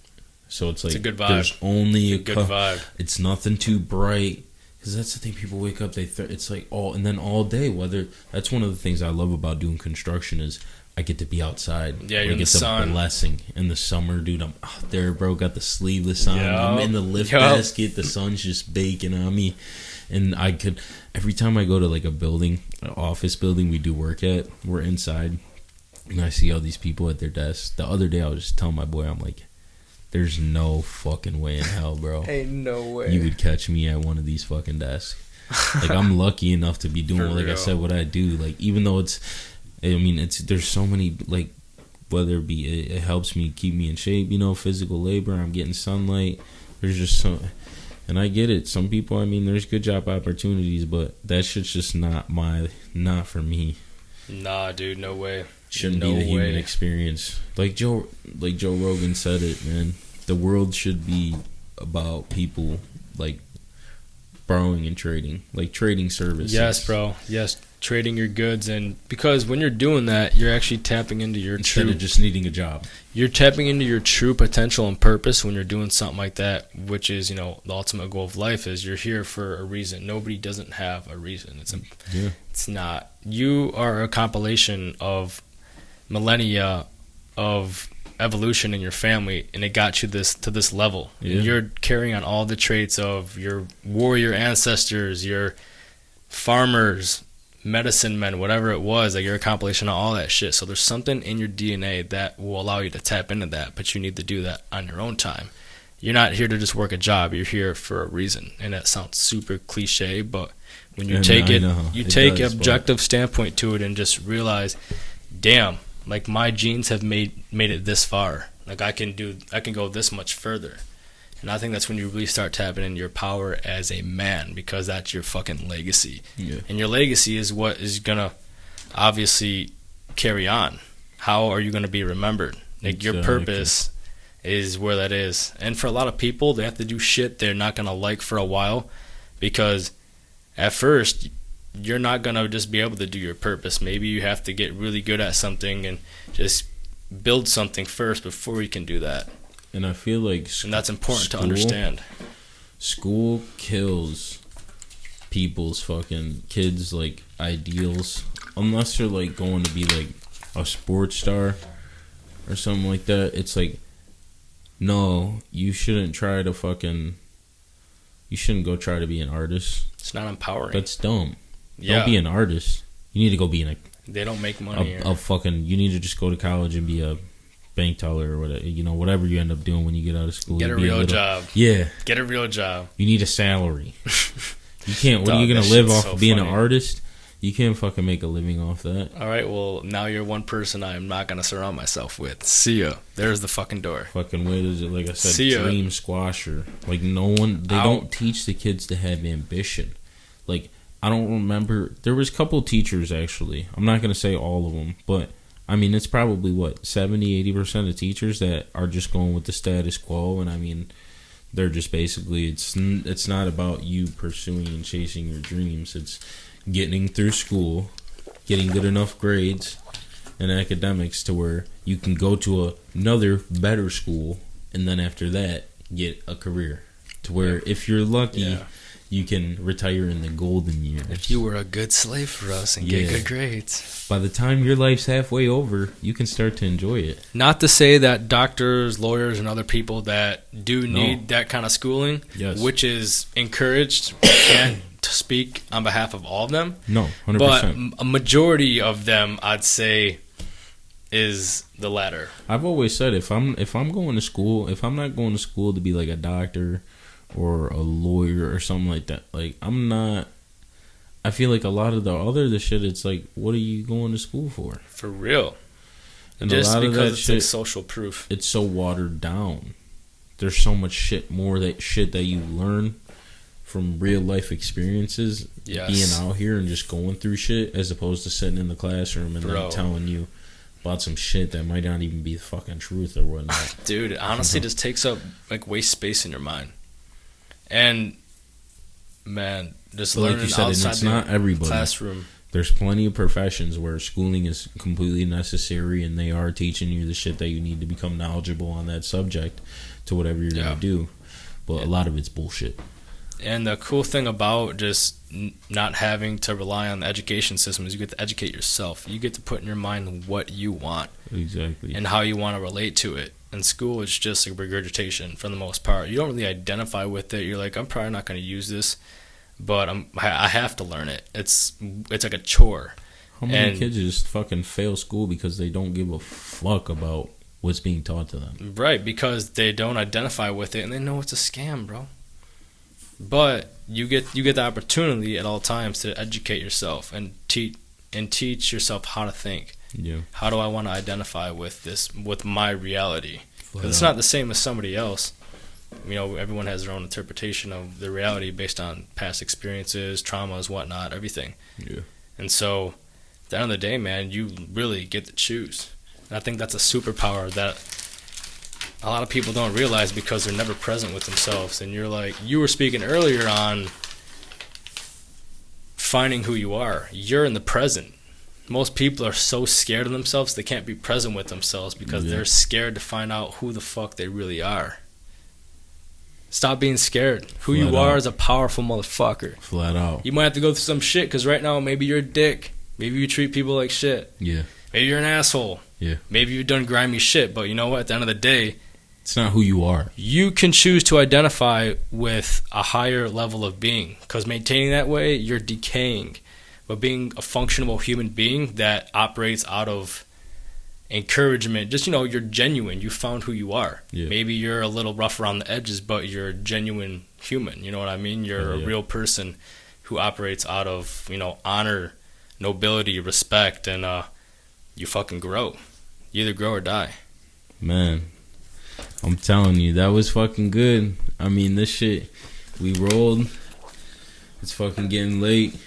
So it's like, a good vibe. There's only a good vibe. It's nothing too bright, because that's the thing. People wake up, it's like all day. That's one of the things I love about doing construction is I get to be outside. Yeah, you're in the sun. It's a blessing. In the summer, dude, I'm out there, bro. Got the sleeveless on. Yep. I'm in the lift basket. The sun's just baking on me, and every time I go to like a building, an office building we do work at, we're inside, and I see all these people at their desks. The other day, I was just telling my boy, I'm like, there's no fucking way in hell, bro. Ain't no way. You would catch me at one of these fucking desks. Like, I'm lucky enough to be doing, like I said, what I do. Like, even though there's so many, like, whether it be, it helps me keep me in shape, physical labor, I'm getting sunlight. There's just and I get it. Some people, there's good job opportunities, but that shit's just not for me. Nah, dude, no way. Shouldn't be the human experience. Like Joe Rogan said it, man. The world should be about people like borrowing and trading, like trading services. Yes, bro. Yes, trading your goods, and because when you're doing that, you're actually tapping into your instead of just needing a job. You're tapping into your true potential and purpose when you're doing something like that, which is, the ultimate goal of life is you're here for a reason. Nobody doesn't have a reason. It's not. You are a compilation of millennia of evolution in your family, and it got you to this level. Yeah. And you're carrying on all the traits of your warrior ancestors, your farmers, medicine men, whatever it was. Like, you're a compilation of all that shit. So there's something in your DNA that will allow you to tap into that, but you need to do that on your own time. You're not here to just work a job. You're here for a reason, and that sounds super cliche, but when you take objective standpoint to it and just realize, damn, like my genes have made it this far. Like I can go this much further. And I think that's when you really start tapping into your power as a man, because that's your fucking legacy. Yeah. And your legacy is what is gonna obviously carry on. How are you gonna be remembered? Like your purpose is where that is. And for a lot of people, they have to do shit they're not gonna like for a while, because at first you're not going to just be able to do your purpose. Maybe you have to get really good at something and just build something first before you can do that. And I feel like and that's important to understand. School kills people's fucking kids, like, ideals. Unless they're, like, going to be, like, a sports star or something like that. It's like, no, you shouldn't go try to be an artist. It's not empowering. That's dumb. Yeah. Don't be an artist. You need to go be they don't make money here. You need to just go to college and be a bank teller or whatever. Whatever you end up doing when you get out of school. Get a real job. Yeah. Get a real job. You need a salary. You can't. What are you going to live off of being an artist? You can't fucking make a living off that. All right, well, now you're one person I am not going to surround myself with. See ya. There's the fucking door. Fucking way to, like I said, dream squasher. Like, they don't teach the kids to have ambition. Like, I don't remember. There was a couple teachers, actually. I'm not going to say all of them, but, it's probably, 70, 80% of teachers that are just going with the status quo, and, They're just basically, it's not about you pursuing and chasing your dreams. It's getting through school, getting good enough grades and academics to where you can go to another better school, and then after that get a career to where if you're lucky, you can retire in the golden years. If you were a good slave for us and get good grades, by the time your life's halfway over, you can start to enjoy it. Not to say that doctors, lawyers, and other people that do need that kind of schooling, which is encouraged, can't speak on behalf of all of them. No, 100%. But a majority of them, I'd say, is the latter. I've always said if I'm going to school, if I'm not going to school to be like a doctor or a lawyer or something like that, like I'm not. I feel like a lot of the shit, it's like, what are you going to school for? For real. And just a lot because of that it's shit, like social proof. It's so watered down. There's so much shit that you learn from real life experiences, being out here and just going through shit, as opposed to sitting in the classroom and like telling you about some shit that might not even be the fucking truth or whatnot. Dude, it honestly just takes up like waste space in your mind. And man, just learning like you said, outside it's not everybody. Classroom. There's plenty of professions where schooling is completely necessary, and they are teaching you the shit that you need to become knowledgeable on that subject to whatever you're gonna do. But a lot of it's bullshit. And the cool thing about just not having to rely on the education system is you get to educate yourself. You get to put in your mind what you want. Exactly. And how you want to relate to it. In school, it's just like regurgitation for the most part. You don't really identify with it. You're like, I'm probably not going to use this, but I have to learn it. It's like a chore. How many kids just fucking fail school because they don't give a fuck about what's being taught to them? Right, because they don't identify with it and they know it's a scam, bro. But you get the opportunity at all times to educate yourself and teach yourself how to think. Yeah. How do I want to identify with my reality? Because it's not the same as somebody else. You know, everyone has their own interpretation of the reality based on past experiences, traumas, whatnot, everything. Yeah. And so, at the end of the day, man, you really get to choose. And I think that's a superpower that a lot of people don't realize because they're never present with themselves. And you're like, you were speaking earlier on finding who you are. You're in the present. Most people are so scared of themselves they can't be present with themselves because they're scared to find out who the fuck they really are. Stop being scared. Who you are is a powerful motherfucker. Flat out. You might have to go through some shit because right now maybe you're a dick. Maybe you treat people like shit. Yeah. Maybe you're an asshole. Yeah. Maybe you've done grimy shit, but you know what? At the end of the day, it's not who you are. You can choose to identify with a higher level of being because maintaining that way, you're decaying. But being a functional human being that operates out of encouragement, just, you know, you're genuine. You found who you are. Yeah. Maybe you're a little rough around the edges, but you're a genuine human. You know what I mean? You're a real person who operates out of, you know, honor, nobility, respect, and you fucking grow. You either grow or die. Man, I'm telling you, that was fucking good. I mean, this shit, we rolled. It's fucking getting late.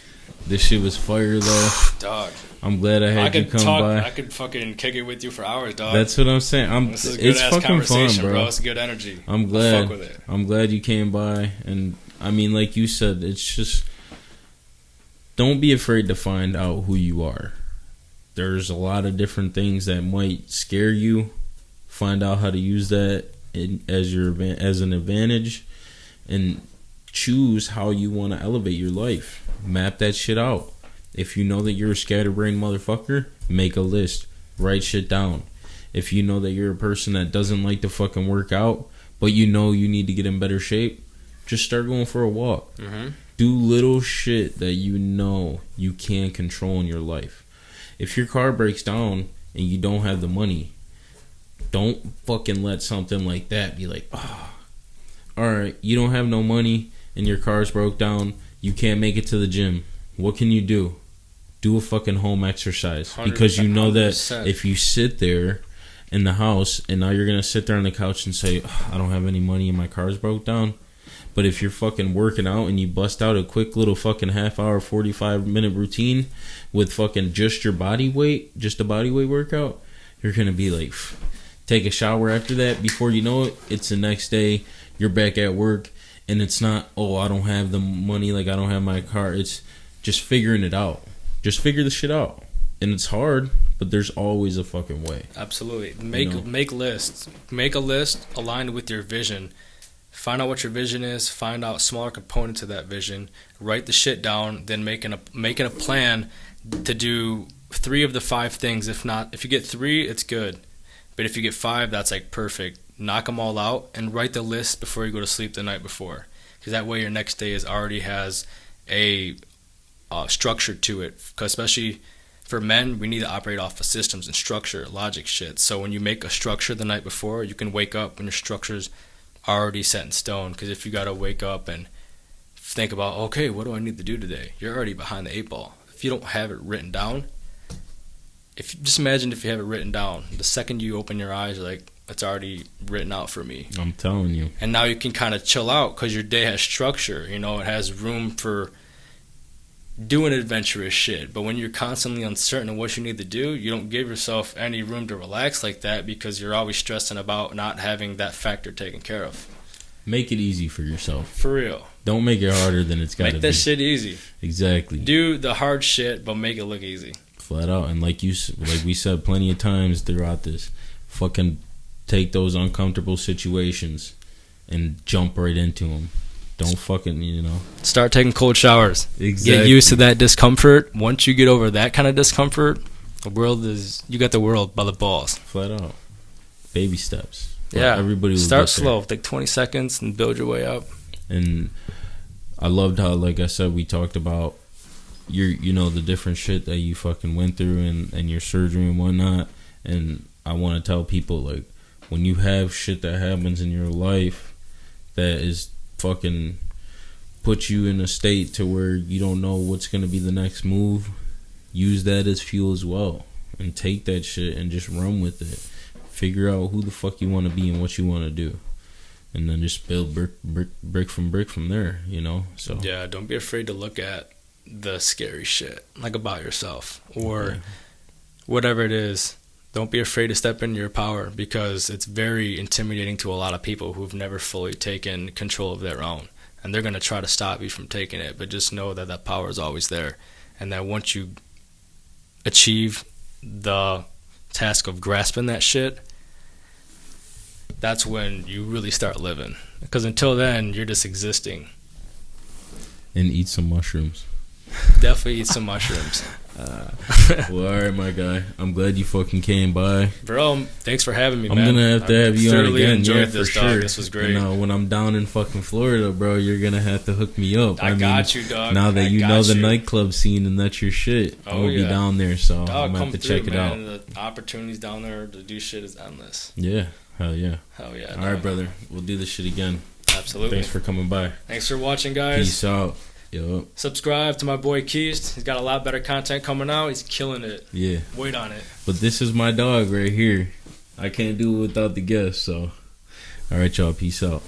This shit was fire, though. Dog. I'm glad I had you come by. I could fucking kick it with you for hours, dog. That's what I'm saying. This is a good-ass fucking fun, bro. It's good energy. I'm glad. Fuck with it. I'm glad you came by. And, I mean, like you said, it's just, don't be afraid to find out who you are. There's a lot of different things that might scare you. Find out how to use that as an advantage, and choose how you want to elevate your life. Map that shit out. If you know that you're a scatterbrained motherfucker, make a list. Write shit down. If you know that you're a person that doesn't like to fucking work out, but you know you need to get in better shape, just start going for a walk. Mm-hmm. Do little shit that you know you can control in your life. If your car breaks down and you don't have the money, don't fucking let something like that be like, oh, alright, you don't have no money and your car's broke down, you can't make it to the gym. What can you do? Do a fucking home exercise. Because you know that 100%. If you sit there in the house and now you're going to sit there on the couch and say, oh, I don't have any money and my car's broke down. But if you're fucking working out and you bust out a quick little fucking half hour, 45-minute routine with fucking just your body weight, just a body weight workout, you're going to be like, take a shower after that. Before you know it, it's the next day. You're back at work, and it's not, oh, I don't have the money, like I don't have my car. It's just figuring it out. Just figure the shit out. And it's hard, but there's always a fucking way. Absolutely. Make lists. Make a list aligned with your vision. Find out what your vision is. Find out smaller components of that vision. Write the shit down. Then making a plan to do 3 of the 5 things. If you get 3, it's good. But if you get 5, that's like perfect. Knock them all out and write the list before you go to sleep the night before. Because that way your next day already has a structure to it. Because especially for men, we need to operate off of systems and structure, logic shit. So when you make a structure the night before, you can wake up when your structure's already set in stone. Because if you got to wake up and think about, okay, what do I need to do today? You're already behind the 8 ball. If you don't have it written down, just imagine if you have it written down. The second you open your eyes, you're like, it's already written out for me. I'm telling you. And now you can kind of chill out because your day has structure. You know, it has room for doing adventurous shit. But when you're constantly uncertain of what you need to do, you don't give yourself any room to relax like that because you're always stressing about not having that factor taken care of. Make it easy for yourself. For real. Don't make it harder than it's got to be. Make that shit easy. Exactly. Do the hard shit, but make it look easy. Flat out. And like we said plenty of times throughout this, fucking take those uncomfortable situations and jump right into them. Don't fucking, Start taking cold showers. Exactly. Get used to that discomfort. Once you get over that kind of discomfort, you got the world by the balls. Flat out. Baby steps. Yeah. Everybody will start slow. Take 20 seconds and build your way up. And I loved how, like I said, we talked about the different shit that you fucking went through and your surgery and whatnot. And I want to tell people, like, when you have shit that happens in your life that is fucking put you in a state to where you don't know what's going to be the next move, use that as fuel as well. And take that shit and just run with it. Figure out who the fuck you want to be and what you want to do. And then just build brick from there, So yeah, don't be afraid to look at the scary shit, like about yourself or whatever it is. Don't be afraid to step into your power because it's very intimidating to a lot of people who've never fully taken control of their own. And they're going to try to stop you from taking it, but just know that power is always there. And that once you achieve the task of grasping that shit, that's when you really start living. Because until then, you're just existing. And eat some mushrooms. Definitely eat some mushrooms. Well, all right, my guy. I'm glad you fucking came by. Bro, thanks for having me, I'm man. going to have to have you on again. Enjoyed for this, sure. dog. This was great. When I'm down in fucking Florida, bro, you're going to have to hook me up. I got you, dog. Now that you know the nightclub scene and that's your shit, I'm going to be down there, so dog, I'm going to have to check it out. The opportunities down there to do shit is endless. Yeah. Hell yeah. Hell yeah. All right, brother. We'll do this shit again. Absolutely. Thanks for coming by. Thanks for watching, guys. Peace out. Yo. Subscribe to my boy Kist. He's got a lot better content coming out. He's killing it. Yeah. Wait on it. But this is my dog right here. I can't do it without the guests, so. All right, y'all. Peace out.